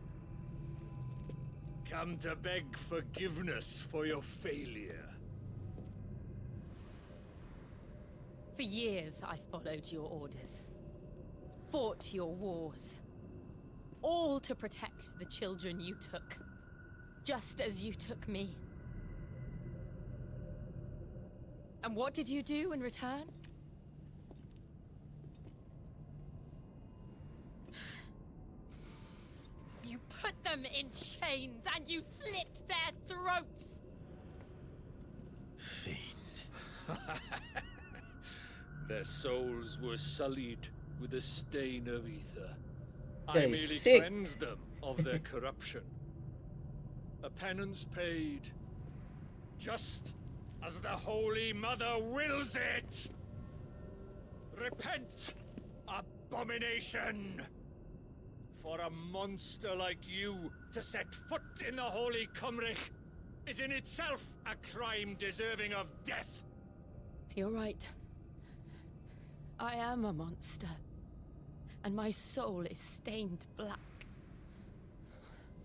Come to beg forgiveness for your failure.
For years I followed your orders. Fought your wars. All to protect the children you took. Just as you took me. And what did you do in return? You put them in chains and you slit their throats!
Fiend. Their souls were sullied with a stain of ether. I
They're
merely
sick.
cleansed them of their corruption. A penance paid, just as the Holy Mother wills it! Repent, abomination! For a monster like you to set foot in the Holy Cymric is in itself a crime deserving of death.
You're right. I am a monster. And my soul is stained black.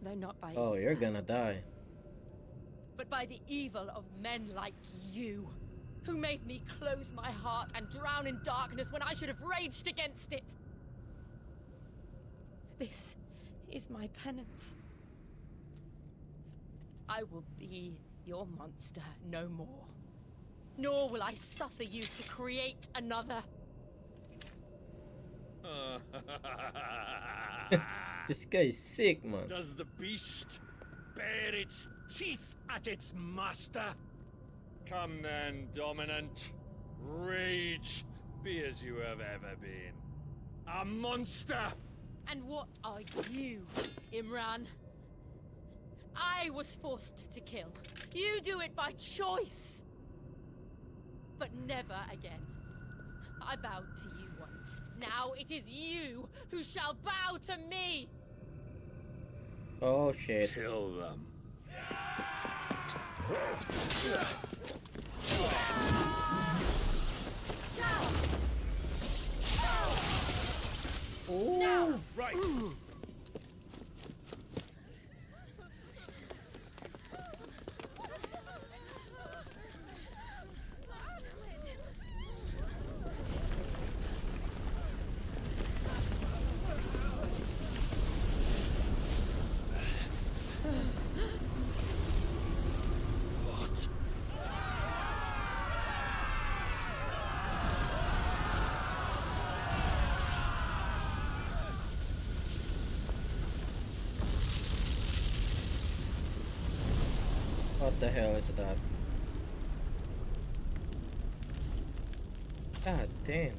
Though not by
Oh,
evil,
you're gonna die.
but by the evil of men like you, who made me close my heart and drown in darkness when I should have raged against it. This is my penance. I will be your monster no more. Nor will I suffer you to create another.
This guy is sick, man.
Does the beast bare its teeth at its master? Come then, dominant. Rage, be as you have ever been. A monster!
And what are you, Imran? I was forced to kill. You do it by choice. But never again. I bowed to you once. Now it is you who shall bow to me.
Oh shit.
Kill them.
Ooh.
Right. What?
What the hell is that? God damn.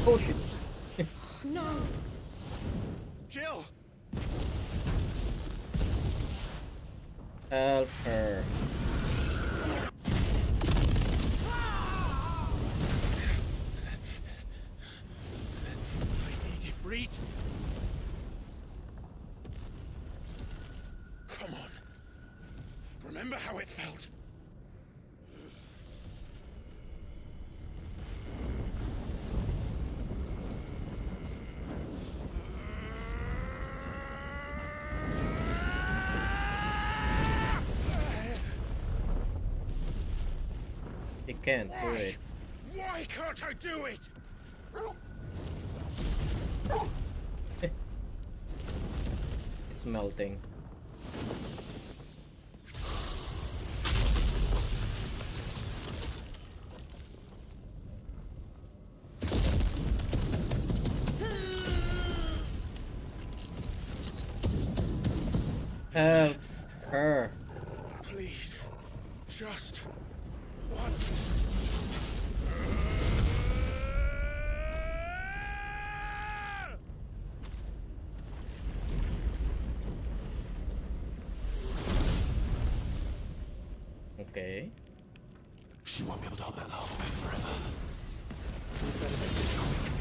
Oh shit.
No.
Jill!
Help her.
I need you freed. Come on. Remember how it felt?
You can't do it.
Why can't I do it?
It's melting. Help her.
Please, just once.
Okay.
She won't be able to hold that lava back forever. We better make this quick.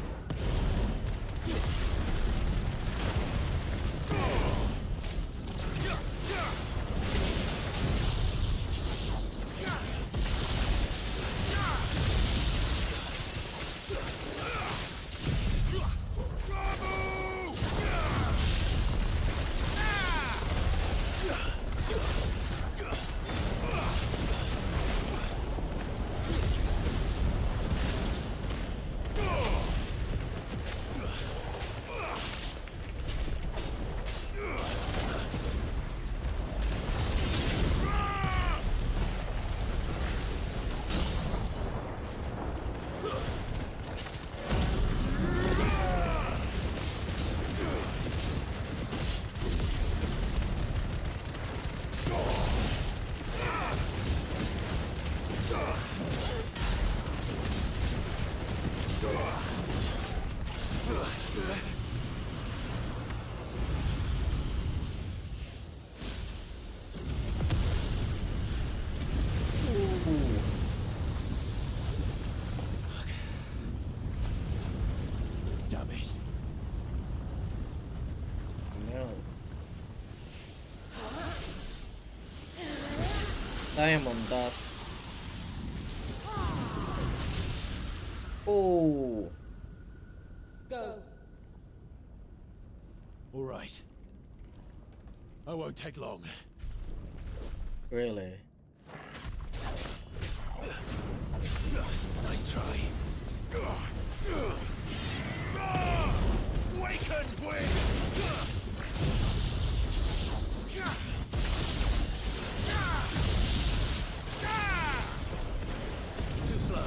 Damn it.
No. Diamond dust. Oh.
Go. All right. I won't take long.
Really?
Nice try.
Waken, wind!
Too slow.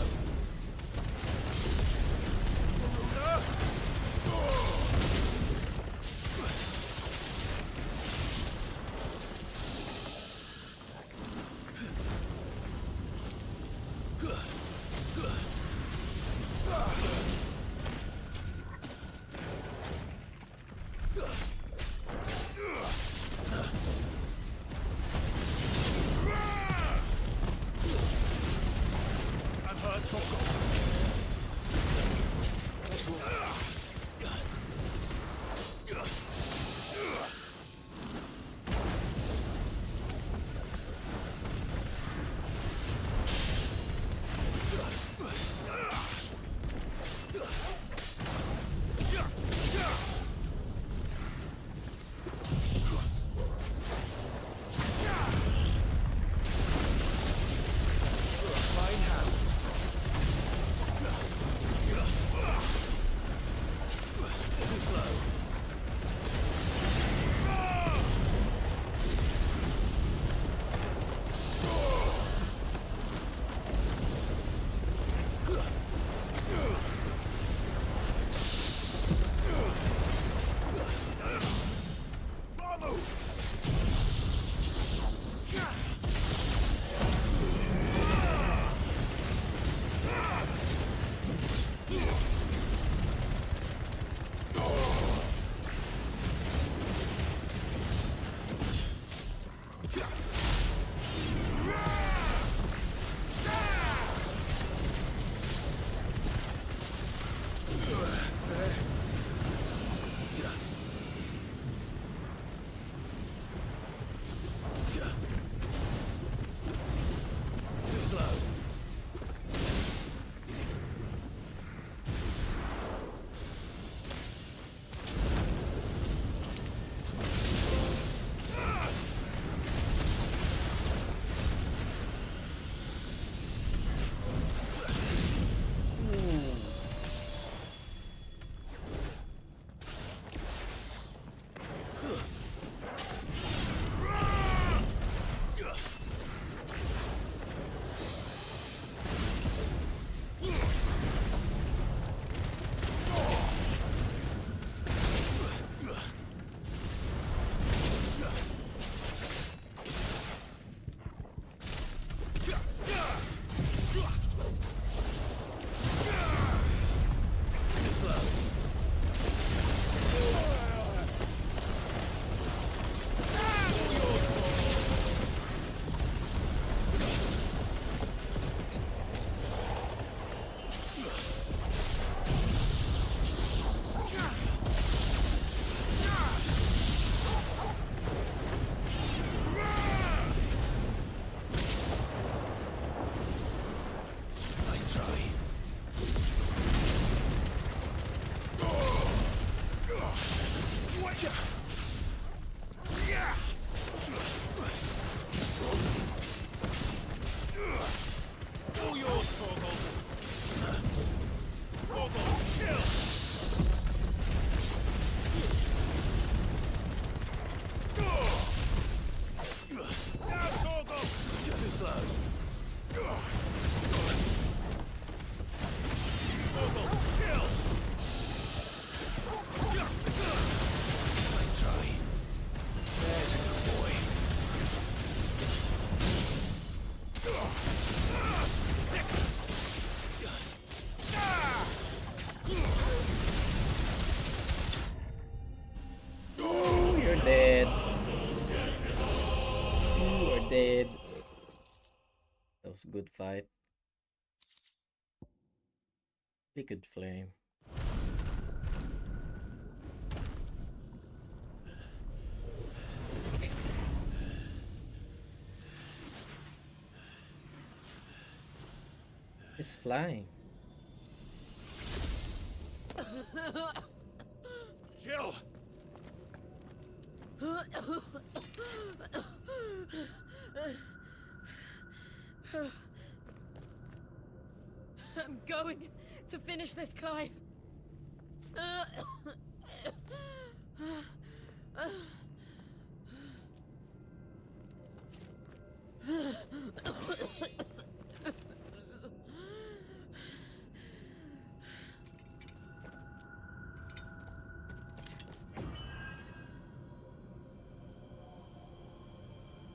dead. That was a good fight. Liquid flame. It's flying.
Jill!
I'm going to finish this, Clive.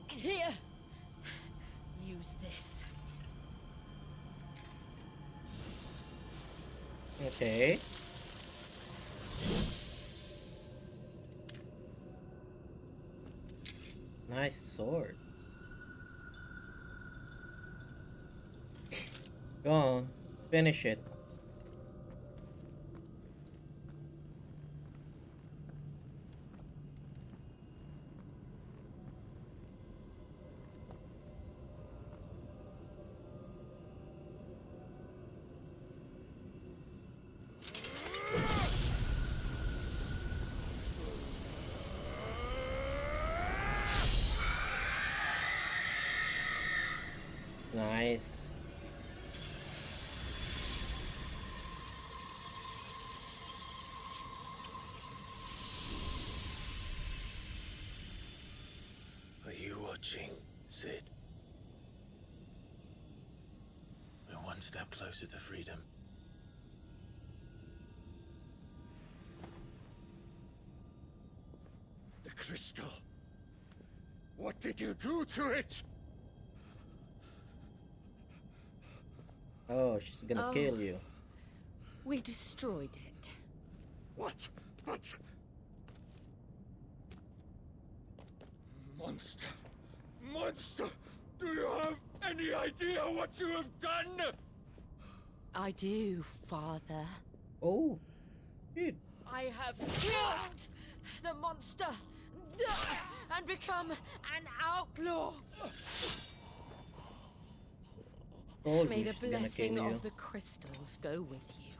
Here. Use this.
Okay. Nice sword. Go on, finish it. Nice.
Are you watching, Sid? We're one step closer to freedom.
The crystal. What did you do to it?
Oh, she's gonna kill you.
We destroyed it.
What? But... Monster! Monster! Do you have any idea what you have done?
I do, Father.
Oh, shit.
I have killed the monster and become an outlaw.
Told
May
you
the
she's gonna
blessing
kill you.
of the crystals go with you.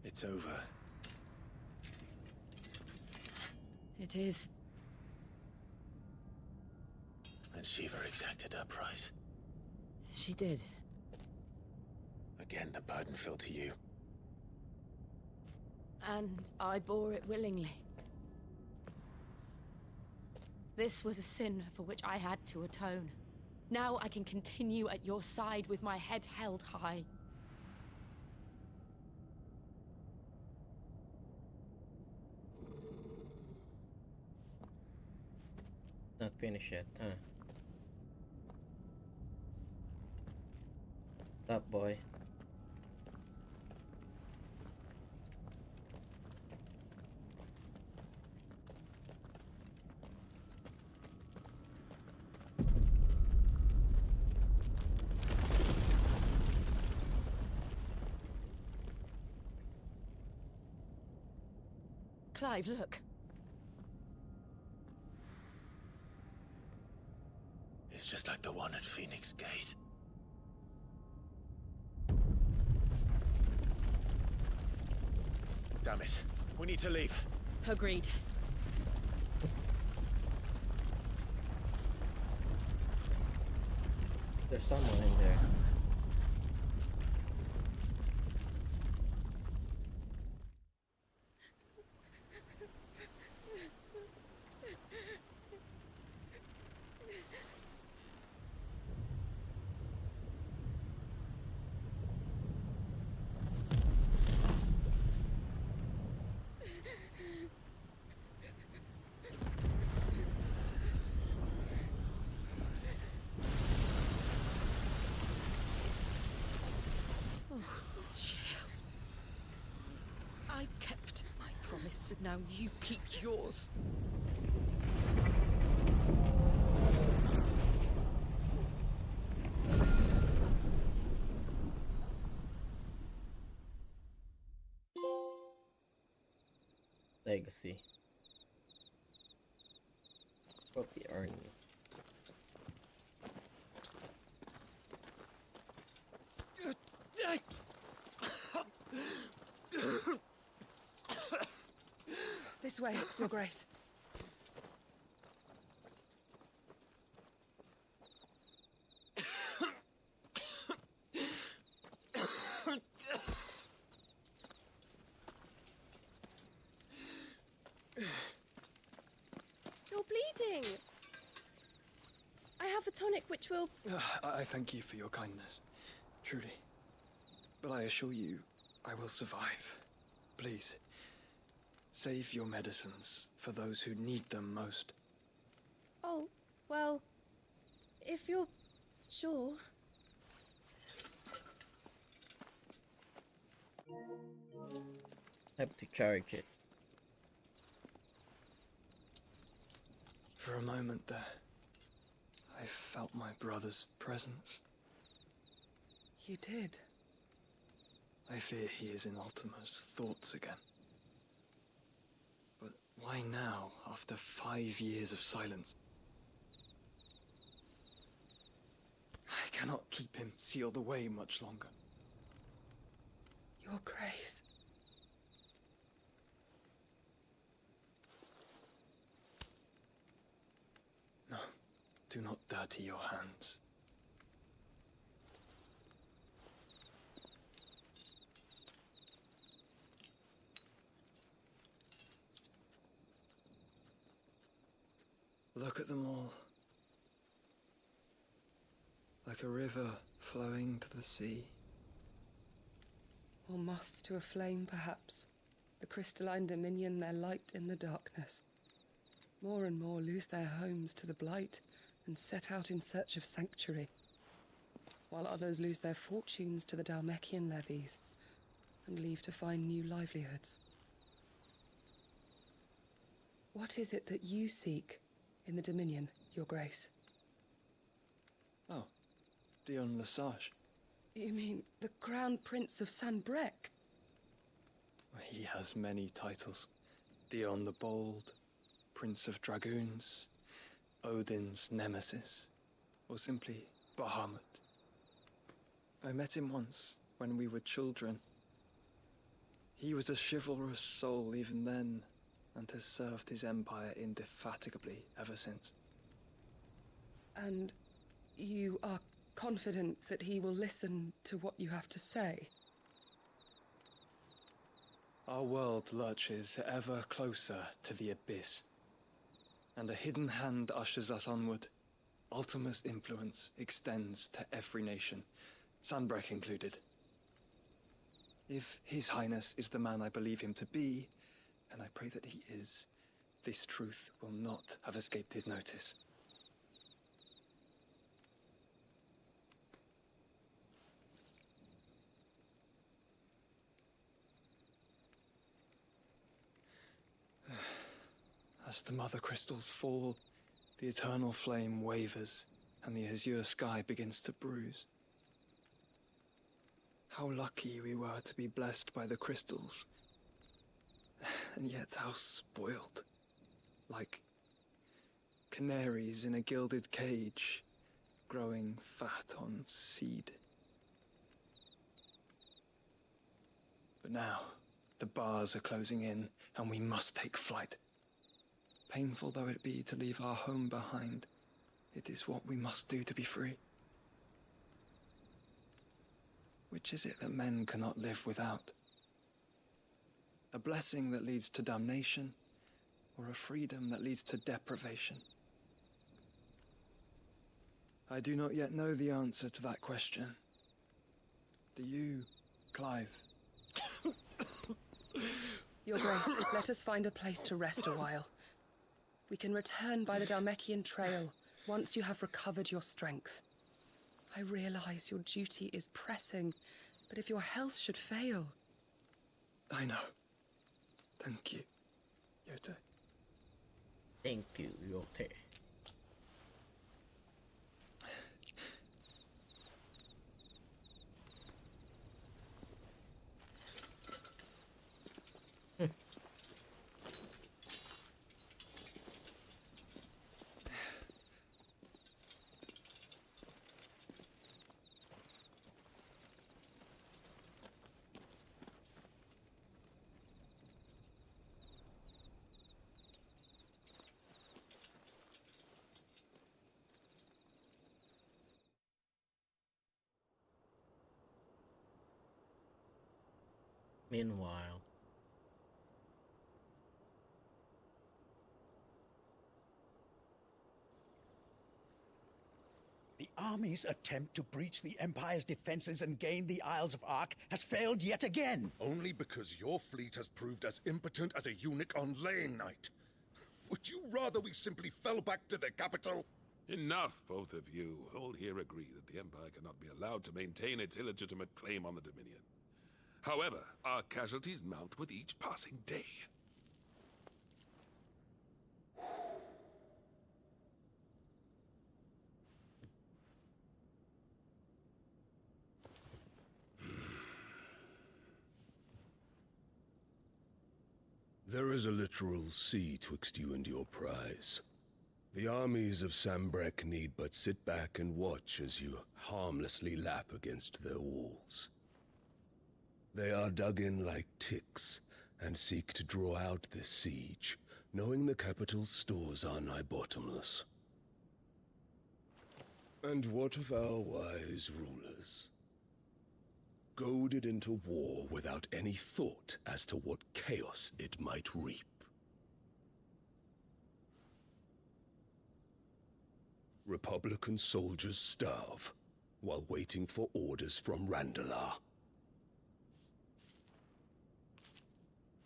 It's over.
It is.
And Shiva exacted her price.
She did.
Again, the burden fell to you.
And I bore it willingly. This was a sin for which I had to atone. Now I can continue at your side with my head held high.
Not finish it, huh? Stop, boy.
Clive, look.
It's just like the one at Phoenix Gate. Damn it. We need to leave.
Agreed.
There's someone in there.
Now you keep yours.
Legacy. Copy army.
This way, Your Grace.
You're bleeding. I have a tonic which will...
I thank you for your kindness, truly. But I assure you, I will survive. Please, save your medicines for those who need them most.
Oh, well, if you're sure.
Have to charge it.
For a moment there, I felt my brother's presence.
You did?
I fear he is in Ultima's thoughts again. But why now, after 5 years of silence? I cannot keep him sealed away much longer.
Your Grace.
No, do not dirty your hands. Look at them all. Like a river flowing to the sea.
Or moths to a flame, perhaps. The crystalline dominion their light in the darkness. More and more lose their homes to the blight and set out in search of sanctuary, while others lose their fortunes to the Dhalmekian levies and leave to find new livelihoods. What is it that you seek in the Dominion, Your Grace?
Oh, Dion Lesage.
You mean the Crown Prince of Sanbreque?
He has many titles. Dion the Bold, Prince of Dragoons, Odin's Nemesis, or simply Bahamut. I met him once, when we were children. He was a chivalrous soul even then, and has served his empire indefatigably ever since.
And you are confident that he will listen to what you have to say?
Our world lurches ever closer to the abyss, and a hidden hand ushers us onward. Ultima's influence extends to every nation, Sanbreque included. If His Highness is the man I believe him to be, and I pray that he is, this truth will not have escaped his notice. As the mother crystals fall, the eternal flame wavers, and the azure sky begins to bruise. How lucky we were to be blessed by the crystals, and yet how spoiled. Like canaries in a gilded cage, growing fat on seed. But now, the bars are closing in, and we must take flight. Painful though it be to leave our home behind, it is what we must do to be free. Which is it that men cannot live without? A blessing that leads to damnation, or a freedom that leads to deprivation? I do not yet know the answer to that question. Do you, Clive?
Your Grace, let us find a place to rest a while. We can return by the Dhalmekian trail once you have recovered your strength. I realize your duty is pressing, but if your health should fail...
I know. Thank you.
Thank you, Yote. Meanwhile,
the army's attempt to breach the Empire's defenses and gain the Isles of Ark has failed yet again.
Only because your fleet has proved as impotent as a eunuch on laying night. Would you rather we simply fell back to the capital?
Enough, both of you. All here agree that the Empire cannot be allowed to maintain its illegitimate claim on the Dominion. However, our casualties mount with each passing day.
There is a literal sea twixt you and your prize. The armies of Sambrek need but sit back and watch as you harmlessly lap against their walls. They are dug in like ticks, and seek to draw out this siege, knowing the capital's stores are nigh bottomless. And what of our wise rulers? Goaded into war without any thought as to what chaos it might reap. Republican soldiers starve, while waiting for orders from Randalar.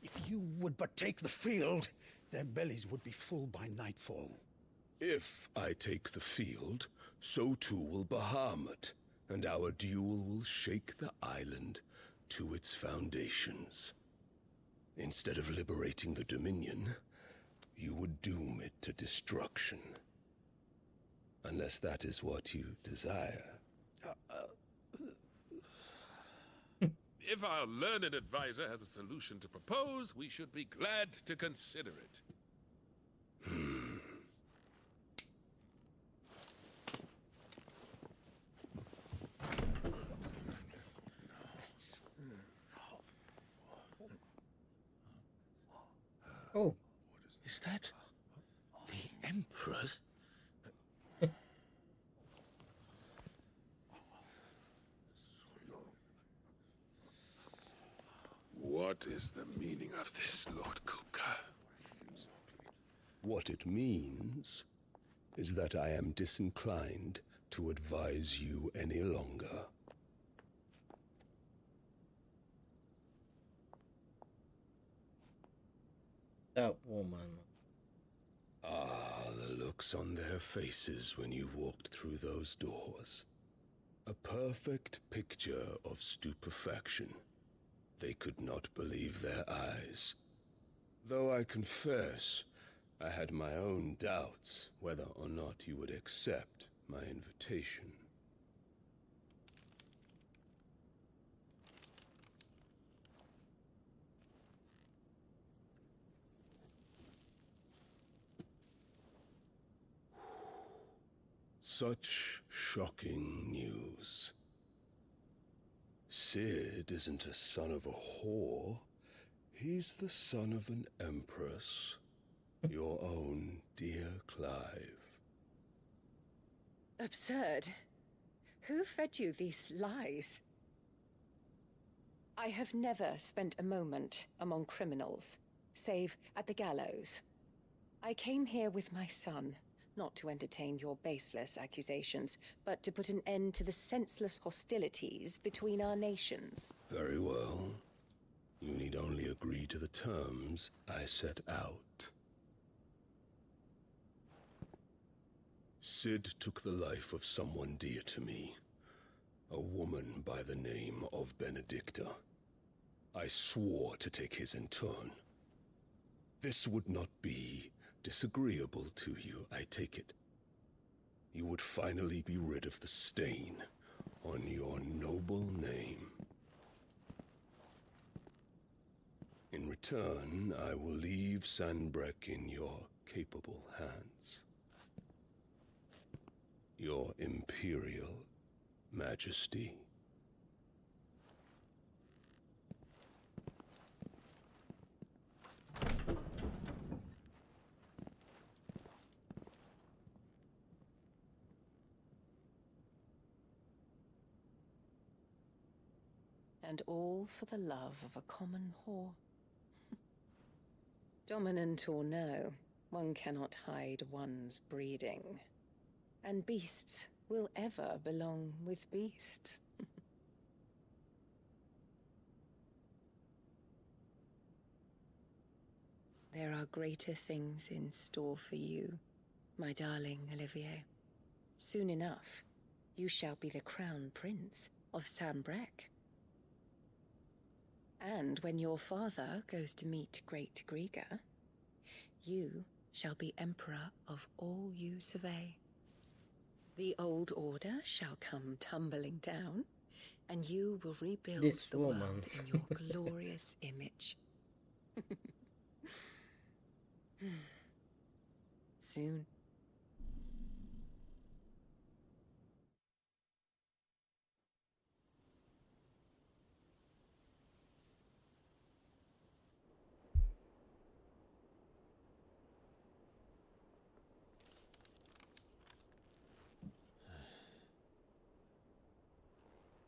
If you would but take the field, their bellies would be full by nightfall.
If I take the field, so too will Bahamut, and our duel will shake the island to its foundations. Instead of liberating the Dominion, you would doom it to destruction. Unless that is what you desire.
If our learned advisor has a solution to propose, we should be glad to consider it.
Oh.
Is that the Emperor's?
What is the meaning of this, Lord Kupka?
What it means is that I am disinclined to advise you any longer.
That woman.
Ah, the looks on their faces when you walked through those doors. A perfect picture of stupefaction. They could not believe their eyes. Though I confess, I had my own doubts whether or not you would accept my invitation. Such shocking news. Sid isn't a son of a whore. He's the son of an empress. Your own dear Clive.
Absurd. Who fed you these lies? I have never spent a moment among criminals, save at the gallows. I came here with my son, not to entertain your baseless accusations, but to put an end to the senseless hostilities between our nations.
Very well. You need only agree to the terms I set out. Sid took the life of someone dear to me, a woman by the name of Benedicta. I swore to take his in turn. This would not be disagreeable to you, I take it. You would finally be rid of the stain on your noble name. In return, I will leave Sanbreque in your capable hands. Your Imperial Majesty.
And all for the love of a common whore. Dominant or no, one cannot hide one's breeding. And beasts will ever belong with beasts. There are greater things in store for you, my darling Olivier. Soon enough, you shall be the crown prince of Sanbreque. And when your father goes to meet Great Griga, you shall be emperor of all you survey. The old order shall come tumbling down, and you will rebuild the world in your glorious image. Soon.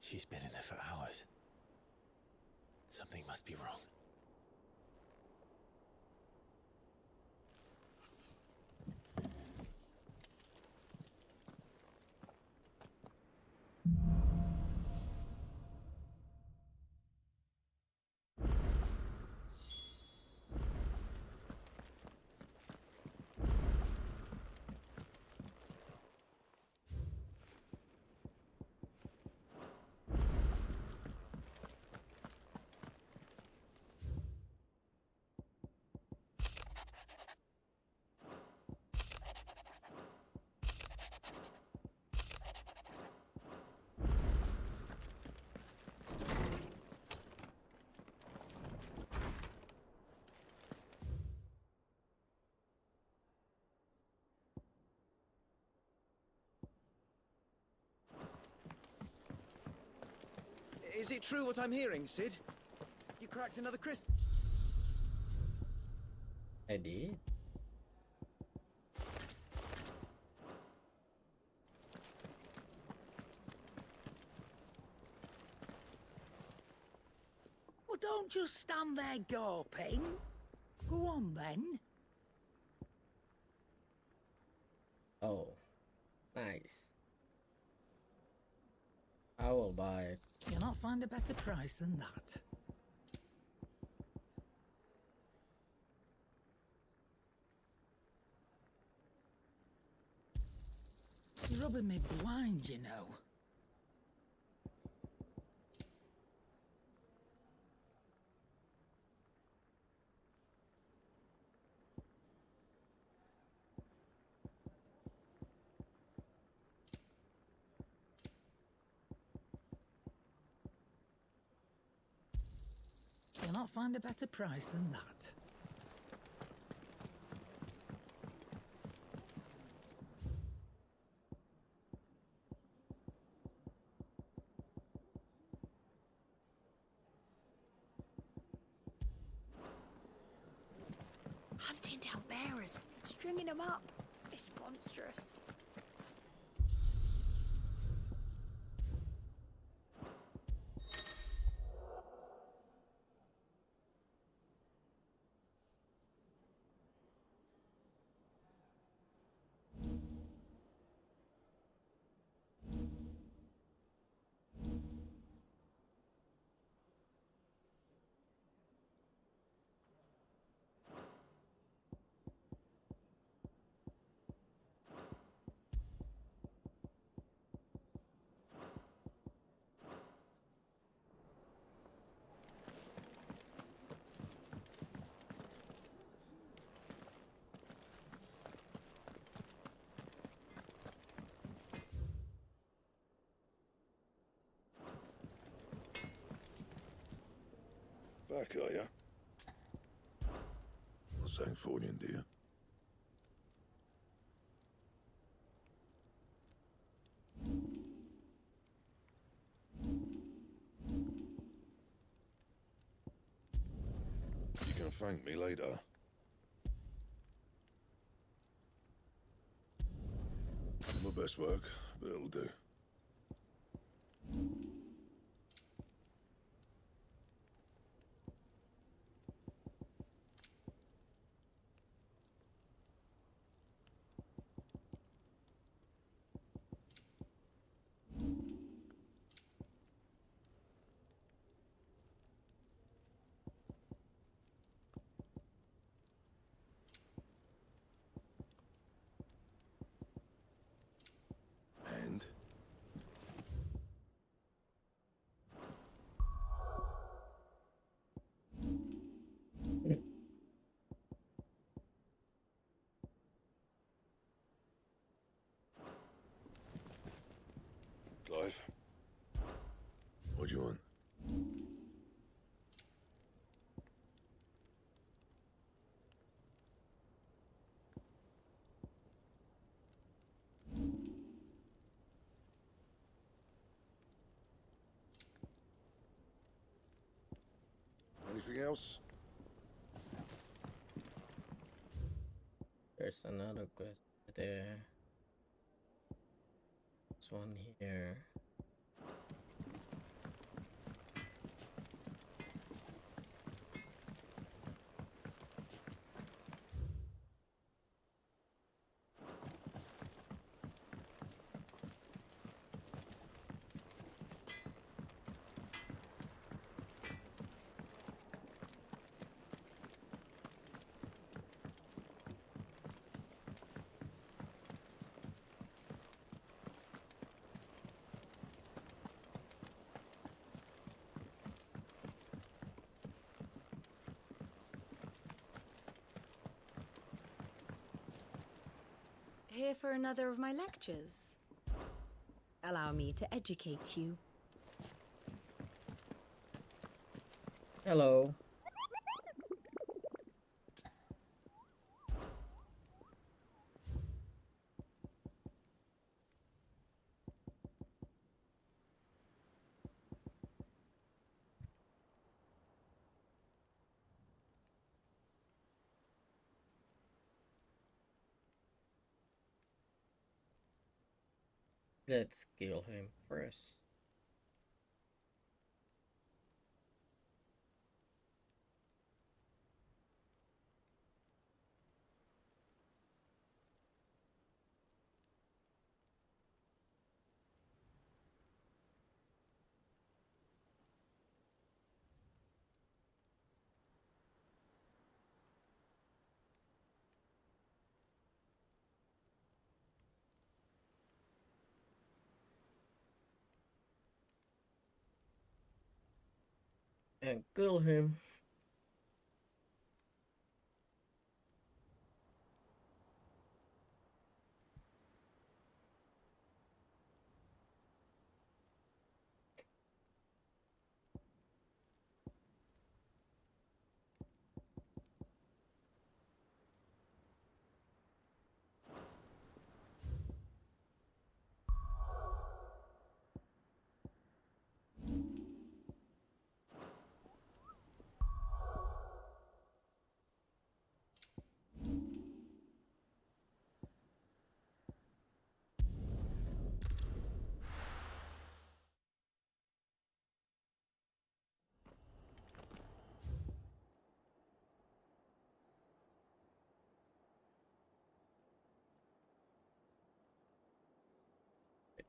She's been in there for hours. Something must be wrong.
Is it true what I'm hearing, Cid? You cracked another crystal?
I did.
Well, don't just stand there gawping. Go on, then.
Oh, nice. I will buy it.
You'll not find a better price than that. You're rubbing me blind, you know. You'll not find a better price than that.
Hunting down bearers, stringing them up. It's monstrous.
Back, are you? Not Sancfordian, do you? You can thank me later. My best work, but it'll do. And Clive, what do you want? Anything else?
There's another quest there. This one here.
Here for another of my lectures.
Allow me to educate you.
Hello. Let's kill him first. And kill him.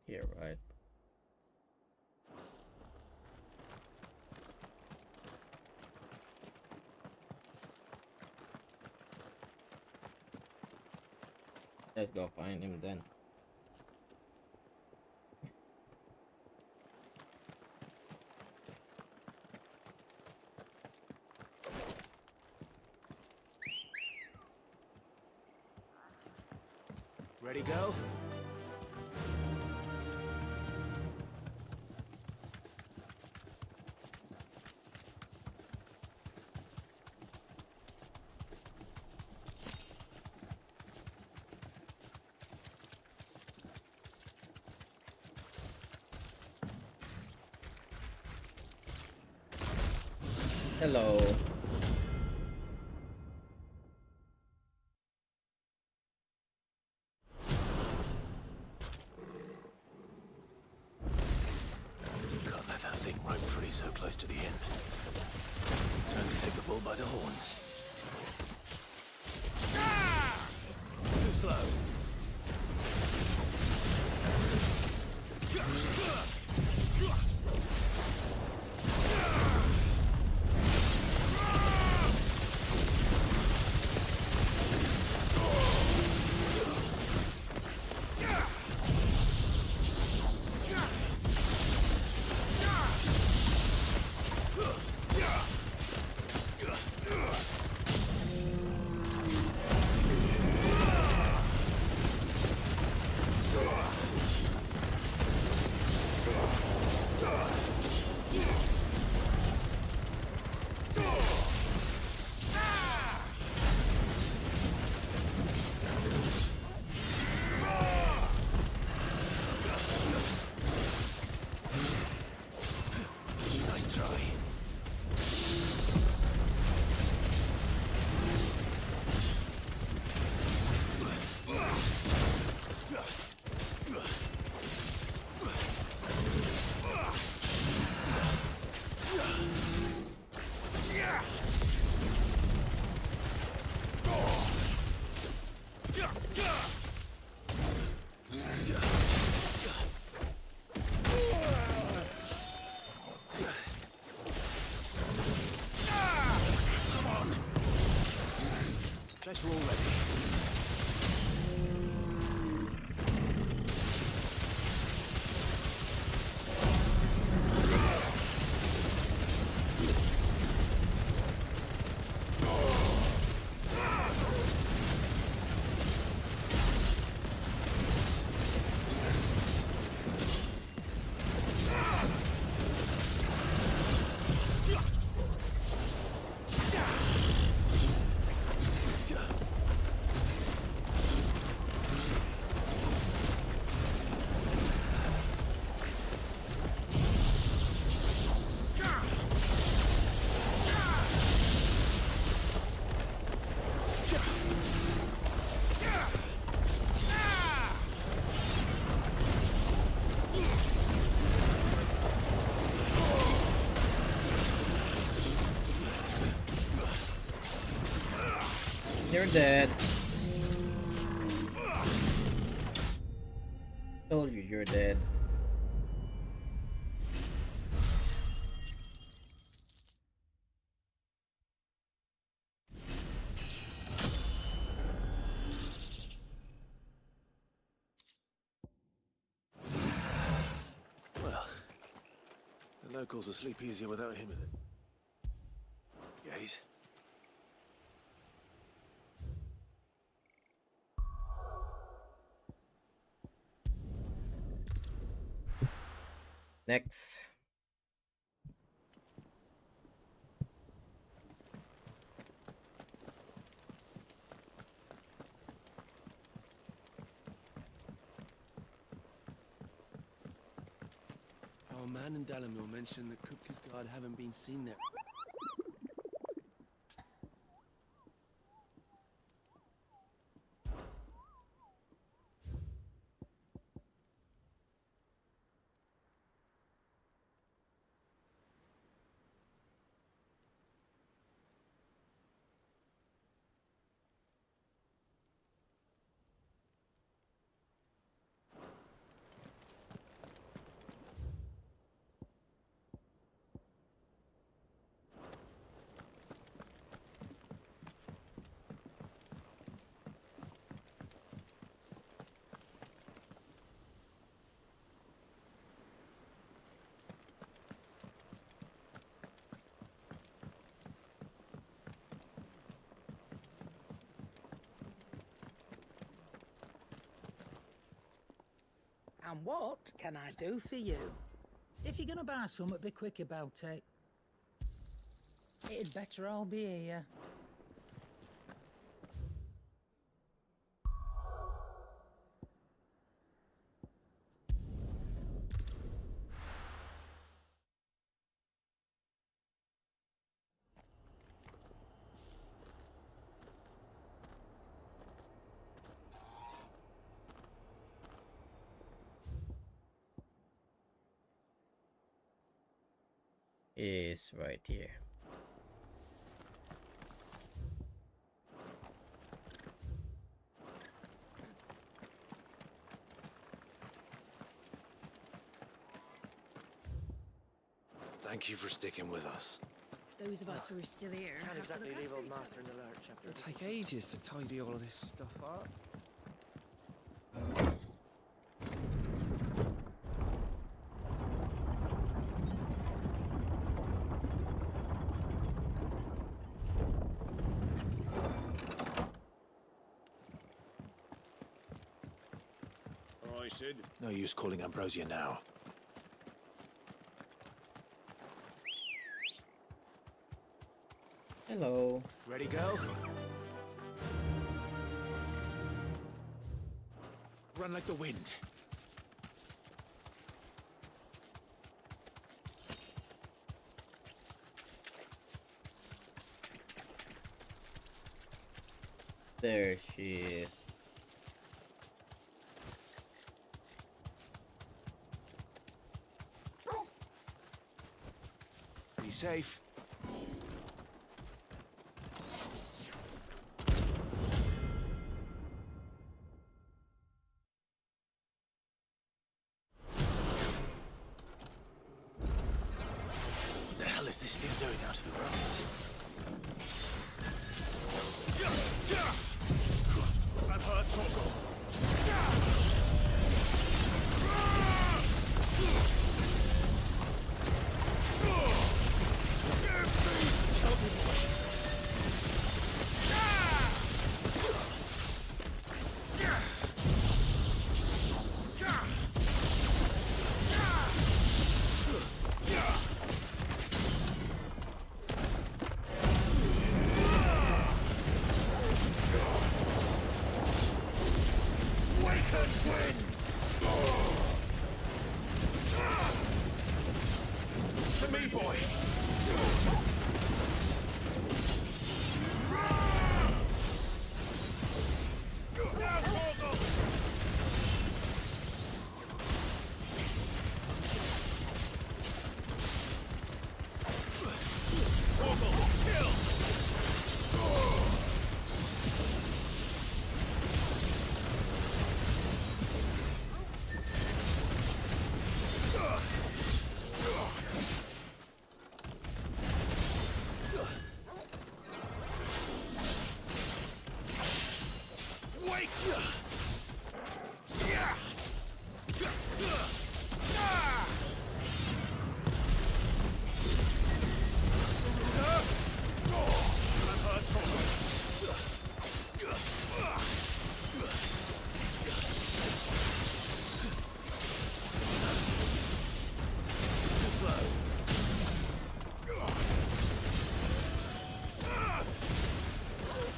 Here, right? Let's go find him then.
Ready, go?
Hello.
Can't let that thing roam free so close to the inn. Time to take the bull by the horns. Too slow. Pressure already.
You're dead. Told you you're dead.
Well, the locals will sleep easier without him in it. Gate.
Next.
Our man in Dalamil mentioned that Kupka's guard haven't been seen there.
And what can I do for you? If you're gonna buy something, be quick about it. It'd better all be here.
is right here.
Thank you for sticking with us.
Those of us who are still here
Can't
have
exactly
to look
leave
after
old
each
master
other.
in the lurch after
It'll take ages to tidy all of this stuff up.
All right, Sid.
No use calling Ambrosia now.
Hello.
Ready, go?
Run like the wind.
There she is.
Be safe.
What the hell is this thing doing out of the road?
I'm hurt, Torgal.
To me, boy!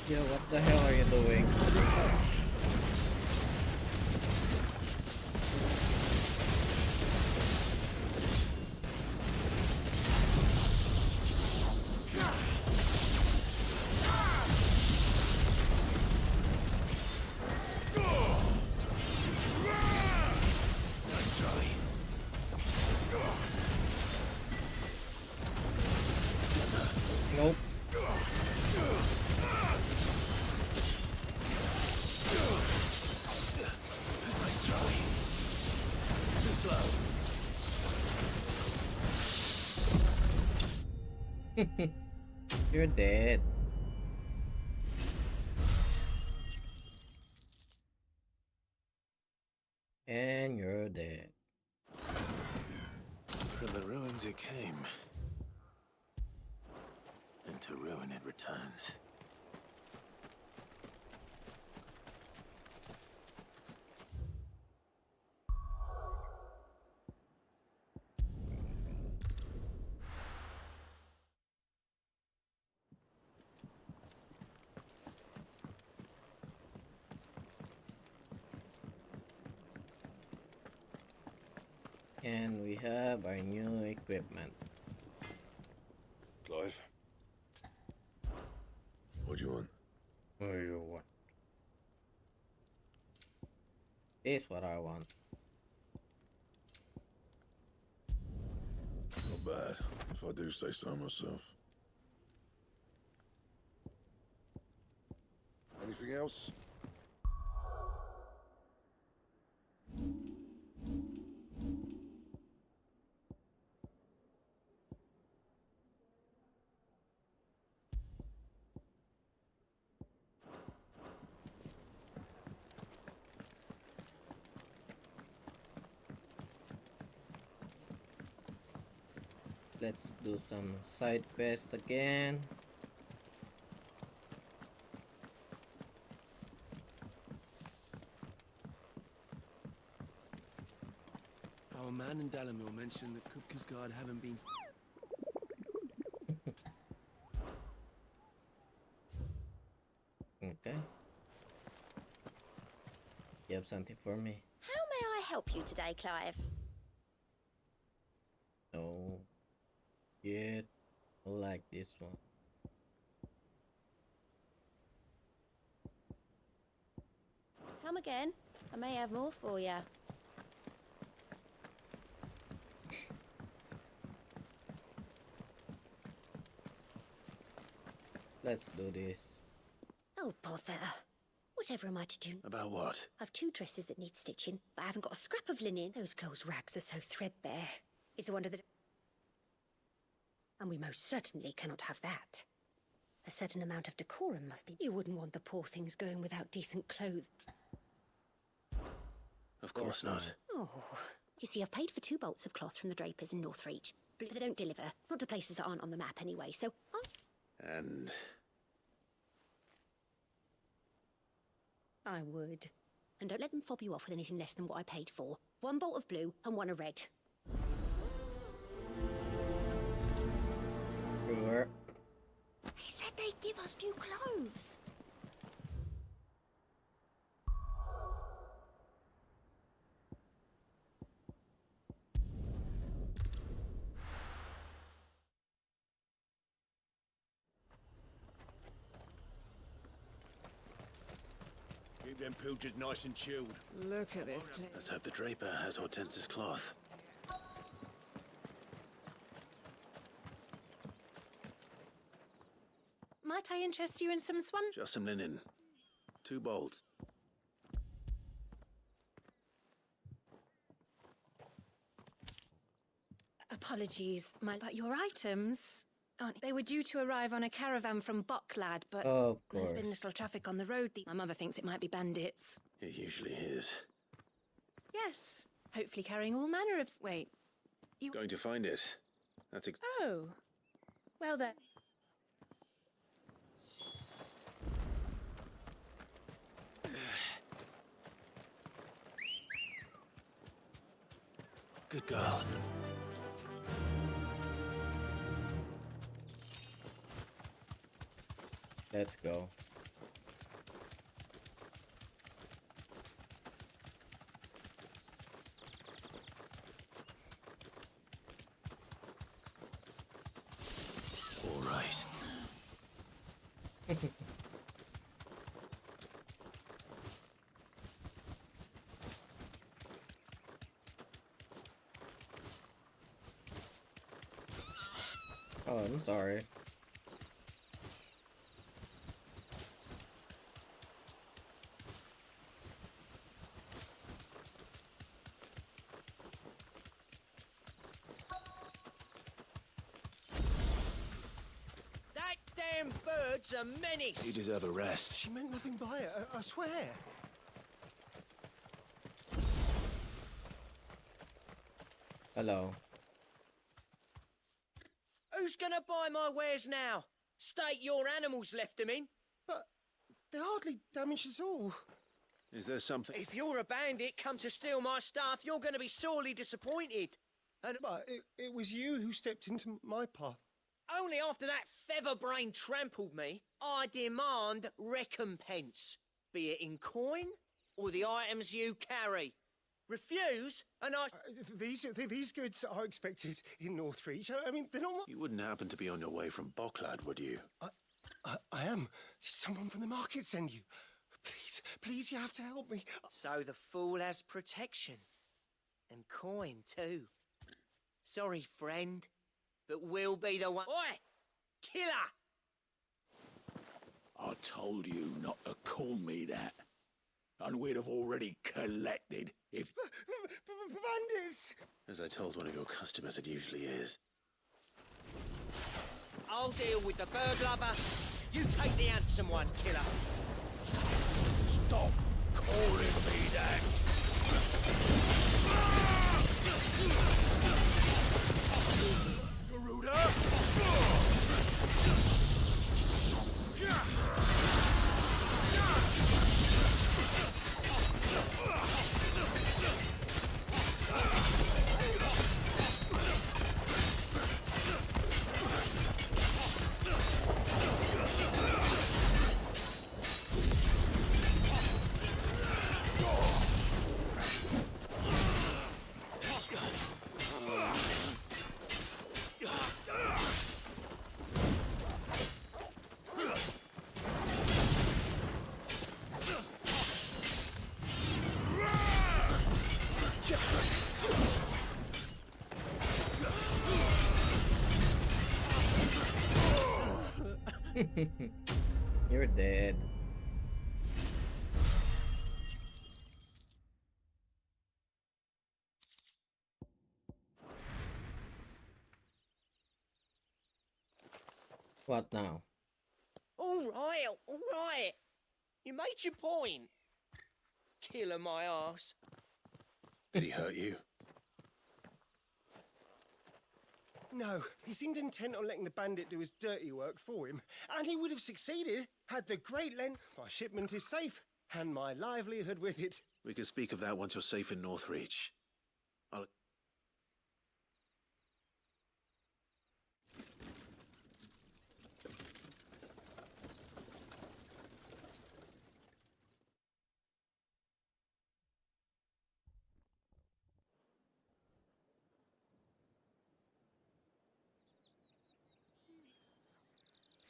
Yo, what the hell are you doing?
Nice try.
Nope.
Nice try. Too slow.
You're dead. And you're dead.
From the ruins it came. And to ruin it returns.
And we have our new equipment.
Clive? What do you want?
What do you want? This is what I want.
Not bad. if I do say so myself. Anything else?
Let's do some side quests again.
Our man in Dalamil mentioned that Kupka's guard haven't been...
Okay. You have something for me?
How may I help you today, Clive?
No. Yet. I like this one.
Come again. I may have more for you.
Let's do this.
Oh, bother. Whatever am I to do?
About what?
I've 2 dresses that need stitching, but I haven't got a scrap of linen. Those girls' rags are so threadbare. It's a wonder that... And we most certainly cannot have that. A certain amount of decorum must be... You wouldn't want the poor things going without decent clothes.
Of course not.
Oh. You see, I've paid for 2 bolts of cloth from the drapers in Northreach, but they don't deliver. Not to places that aren't on the map anyway, so...
And...
I would. And don't let them fob you off with anything less than what I paid for. 1 bolt of blue and 1 of red.
Sure.
They said they'd give us new clothes.
Keep them pilgers nice and chilled.
Look at this place.
Let's hope the draper has Hortense's cloth.
Might I interest you in some swan?
Just some linen. 2 bolts.
Apologies, but your items... They were due to arrive on a caravan from Bucklad, but
of
there's been
course.
little traffic on the road. My mother thinks it might be bandits.
It usually is.
Yes, hopefully carrying all manner of... Wait, you...
Going to find it. That's
Oh, well then.
Good girl.
Let's go.
All right.
Oh, I'm sorry.
That damn bird's a menace.
You deserve a rest.
She meant nothing by it, I swear.
Hello.
Who's gonna buy my wares now? State your animals left them in.
But they hardly damaged us all.
Is there something...
If you're a bandit come to steal my stuff, you're gonna be sorely disappointed. And
But it was you who stepped into my path.
only after that feather-brain trampled me, I demand recompense. Be it in coin or the items you carry. Refuse, and I...
These goods are expected in Northreach. I mean, they're not...
You wouldn't happen to be on your way from Bocklad, would you?
I am. Did someone from the market send you? Please, you have to help me.
So the fool has protection. And coin, too. Sorry, friend. but we'll be the one. Oi! Killer!
I told you not to call me that. And we'd have already collected if...
Bandits! As I told one of your customers, it usually is.
I'll deal with the bird lover. You take the handsome one, killer.
Stop calling me that! Garuda!
You're dead. What now?
All right. You made your point. Killer my ass.
Did he hurt you?
No, he seemed intent on letting the bandit do his dirty work for him, and he would have succeeded had the Great Len... My shipment is safe, and my livelihood with it.
We can speak of that once you're safe in Northreach. I'll...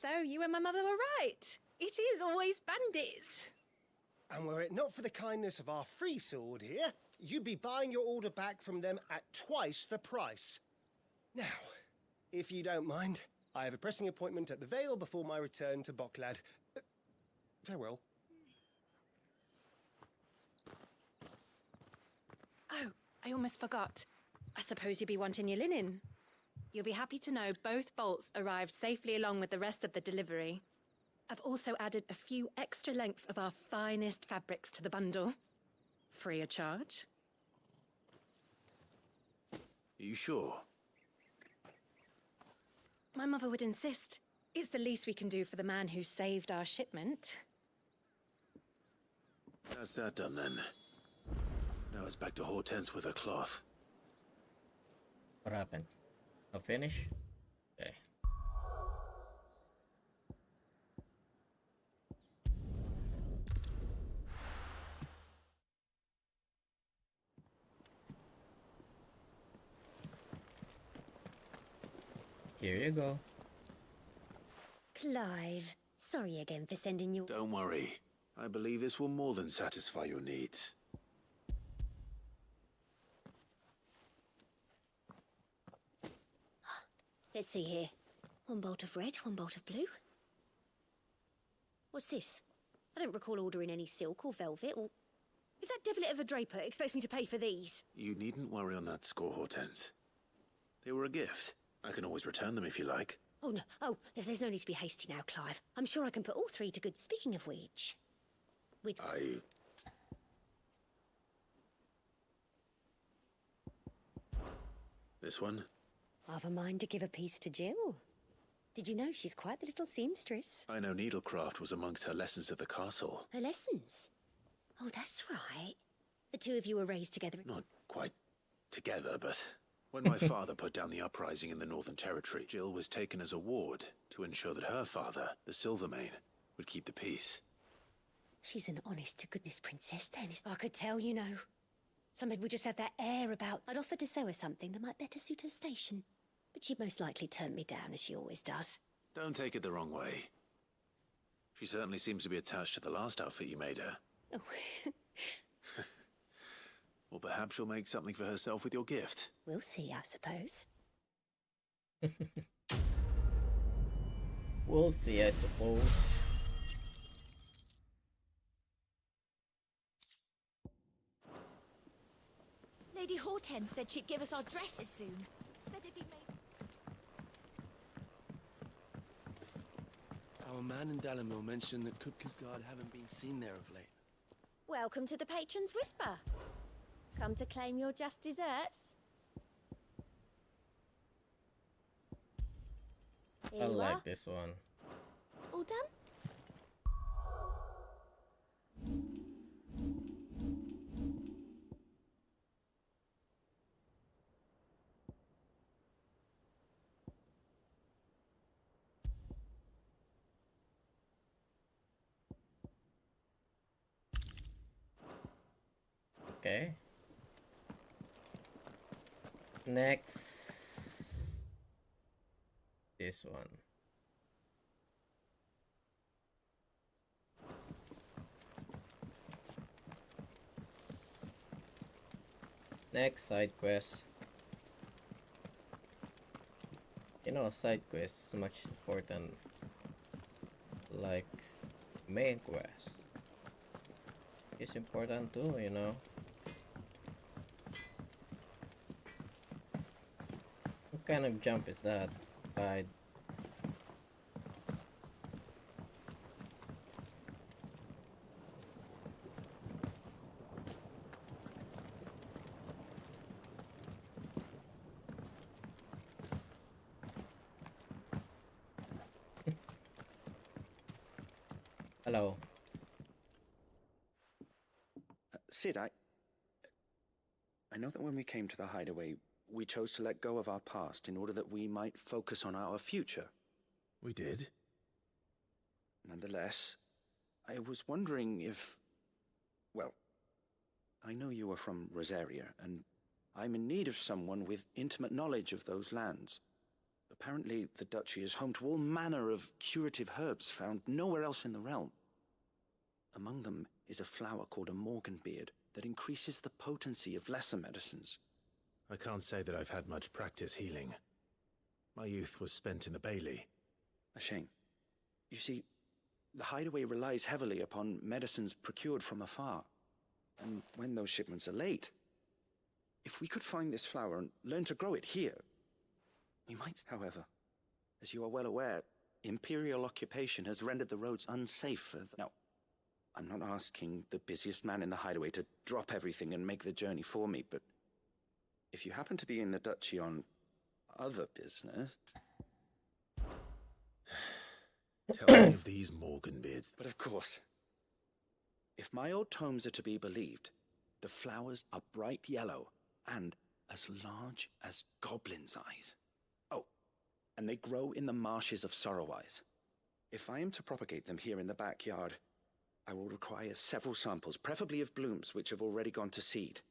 So you and my mother were right. It is always bandits.
And were it not for the kindness of our free sword here, you'd be buying your order back from them at twice the price. Now, if you don't mind, I have a pressing appointment at the Vale before my return to Boklad. Farewell.
Oh, I almost forgot. I suppose you'll be wanting your linen. You'll be happy to know both bolts arrived safely along with the rest of the delivery. I've also added a few extra lengths of our finest fabrics to the bundle. Free of charge.
Are you sure?
My mother would insist. It's the least we can do for the man who saved our shipment.
That's that done then. Now it's back to Hortense with her cloth.
What happened? No finish? Okay. Here you go.
Clive, sorry again for sending you...
Don't worry. I believe this will more than satisfy your needs.
Let's see here. One bolt of red, one bolt of blue. What's this? I don't recall ordering any silk or velvet or... If that devilet of a draper expects me to pay for these...
You needn't worry on that score, Hortense. They were a gift. I can always return them if you like.
Oh, no. Oh, there's no need to be hasty now, Clive. I'm sure I can put all three to good... Speaking of which...
This one?
I've a mind to give a piece to Jill. Did you know she's quite the little seamstress?
I know needlecraft was amongst her lessons at the castle.
Her lessons? Oh, that's right. The two of you were raised together.
Not quite together, but when my father put down the uprising in the Northern Territory, Jill was taken as a ward to ensure that her father, the Silvermane, would keep the peace.
She's an honest-to-goodness princess, then. I could tell, you know. Somebody would just have that air about. I'd offered to sew her something that might better suit her station. But she'd most likely turn me down, as she always does.
Don't take it the wrong way. She certainly seems to be attached to the last outfit you made her.
Oh.
Or perhaps she'll make something for herself with your gift.
We'll see, I suppose.
We'll see, I suppose.
Lady Hortense said she'd give us our dresses soon. Said they'd be made.
Our man in Dalamil mentioned that Kupka's guard haven't been seen there of late.
Welcome to the Patron's Whisper. Come to claim your just desserts? Here
I
you
like
are.
this one.
All done?
Okay. Next, this one. Next side quest. You know, side quest is much important like main quest. It's important too, you know. What kind of jump is that? Side. Hello.
Sid, I know that when we came to the hideaway, we chose to let go of our past in order that we might focus on our future.
We did.
Nonetheless, I was wondering if... Well, I know you are from Rosaria, and I'm in need of someone with intimate knowledge of those lands. Apparently, the duchy is home to all manner of curative herbs found nowhere else in the realm. Among them is a flower called a morganbeard that increases the potency of lesser medicines.
I can't say that I've had much practice healing. My youth was spent in the Bailey.
A shame. You see, the hideaway relies heavily upon medicines procured from afar. And when those shipments are late, if we could find this flower and learn to grow it here, we might, however. As you are well aware, imperial occupation has rendered the roads unsafe for Now, I'm not asking the busiest man in the hideaway to drop everything and make the journey for me, but if you happen to be in the duchy on other business...
Tell me of these morganbeards.
But of course, if my old tomes are to be believed, the flowers are bright yellow and as large as goblins' eyes. Oh, and they grow in the marshes of Sorrowwise. If I am to propagate them here in the backyard, I will require several samples, preferably of blooms which have already gone to seed.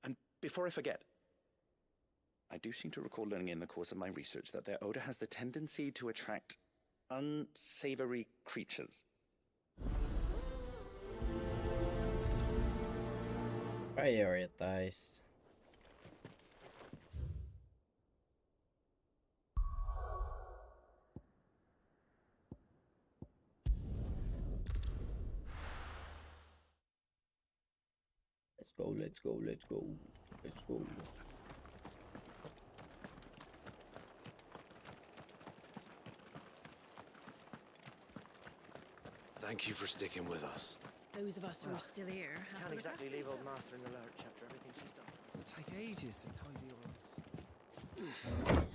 And before I forget, I do seem to recall learning in the course of my research that their odor has the tendency to attract unsavory creatures.
Prioritize. Let's go, let's go, let's go, let's go.
Thank you for sticking with us.
Those of us who are still here have
Can't
to
exactly leave old Martha in the lurch after everything she's done.
It'll take ages to tidy all this.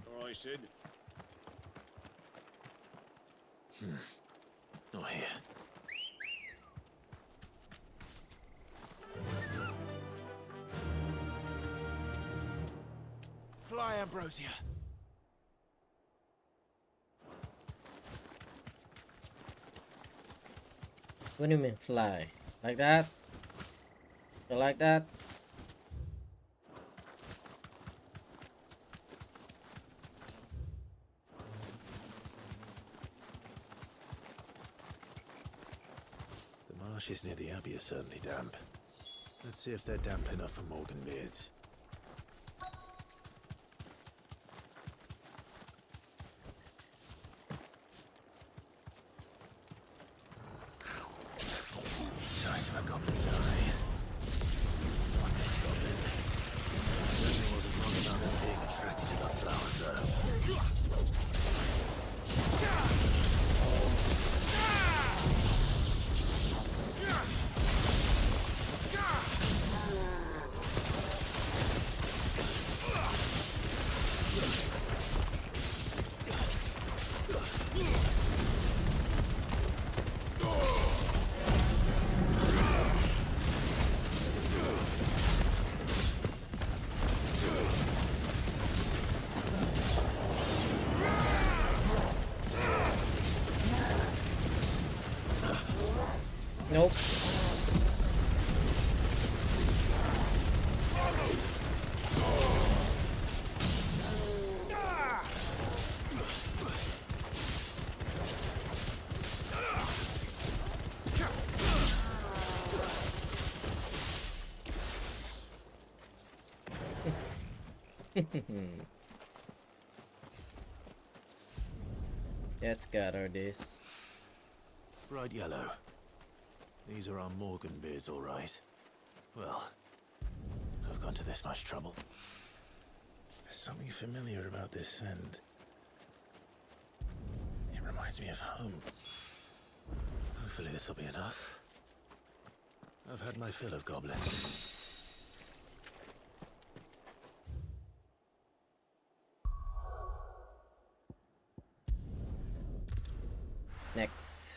All right, Sid.
Not here.
Fly, Ambrosia.
What do you mean fly? Like that? You like that?
marshes near the Abbey are certainly damp. Let's see if they're damp enough for Morganbeards. Size of a goblin's eye. Not this goblin. Certainly wasn't long enough in being attracted to the flowers, though.
Nope. Let's gather this.
Bright yellow. These are our Morganbeards, all right. Well, I've gone to this much trouble. There's something familiar about this scent. It reminds me of home. Hopefully this will be enough. I've had my fill of goblins.
Next.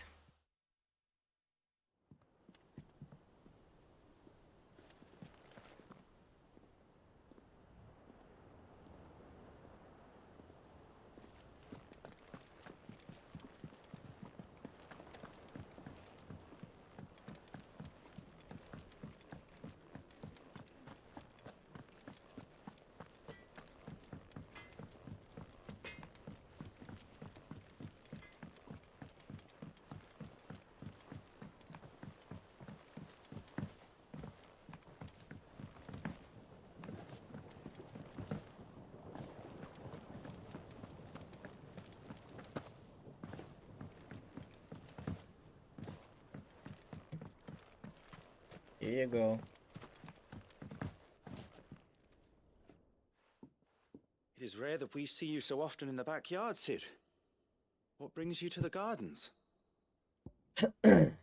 Here you go.
It is rare that we see you so often in the backyard, Cid. What brings you to the gardens?
I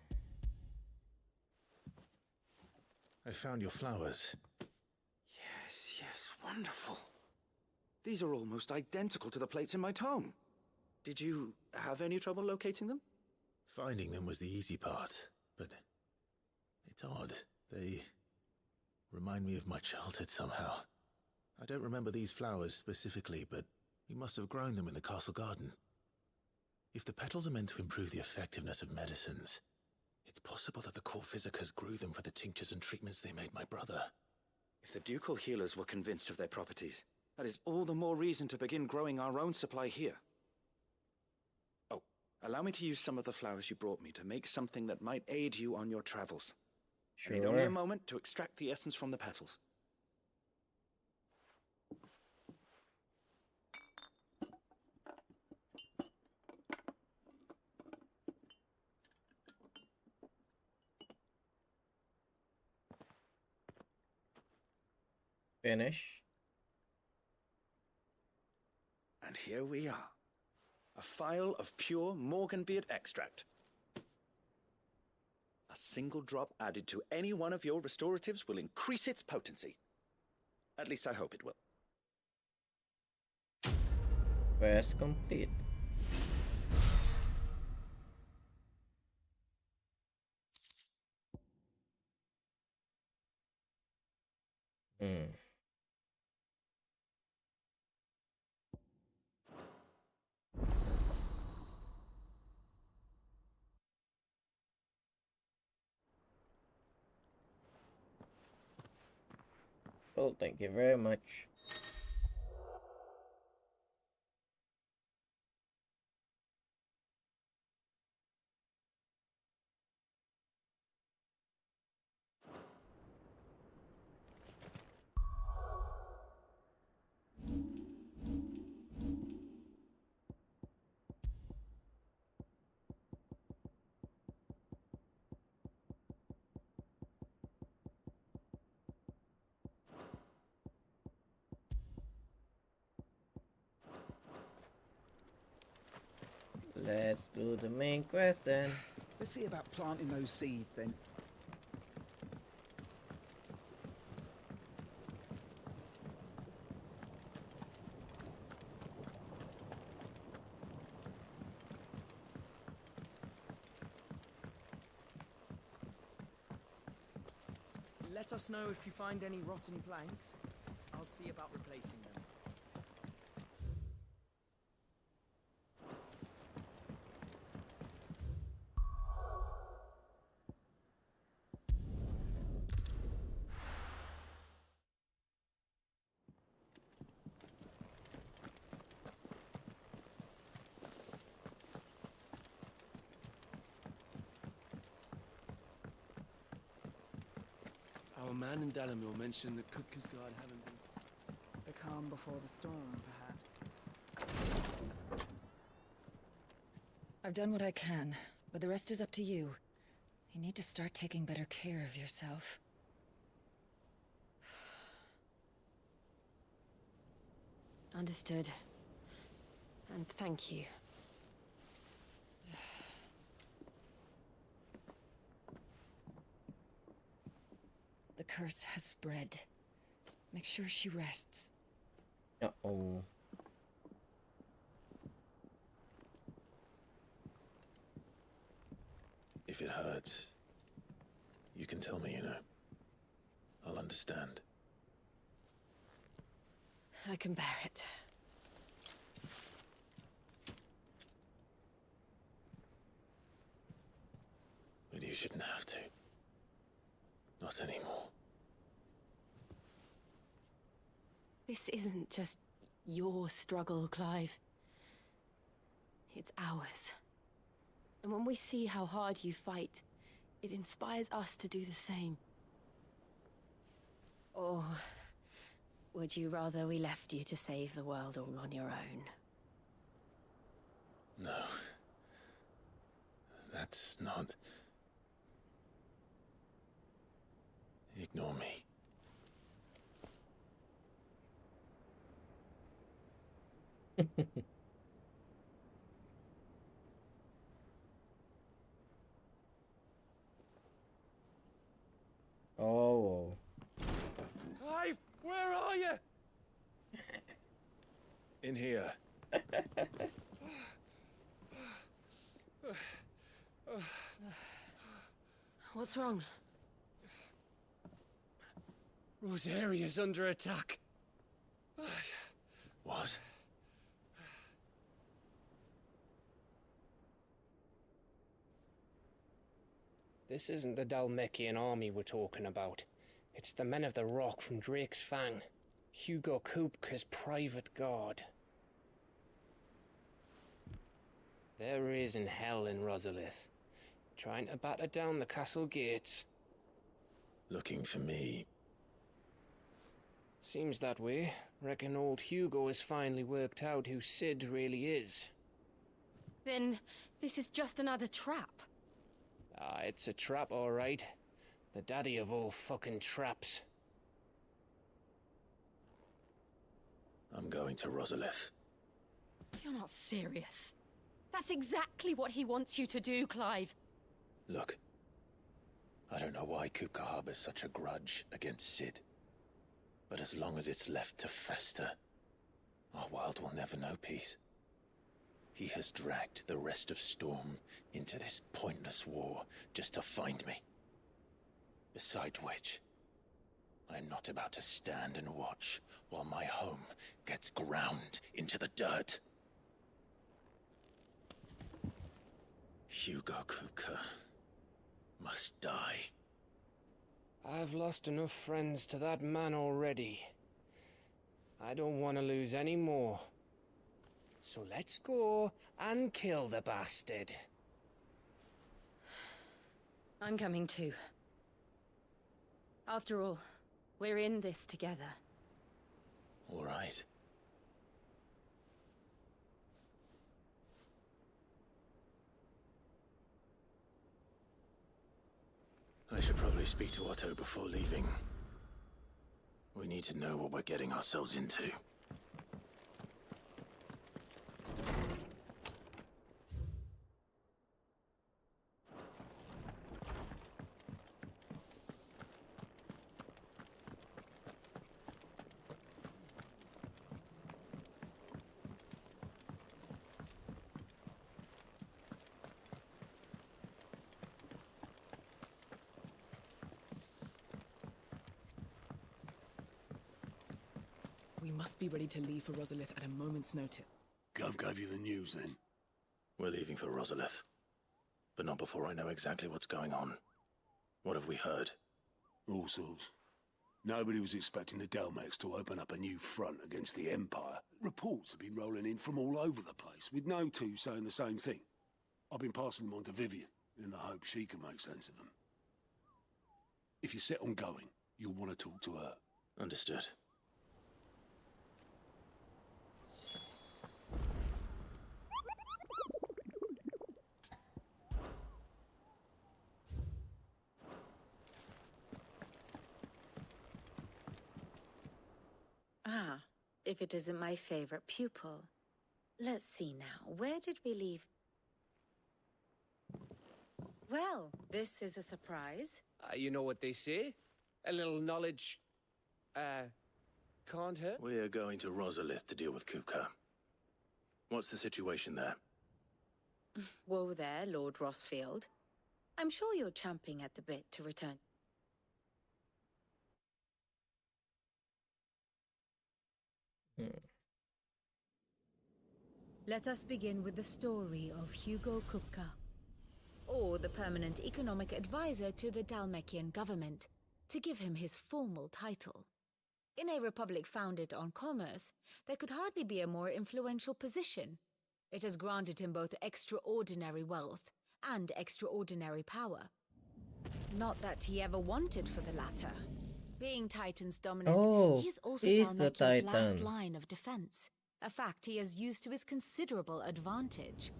found your flowers.
Yes, wonderful. These are almost identical to the plates in my tome. Did you have any trouble locating them?
Finding them was the easy part, but it's odd. They remind me of my childhood somehow. I don't remember these flowers specifically, but we must have grown them in the castle garden. If the petals are meant to improve the effectiveness of medicines, it's possible that the court visitors grew them for the tinctures and treatments they made my brother.
If the ducal healers were convinced of their properties, that is all the more reason to begin growing our own supply here. Oh, allow me to use some of the flowers you brought me to make something that might aid you on your travels.
Sure.
I need only a moment to extract the essence from the petals.
Finish.
And here we are. A phial of pure Morganbeard extract. A single drop added to any one of your restoratives will increase its potency. At least I hope it will.
Quest complete. Well, thank you very much. Let's do the main quest then.
Let's see about planting those seeds then.
Let us know if you find any rotten planks. I'll see about replacing them.
Our man in Dalamil mentioned that Kupka's guard haven't been...
The calm before the storm, perhaps.
I've done what I can, but the rest is up to you. You need to start taking better care of yourself.
Understood. And thank you.
The curse has spread. Make sure she rests.
Uh-oh.
If it hurts, you can tell me, you know. I'll understand.
I can bear it.
But you shouldn't have to. Not anymore.
This isn't just your struggle, Clive. It's ours. And when we see how hard you fight, it inspires us to do the same. Or would you rather we left you to save the world all on your own?
No. That's not... Ignore me.
Oh.
Clive, where are you?
In here.
What's wrong?
Rosaria's under attack.
What?
This isn't the Dalmekian army we're talking about. It's the men of the Rock from Drake's Fang. Hugo Kupka's private guard. There is in hell in Rosalith, trying to batter down the castle gates.
Looking for me.
Seems that way. Reckon old Hugo has finally worked out who Sid really is.
Then this is just another trap.
Ah, it's a trap, all right. The daddy of all fucking traps.
I'm going to Rosalith.
You're not serious. That's exactly what he wants you to do, Clive.
Look. I don't know why Kupka harbors such a grudge against Sid. But as long as it's left to fester, our world will never know peace. He has dragged the rest of Storm into this pointless war just to find me. Besides which, I am not about to stand and watch while my home gets ground into the dirt. Hugo Kupka must die.
I've lost enough friends to that man already. I don't want to lose any more. So let's go and kill the bastard.
I'm coming too. After all, we're in this together.
All right. I should probably speak to Otto before leaving. We need to know what we're getting ourselves into.
must be ready to leave for Rosalith at a moment's notice.
Gov gave you the news then?
We're leaving for Rosalith. But not before I know exactly what's going on. What have we heard?
All sorts. Nobody was expecting the Delmex to open up a new front against the Empire. Reports have been rolling in from all over the place, with no two saying the same thing. I've been passing them on to Vivian, in the hope she can make sense of them. If you're set on going, you'll want to talk to her.
Understood.
Ah, if it isn't my favorite pupil. Let's see now, where did we leave? Well, this is a surprise.
You know what they say? A little knowledge, can't hurt.
We are going to Rosalith to deal with Kupka. What's the situation there?
Whoa there, Lord Rossfield. I'm sure you're champing at the bit to return. Let us begin with the story of Hugo Kupka, or the permanent economic advisor to the Dalmekian government, to give him his formal title. In a republic founded on commerce, there could hardly be a more influential position. It has granted him both extraordinary wealth and extraordinary power. Not that he ever wanted for the latter. Being Titan's dominant, he is also Dalmekia's last line of defense, a fact he has used to his considerable advantage.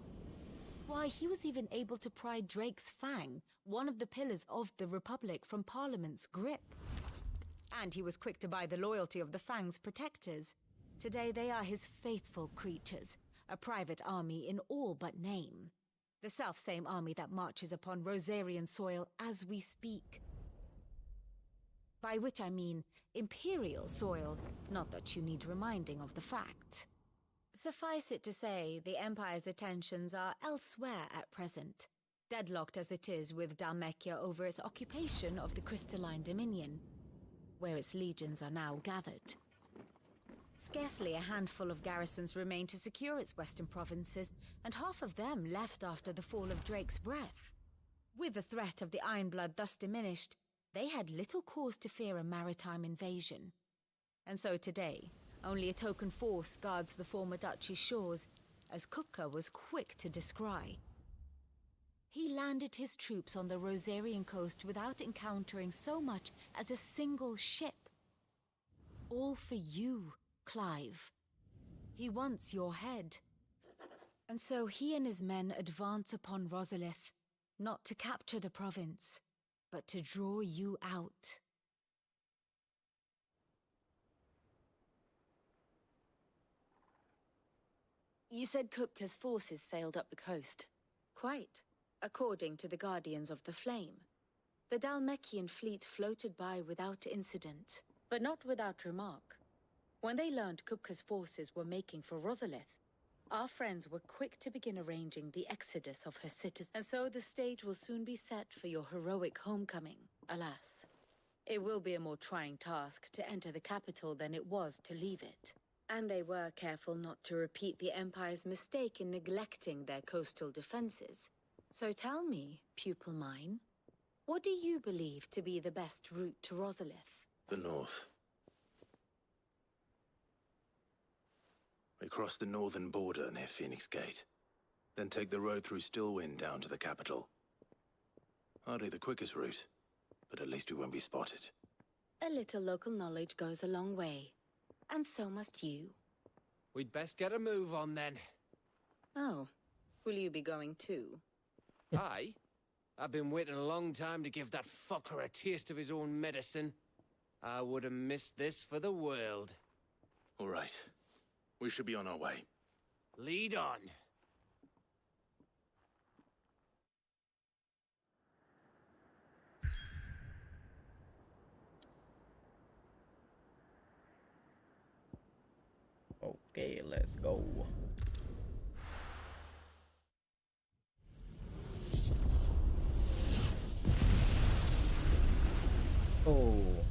Why, he was even able to pry Drake's Fang, one of the pillars of the Republic, from Parliament's grip. And he was quick to buy the loyalty of the Fang's protectors. Today they are his faithful creatures, a private army in all but name. The self-same army that marches upon Rosarian soil as we speak. By which I mean Imperial soil, not that you need reminding of the fact. Suffice it to say, the Empire's attentions are elsewhere at present, deadlocked as it is with Dalmekia over its occupation of the Crystalline Dominion, where its legions are now gathered. Scarcely a handful of garrisons remain to secure its western provinces, and half of them left after the fall of Drake's Breath. With the threat of the Ironblood thus diminished, they had little cause to fear a maritime invasion. And so today, only a token force guards the former duchy's shores, as Kupka was quick to descry. He landed his troops on the Rosarian coast without encountering so much as a single ship. All for you, Clive. He wants your head. And so he and his men advance upon Rosalith, not to capture the province, but to draw you out. You said Kupka's forces sailed up the coast. Quite, according to the Guardians of the Flame. The Dalmekian fleet floated by without incident, but not without remark. When they learned Kupka's forces were making for Rosalith, our friends were quick to begin arranging the exodus of her citizens, and so the stage will soon be set for your heroic homecoming, alas. It will be a more trying task to enter the capital than it was to leave it. And they were careful not to repeat the Empire's mistake in neglecting their coastal defenses. So tell me, pupil mine, what do you believe to be the best route to Rosalith?
The north. We cross the northern border near Phoenix Gate, then take the road through Stillwind down to the capital. Hardly the quickest route, but at least we won't be spotted.
A little local knowledge goes a long way, and so must you.
We'd best get a move on then.
Oh, will you be going too?
Aye. I've been waiting a long time to give that fucker a taste of his own medicine. I would have missed this for the world.
All right. We should be on our way.
Lead on.
Okay, let's go. Oh.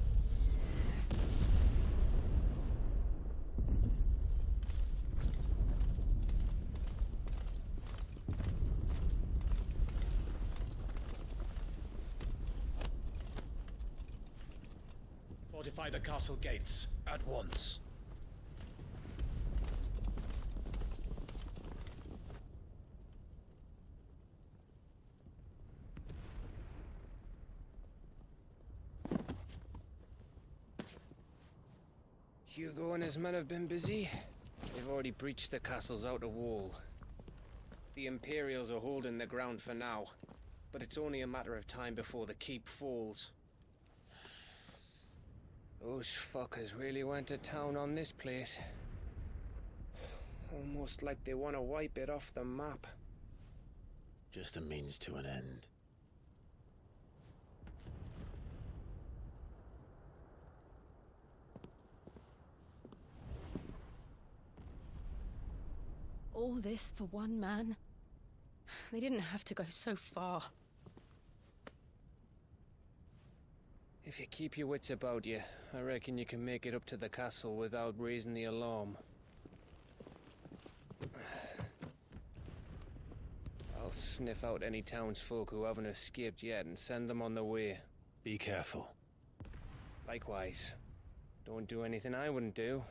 Fortify the castle gates at once.
Hugo and his men have been busy. They've already breached the castle's outer wall. The Imperials are holding the ground for now, but it's only a matter of time before the keep falls. Those fuckers really went to town on this place. Almost like they want to wipe it off the map.
Just a means to an end.
All this for one man? They didn't have to go so far.
If you keep your wits about you, I reckon you can make it up to the castle without raising the alarm. I'll sniff out any townsfolk who haven't escaped yet and send them on their way.
Be careful.
Likewise. Don't do anything I wouldn't do.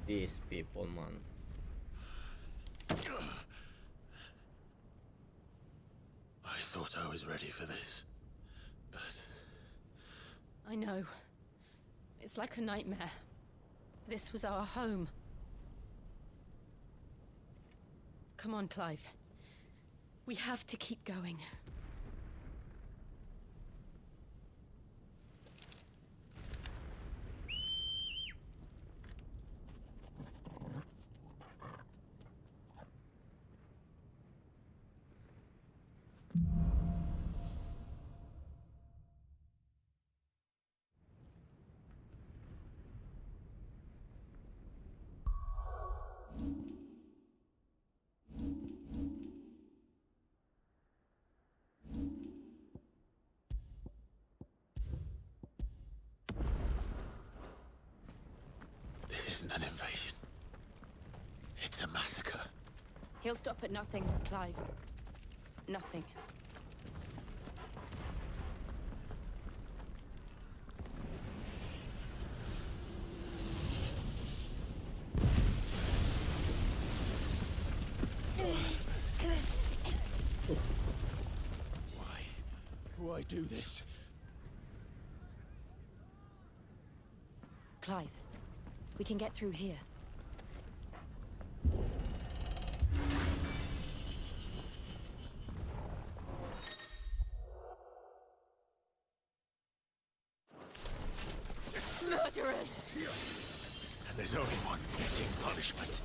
These people, man.
I thought I was ready for this, but...
I know. It's like a nightmare. This was our home. Come on, Clive. We have to keep going.
This isn't an invasion. It's a massacre.
He'll stop at nothing, Clive. Nothing.
Why do I do this?
Clive, we can get through here. Murderers!
And there's only one getting punishment.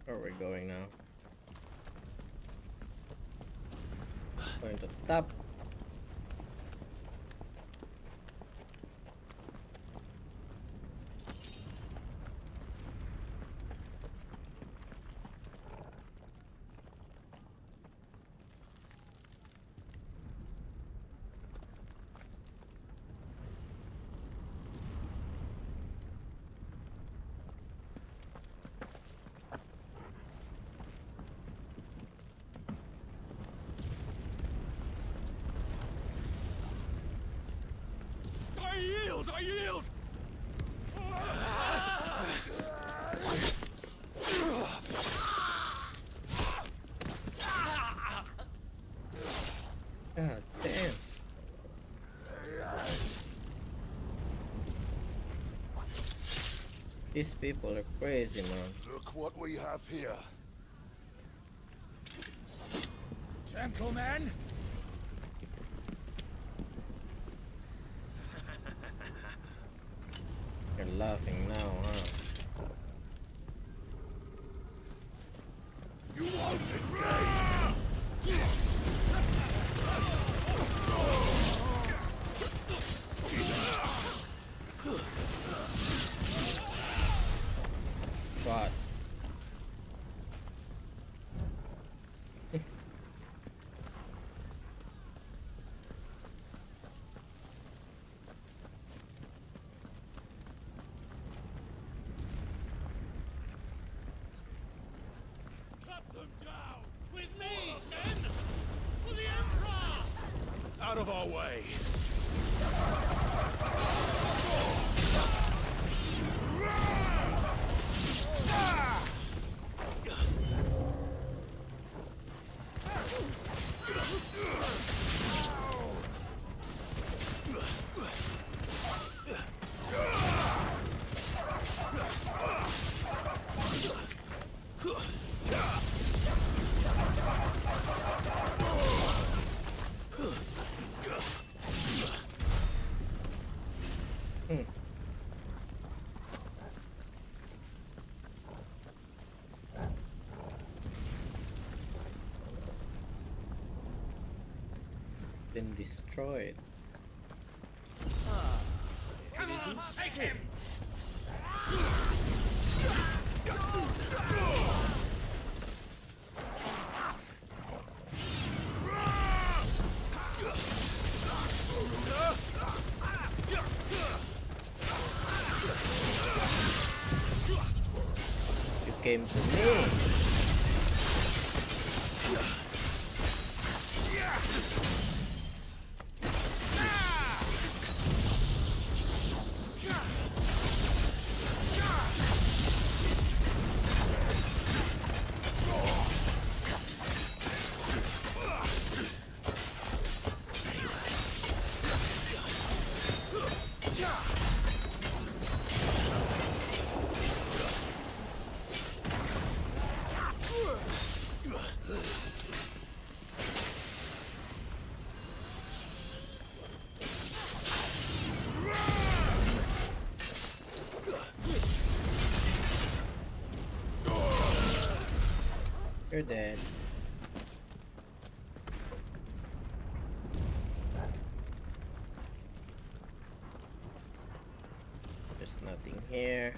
Where are we going now? Going to the top.
I yield!
God damn. These people are crazy, man.
Look what we have here.
Gentlemen!
You're laughing now, huh?
You won't escape!
God.
Cut them down! With me, men! For the Emperor! Out of our way!
Been destroyed.
Come on, take him!
You came to me. You're dead. There's nothing here.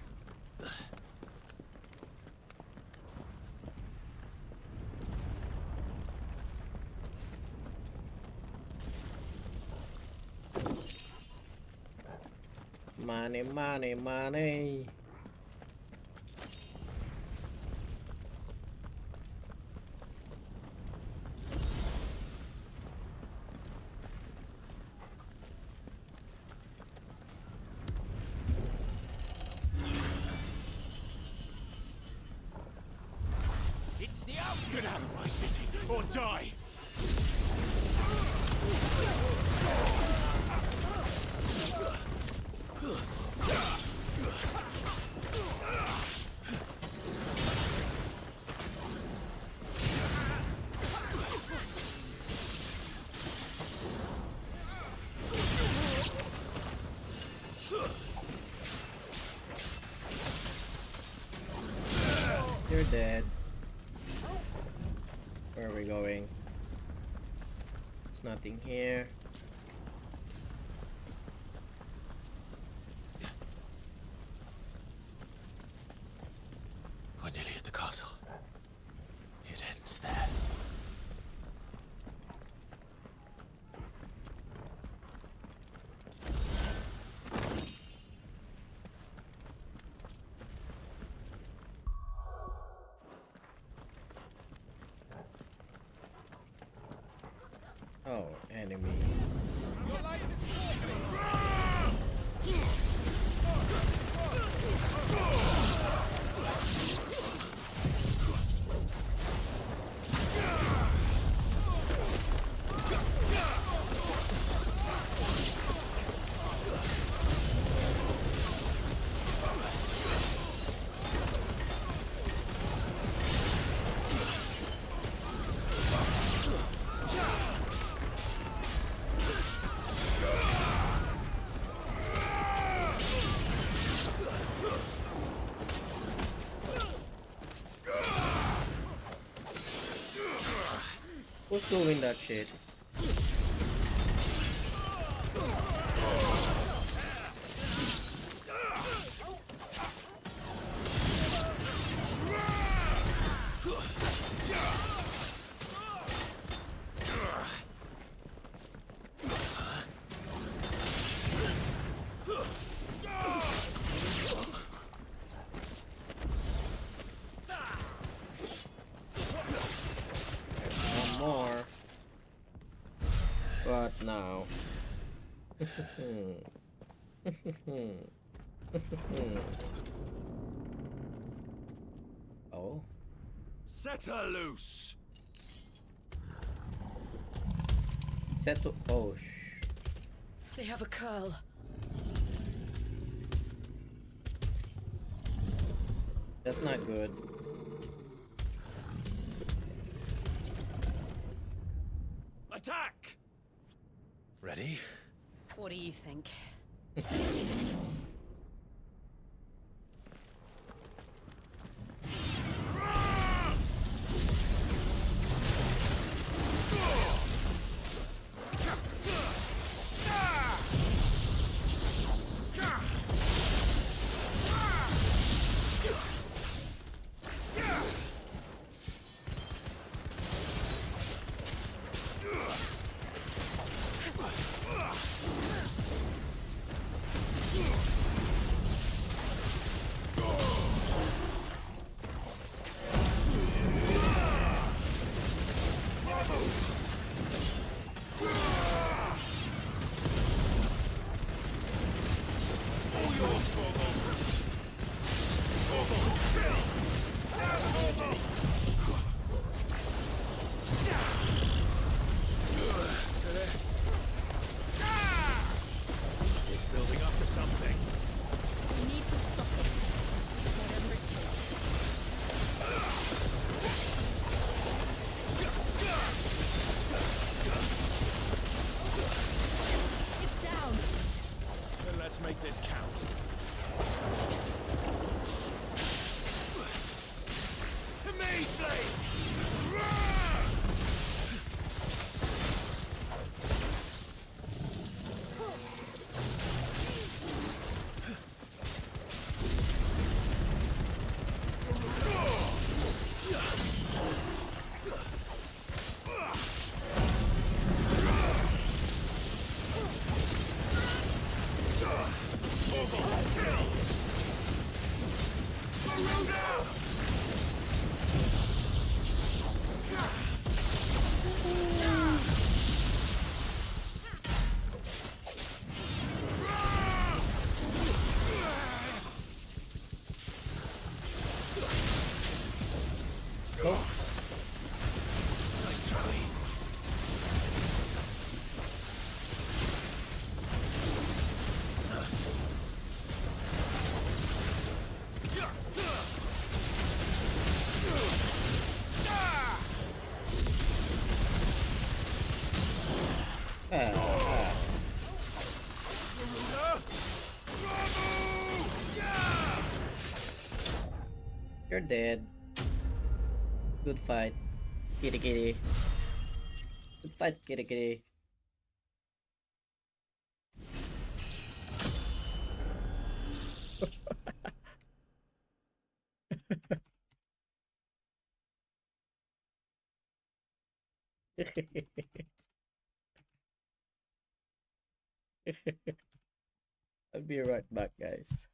Money, money, money.
It's the out! Get out of my city, or die!
You're dead. Where are we going? There's nothing here.
We're nearly at the castle. It ends there.
Oh, enemy.
Your life
Who's doing that shit? One more. What now? Oh.
Set her loose.
Set to
They have a curl.
That's not good.
Attack!
Ready?
What do you think?
It's building up to something.
We need to stop it. Whatever it takes.
It's down.
Then let's make this count. To me, Blade!
You're dead. Good fight, kitty kitty. Good fight, kitty kitty. I'll be right back, guys.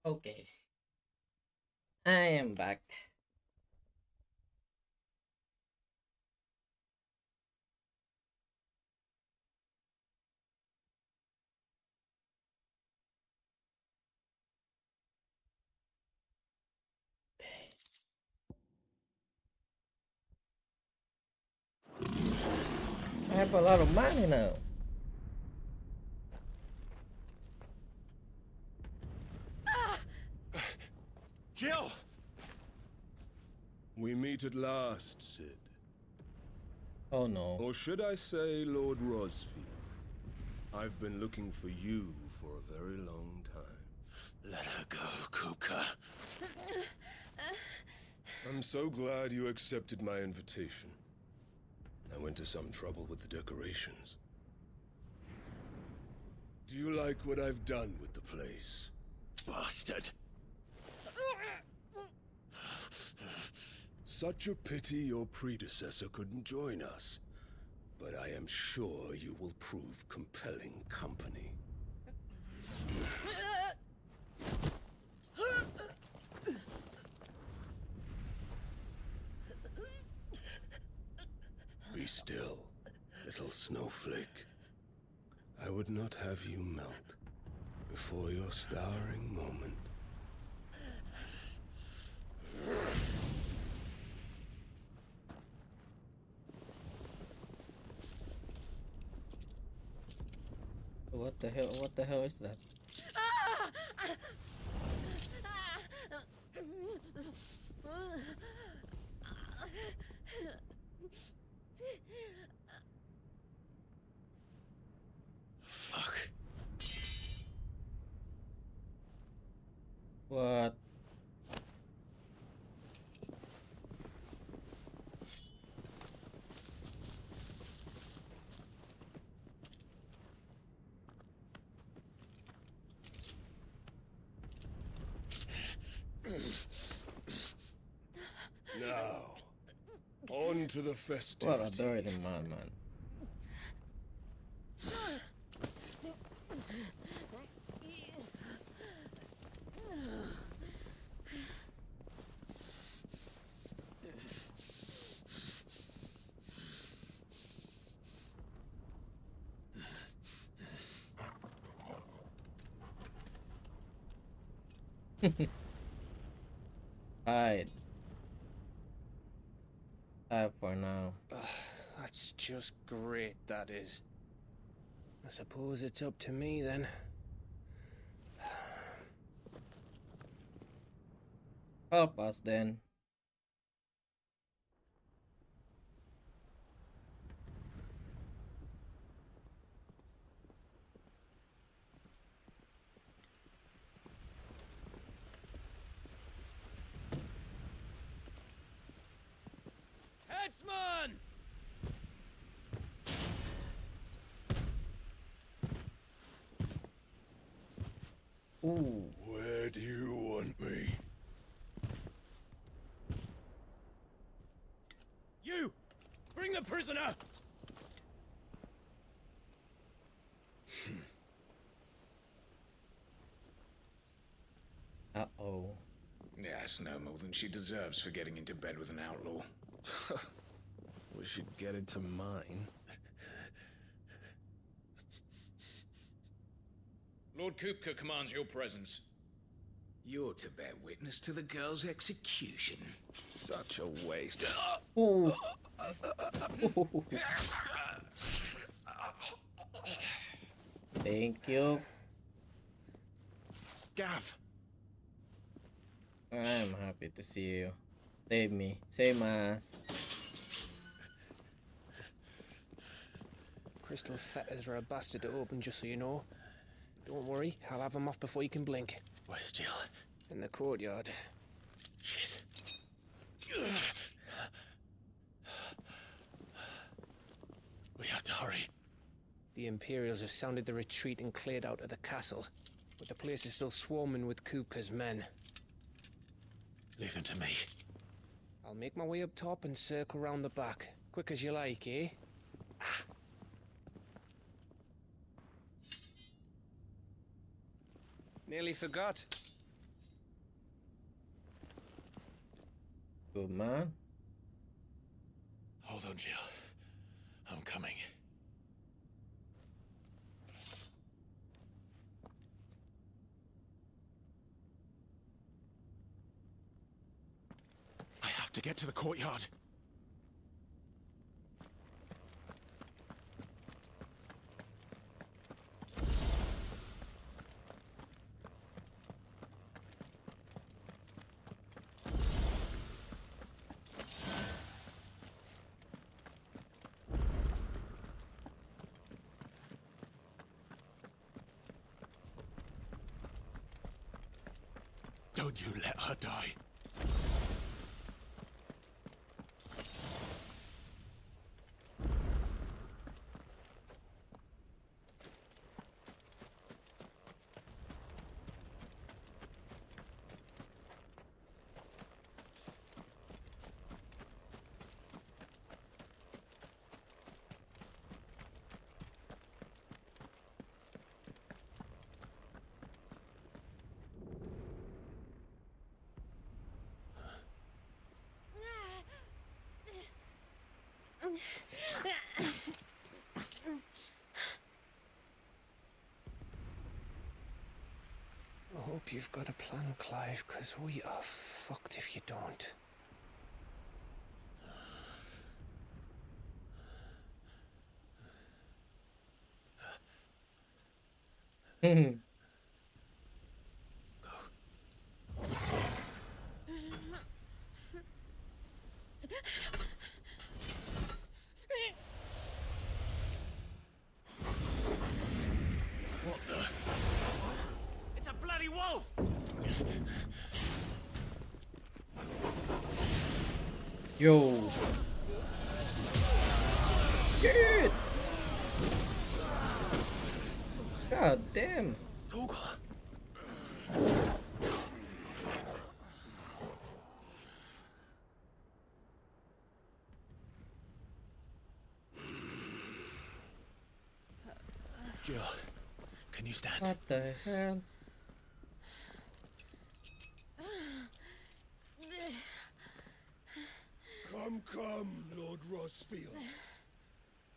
Okay. I am back. I have a lot of money now.
Jill! We meet at last, Sid.
Oh no.
Or should I say Lord Rosfield? I've been looking for you for a very long time.
Let her go, Kupka.
I'm so glad you accepted my invitation. I went to some trouble with the decorations. Do you like what I've done with the place?
Bastard.
Such a pity your predecessor couldn't join us. But I am sure you will prove compelling company. Be still, little snowflake. I would not have you melt before your starring moment.
What the hell? What the hell is that?
Fuck.
What?
Now, on to the
What a
festivities.
dirty man, man. Hide. Hide for now.
That's just great, that is. I suppose it's up to me then.
Help us then.
Headsman!
Ooh.
Where do you want me?
You! Bring the prisoner!
Uh-oh.
Yeah, it's no more than she deserves for getting into bed with an outlaw.
We should get into mine.
Lord Kupka commands your presence. You're to bear witness to the girl's execution.
Such a waste.
Ooh. Thank you.
Gav.
I'm happy to see you. Save me. Save my ass.
Crystal fetters are a bastard to open, just so you know. Don't worry, I'll have them off before you can blink.
Where's Jill?
In the courtyard.
Shit. We have to hurry.
The Imperials have sounded the retreat and cleared out of the castle, but the place is still swarming with Kupka's men.
Leave them to me.
I'll make my way up top and circle round the back. Quick as you like, eh? Nearly forgot.
Good man.
Hold on, Jill. I'm coming.
I have to get to the courtyard. Don't you let her die.
I hope you've got a plan, Clive, because we are fucked if you don't.
What the? It's a bloody wolf!
Yo. Shit. God damn.
Torgal.
Jill, can you stand?
What the hell?
Come, Lord Rossfield.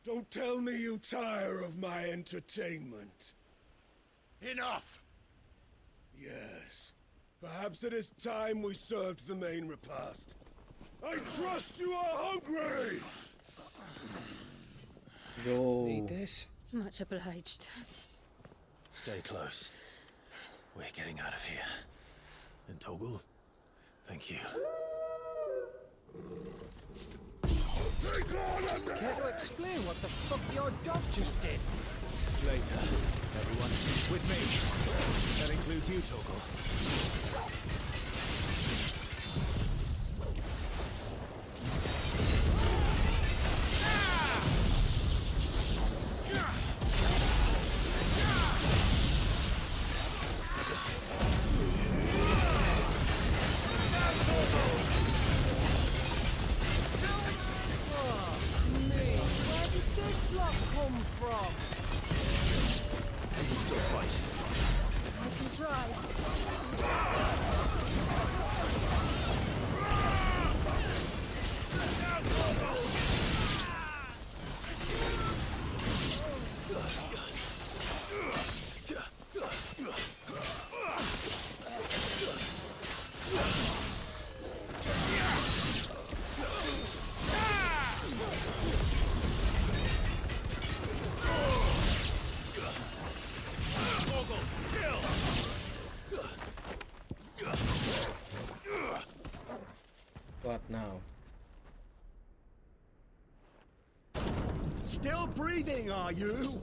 Don't tell me you tire of my entertainment.
Enough!
Yes. Perhaps it is time we served the main repast. I trust you are hungry!
Yo.
Need this?
Much obliged.
Stay close. We're getting out of here. And Torgal, thank you.
Care to explain what the fuck your dog just did?
Later, everyone. With me. That includes you, Torgal.
Where did this lot come from?
You can still fight.
I can try.
What now?
Still breathing, are you?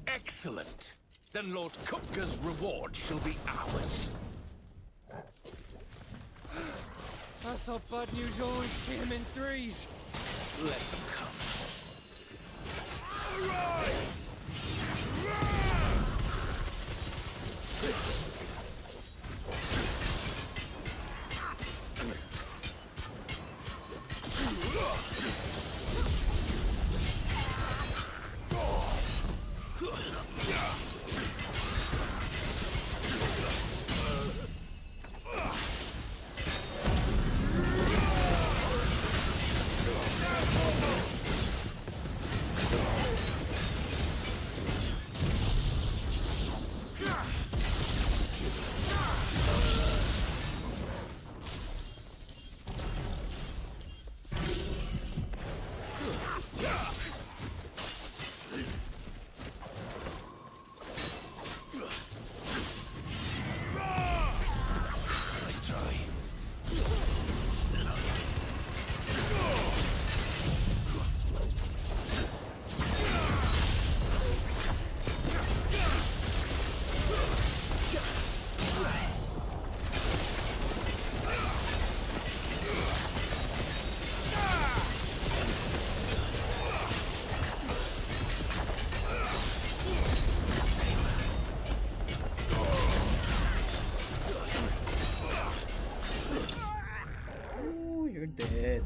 Excellent. Then Lord Kupka's reward shall be ours.
I thought bad news always came in threes.
Let them come.
Nice try.
Oh, you're dead.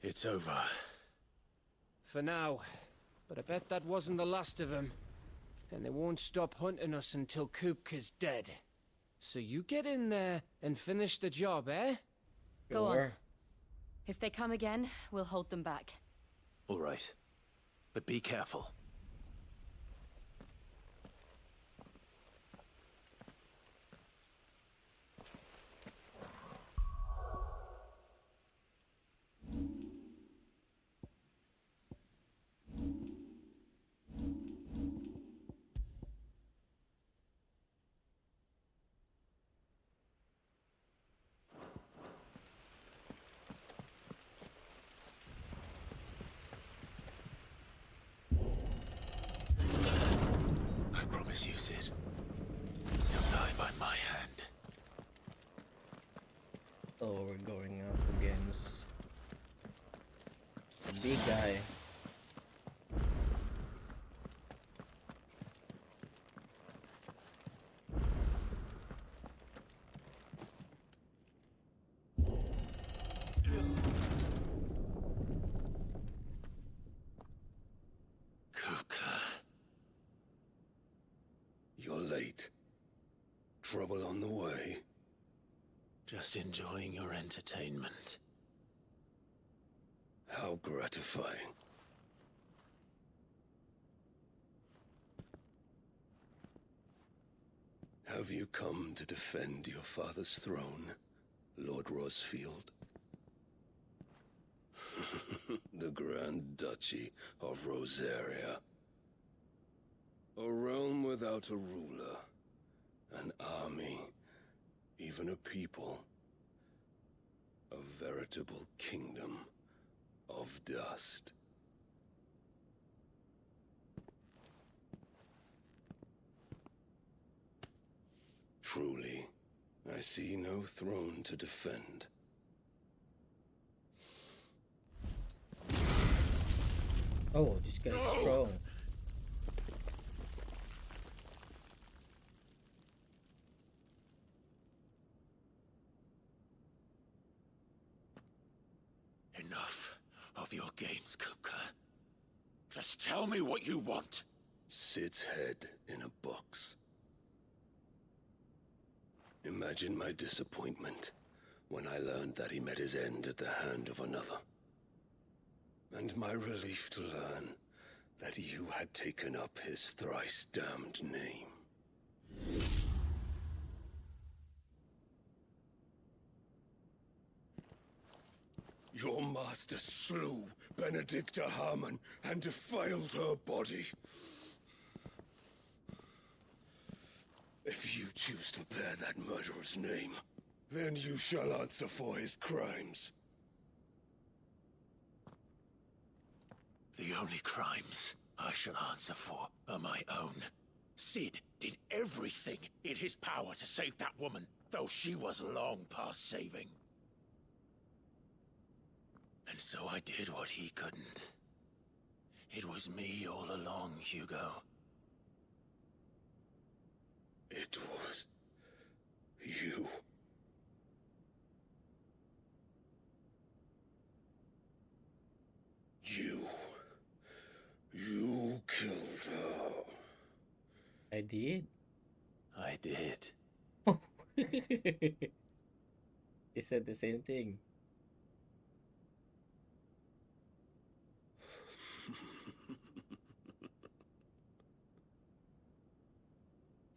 It's over.
For now. But I bet that wasn't the last of them. And they won't stop hunting us until Kupka's dead. So you get in there and finish the job, eh?
Go on. If they come again, we'll hold them back.
All right. But be careful. I promise you, Sid. You'll die by my hand.
Oh, we're going up against the big guy.
You're late. Trouble on the way?
Just enjoying your entertainment.
How gratifying. Have you come to defend your father's throne, Lord Rosfield? The Grand Duchy of Rosaria. A realm without a ruler, an army, even a people. A veritable kingdom of dust. Truly, I see no throne to defend.
Oh, this guy is strong.
Enough of your games, Kupka. Just tell me what you want.
Sid's head in a box. Imagine my disappointment when I learned that he met his end at the hand of another. And my relief to learn that you had taken up his thrice damned name. Your master slew Benedicta Harmon and defiled her body. If you choose to bear that murderer's name, then you shall answer for his crimes.
The only crimes I shall answer for are my own. Sid did everything in his power to save that woman, though she was long past saving. And so I did what he couldn't. It was me all along, Hugo.
It was you. You killed her.
I did.
I did.
He said the same thing.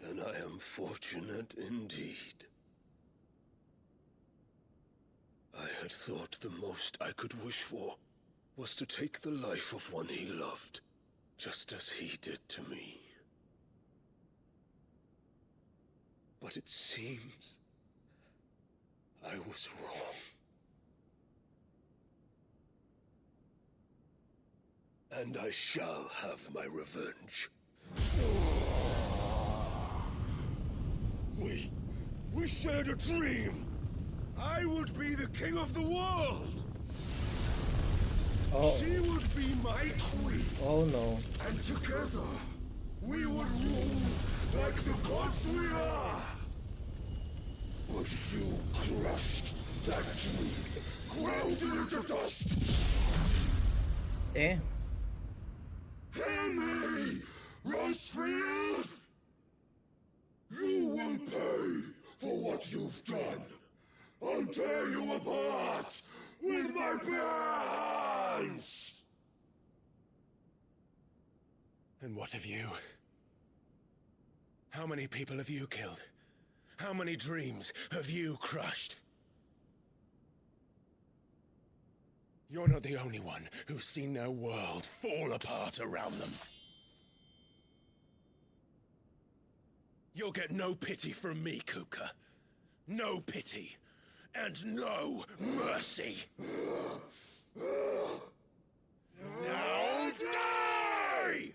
Then I am fortunate indeed. I had thought the most I could wish for was to take the life of one he loved, just as he did to me. But it seems I was wrong. And I shall have my revenge. We shared a dream. I would be the king of the world.
Oh.
She would be my queen.
Oh no.
And together, we would rule like the gods we are. But you crushed that dream, ground it into dust.
Eh?
Hear me, Rosefield! You will pay for what you've done. I'll tear you apart with my bare hands!
And what of you? How many people have you killed? How many dreams have you crushed? You're not the only one who's seen their world fall apart around them. You'll get no pity from me, Kupka. No pity. And no mercy. Now die!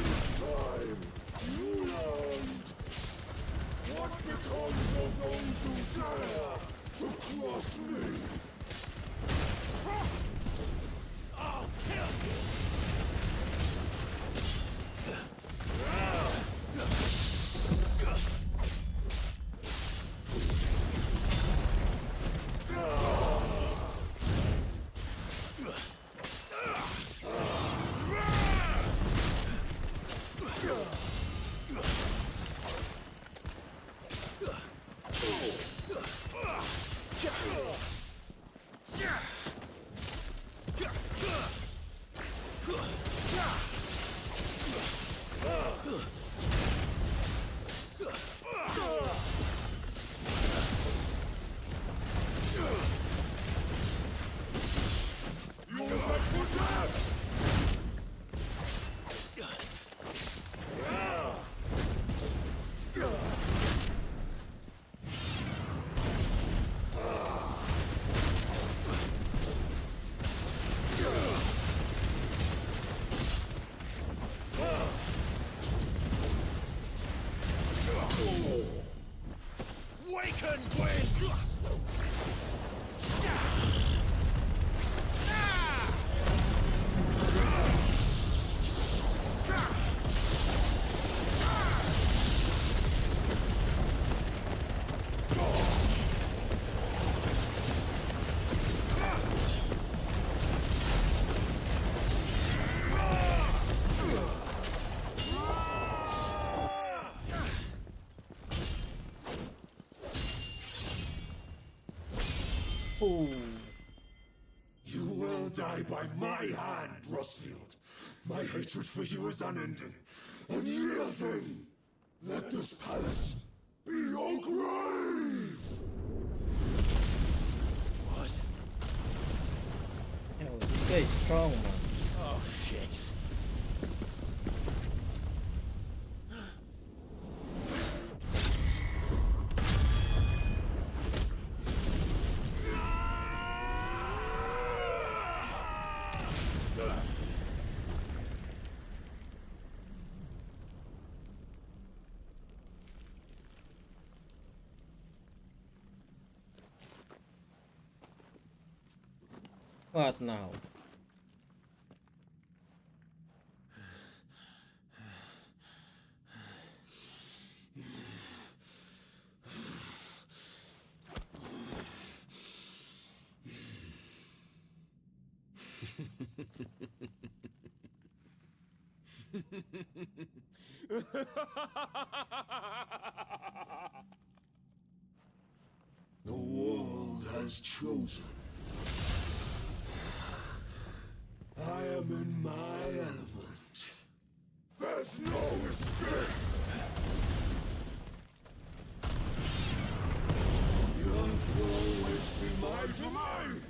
This time, you learned. What becomes of those who dare to cross me? Cross! I'll kill you!
Waken, wind!
Ooh.
You will die by my hand, Rosefield. My hatred for you is unending, unyielding. Let this palace be your grave!
What? Yo, this guy is strong, man.
Oh, shit.
What now?
The world has chosen. I am in my element. There's no escape. The earth will always be my domain.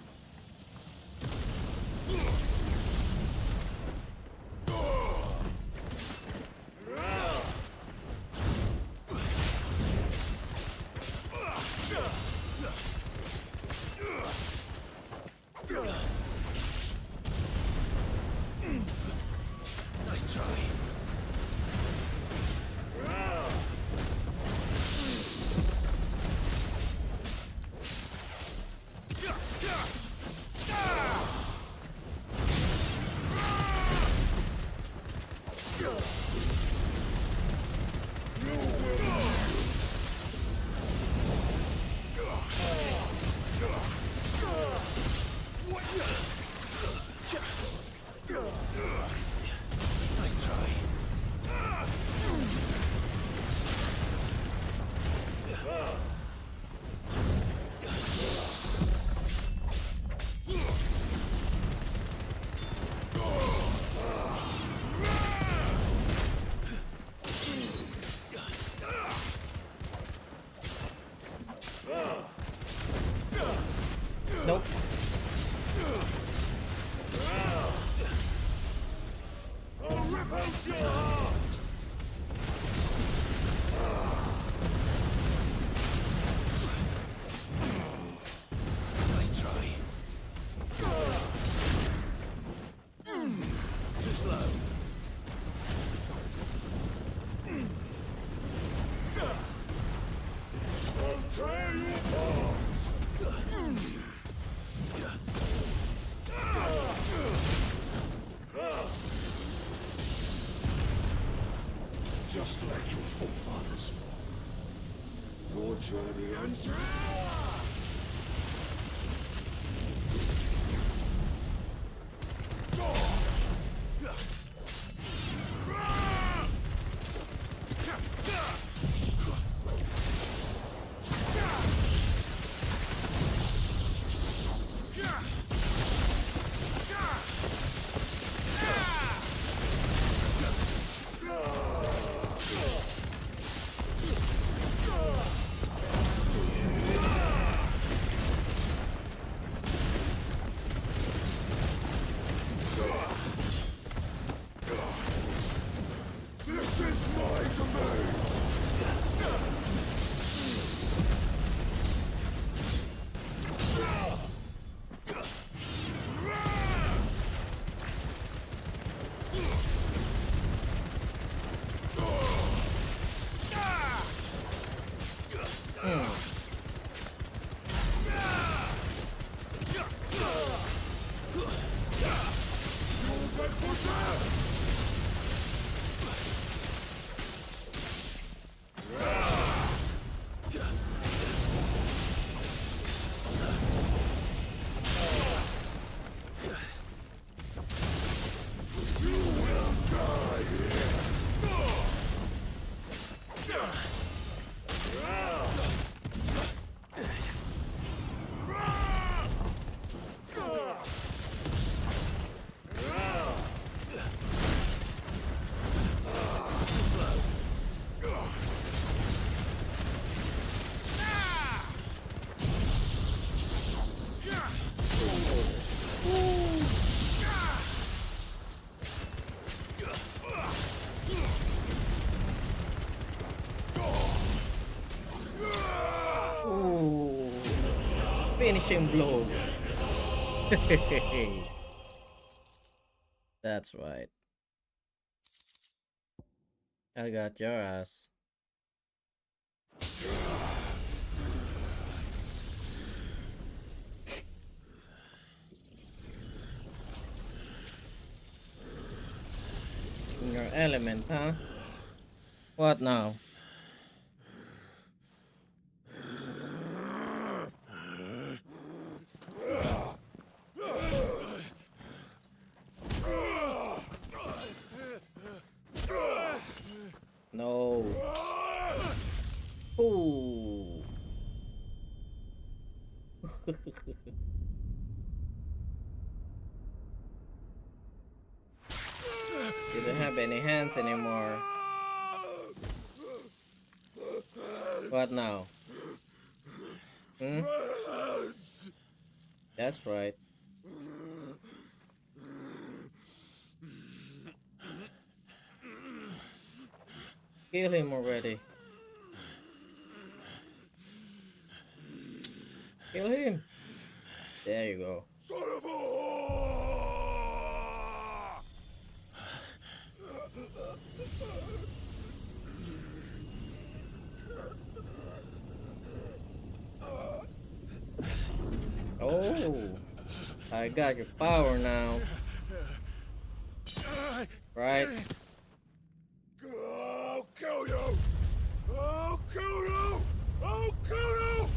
Nice try. Nice try.
Nope.
I'll rip out your heart!
Nice try. Too slow.
I'll tear you apart! Just like your forefathers. Your journey ends now! This is my domain!
Ooh. Finishing blow. That's right. I got your ass. In your element, huh? What now? You don't have any hands anymore. What now? Hmm? That's right. Kill him already. Kill him. There you go. Oh, I got your power now. Right?
I'll kill you! I'll kill you! I'll kill you!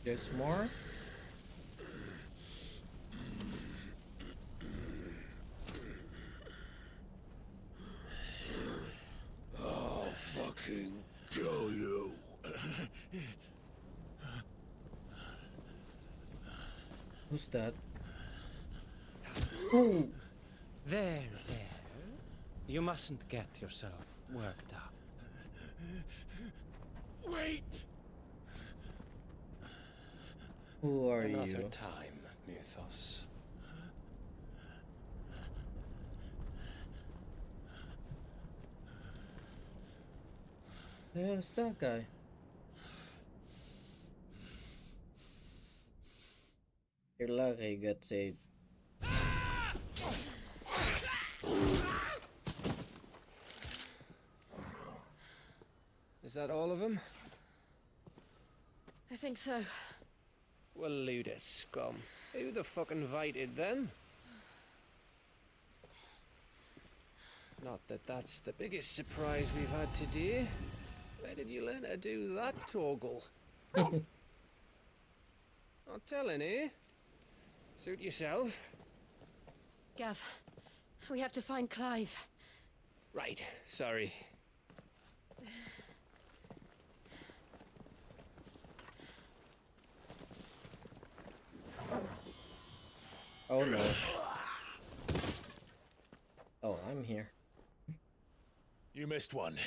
There's more?
I'll fucking kill you.
Who's that? Who?
There. You mustn't get yourself worked up.
Wait!
Who are
Another
you?
time, Yhatsz.
The hell is that guy? You're lucky you got saved.
Is that all of them?
I think so.
Well, load of scum. Who the fuck invited them? Not that that's the biggest surprise we've had today. Where did you learn to do that, Torgal? Not telling, eh? Suit yourself.
Gav, we have to find Clive.
Right, sorry.
Oh no. Oh, I'm here.
You missed one.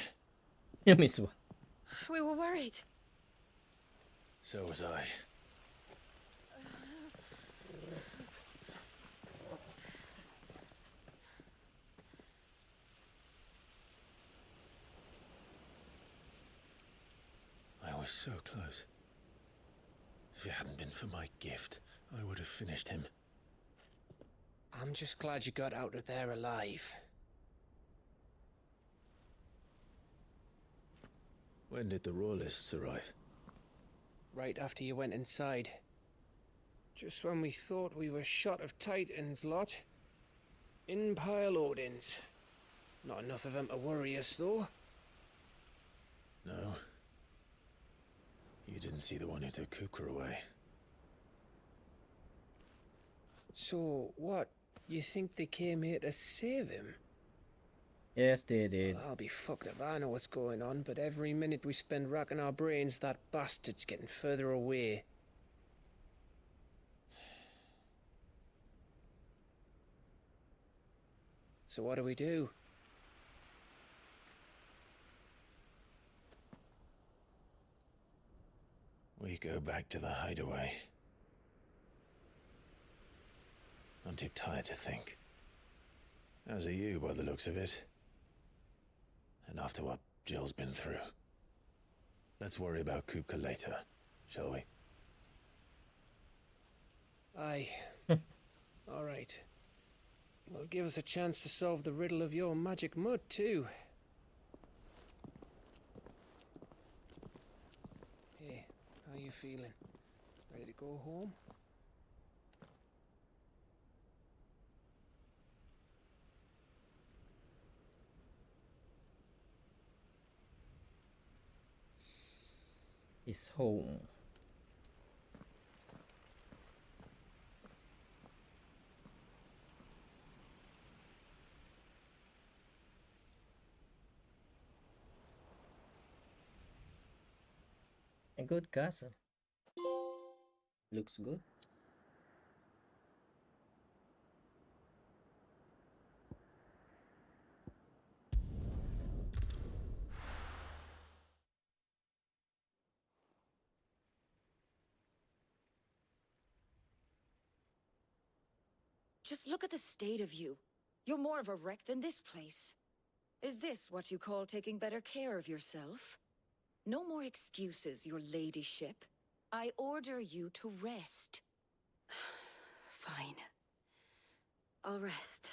You missed one.
We were worried.
So was I. I was so close. If it hadn't been for my gift, I would have finished him.
I'm just glad you got out of there alive.
When did the royalists arrive?
Right after you went inside. Just when we thought we were shot of Titans, lot. In pile Odins. Not enough of them to worry us, though.
No. You didn't see the one who took Kukra away.
So, what? You think they came here to save him?
Yes, they did.
Well, I'll be fucked if I know what's going on, but every minute we spend racking our brains, that bastard's getting further away. So what do we do?
We go back to the hideaway. I'm too tired to think. As are you, by the looks of it. And after what Jill's been through. Let's worry about Kupka later, shall we?
Aye. All right. Well, give us a chance to solve the riddle of your magic mud, too. Hey, how you feeling? Ready to go home?
His home. A good castle. Looks good.
Just look at the state of you. You're more of a wreck than this place. Is this what you call taking better care of yourself? No more excuses, your ladyship. I order you to rest. Fine. I'll rest.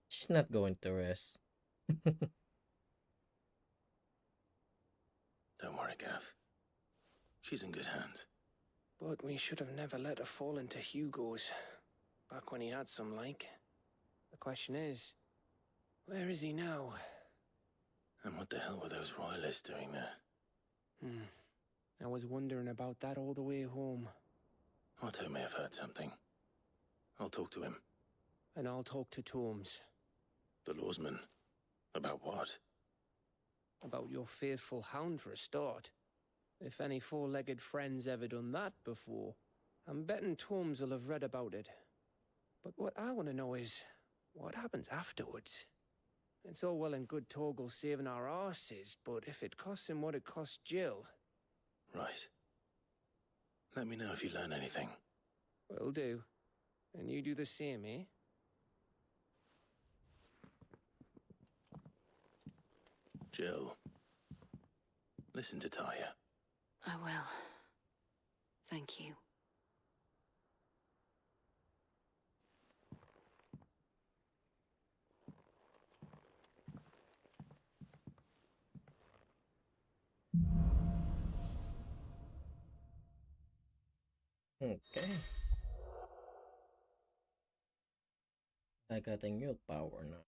She's not going to rest.
Don't worry, Gav. She's in good hands.
But we should have never let her fall into Hugo's. Back when he had some like. The question is, where is he now?
And what the hell were those royalists doing there?
I was wondering about that all the way home.
Otto may have heard something. I'll talk to him.
And I'll talk to Tomes.
The lawsman. About what?
About your faithful hound for a start. If any four-legged friend's ever done that before, I'm betting Tomes will have read about it. But what I want to know is, what happens afterwards? It's all well and good Torgal saving our arses, but if it costs him what it cost Jill...
Right. Let me know if you learn anything.
Will do. And you do the same, eh?
Jill. Listen to Taya.
I will. Thank you.
Okay. I got a new power now.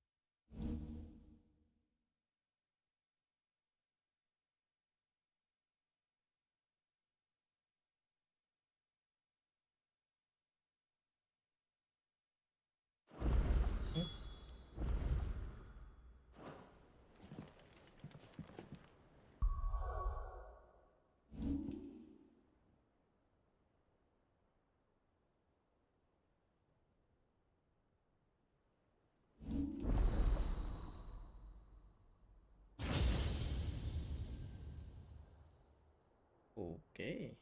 Okay.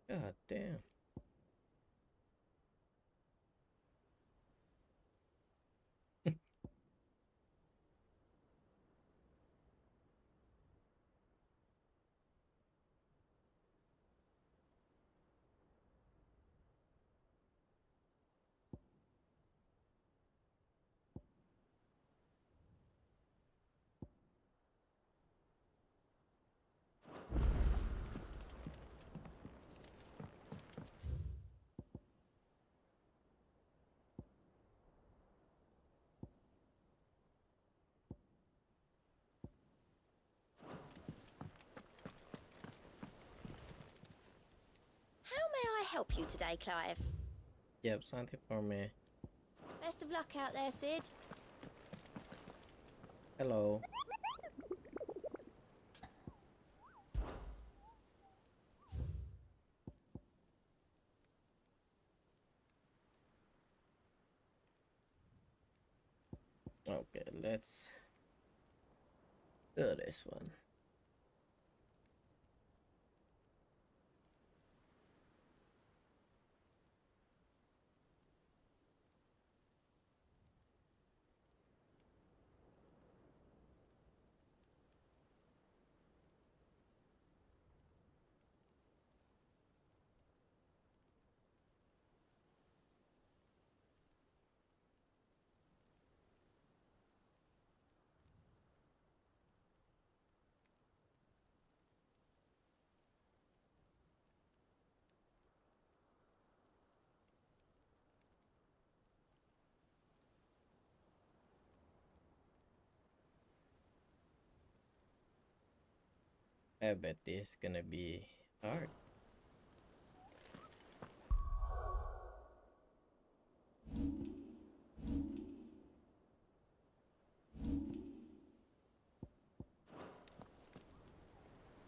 God damn.
How may I help you today, Clive?
Yep, something for me.
Best of luck out there, Sid.
Hello. Okay, let's do this one. I bet this is gonna be hard.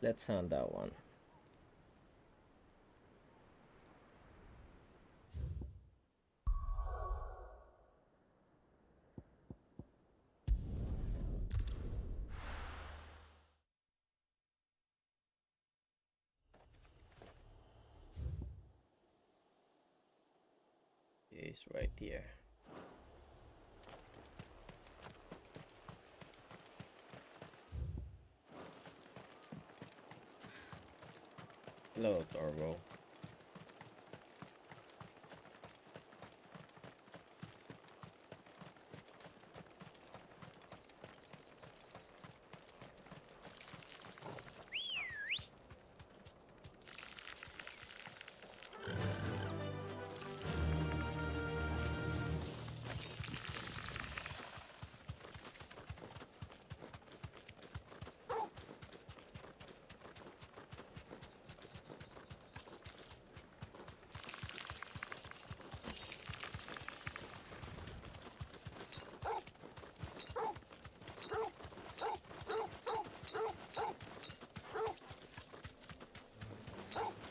Let's sound that one. It's right here. Hello, Torvo.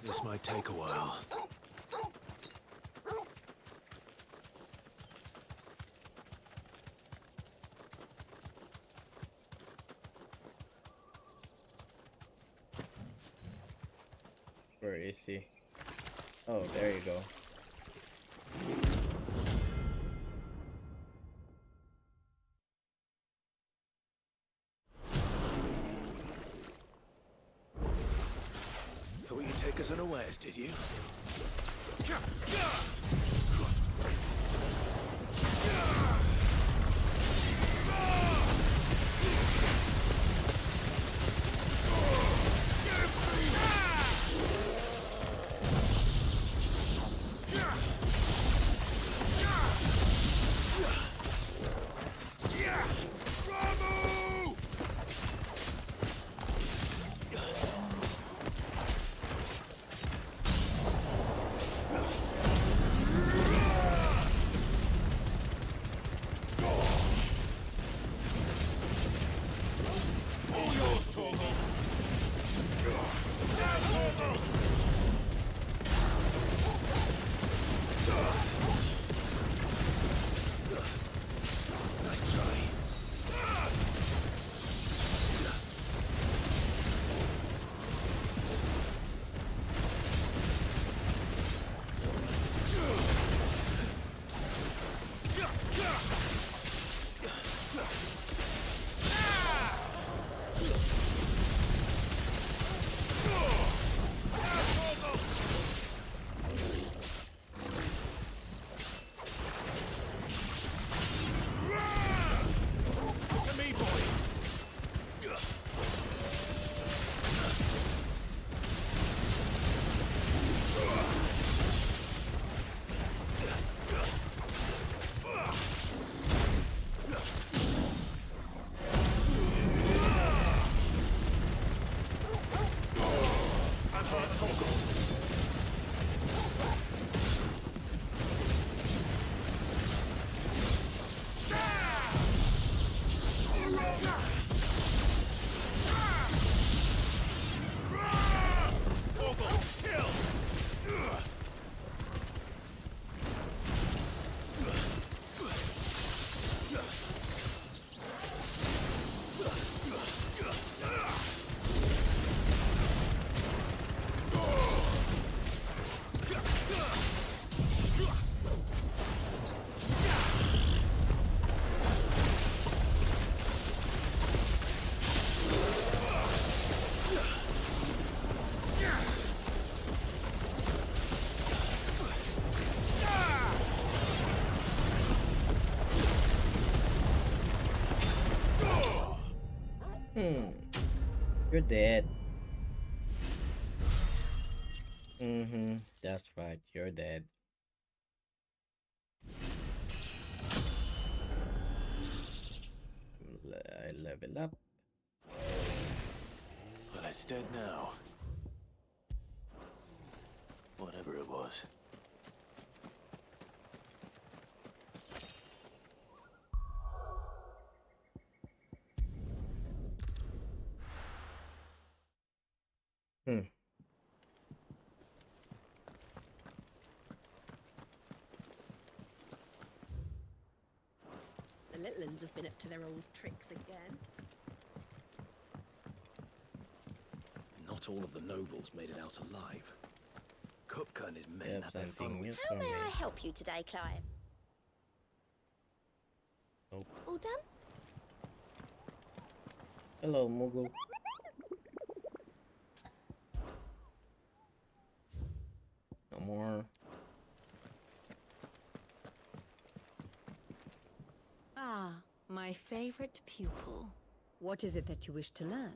This might take a while.
Where is he? Oh, there you go.
Thought you'd take us unawares, did you?
You're dead. That's right, you're dead. I level up.
Well, it's dead now. Whatever it was.
The little ones have been up to their old tricks again.
Not all of the nobles made it out alive. Kupka and his men had their fun with.
How may I help you today, Clive?
Nope.
All done?
Hello, Mughal. No more.
Ah, my favorite pupil. What is it that you wish to learn?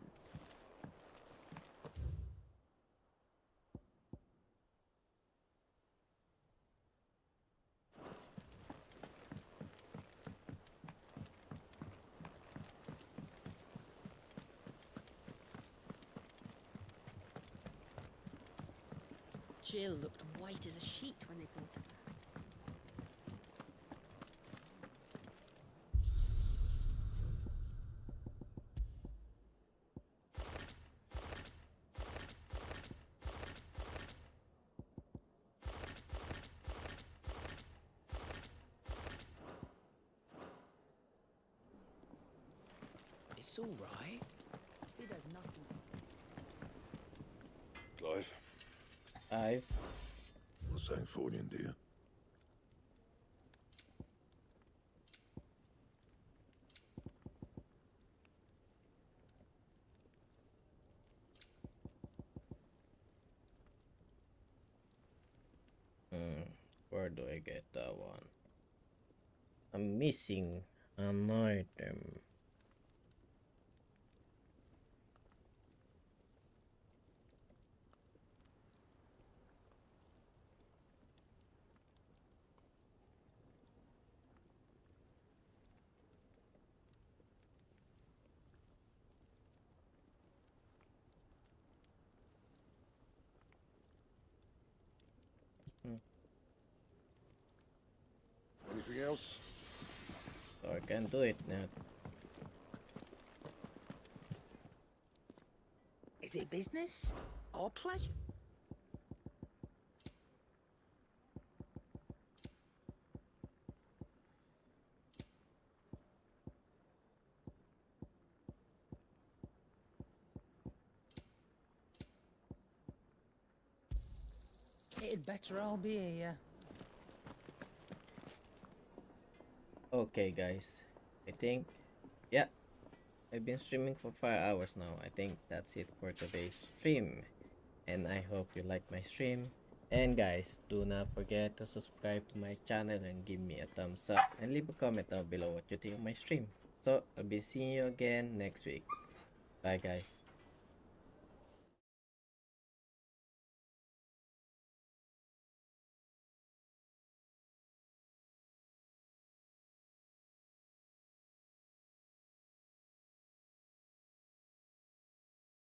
Jill looked white as a sheet when they brought her back.
It's all right. See, there's nothing to...
Clive?
What's Sancfordian, dear?
Where do I get that one? I'm missing an item.
Anything else?
So I can do it now.
Is it business or pleasure?
It'd better all be here.
Okay, guys. I think, yeah, I've been streaming for 5 hours now. I think that's it for today's stream. And I hope you like my stream. And guys, do not forget to subscribe to my channel and give me a thumbs up. And leave a comment down below what you think of my stream. So, I'll be seeing you again next week. Bye, guys.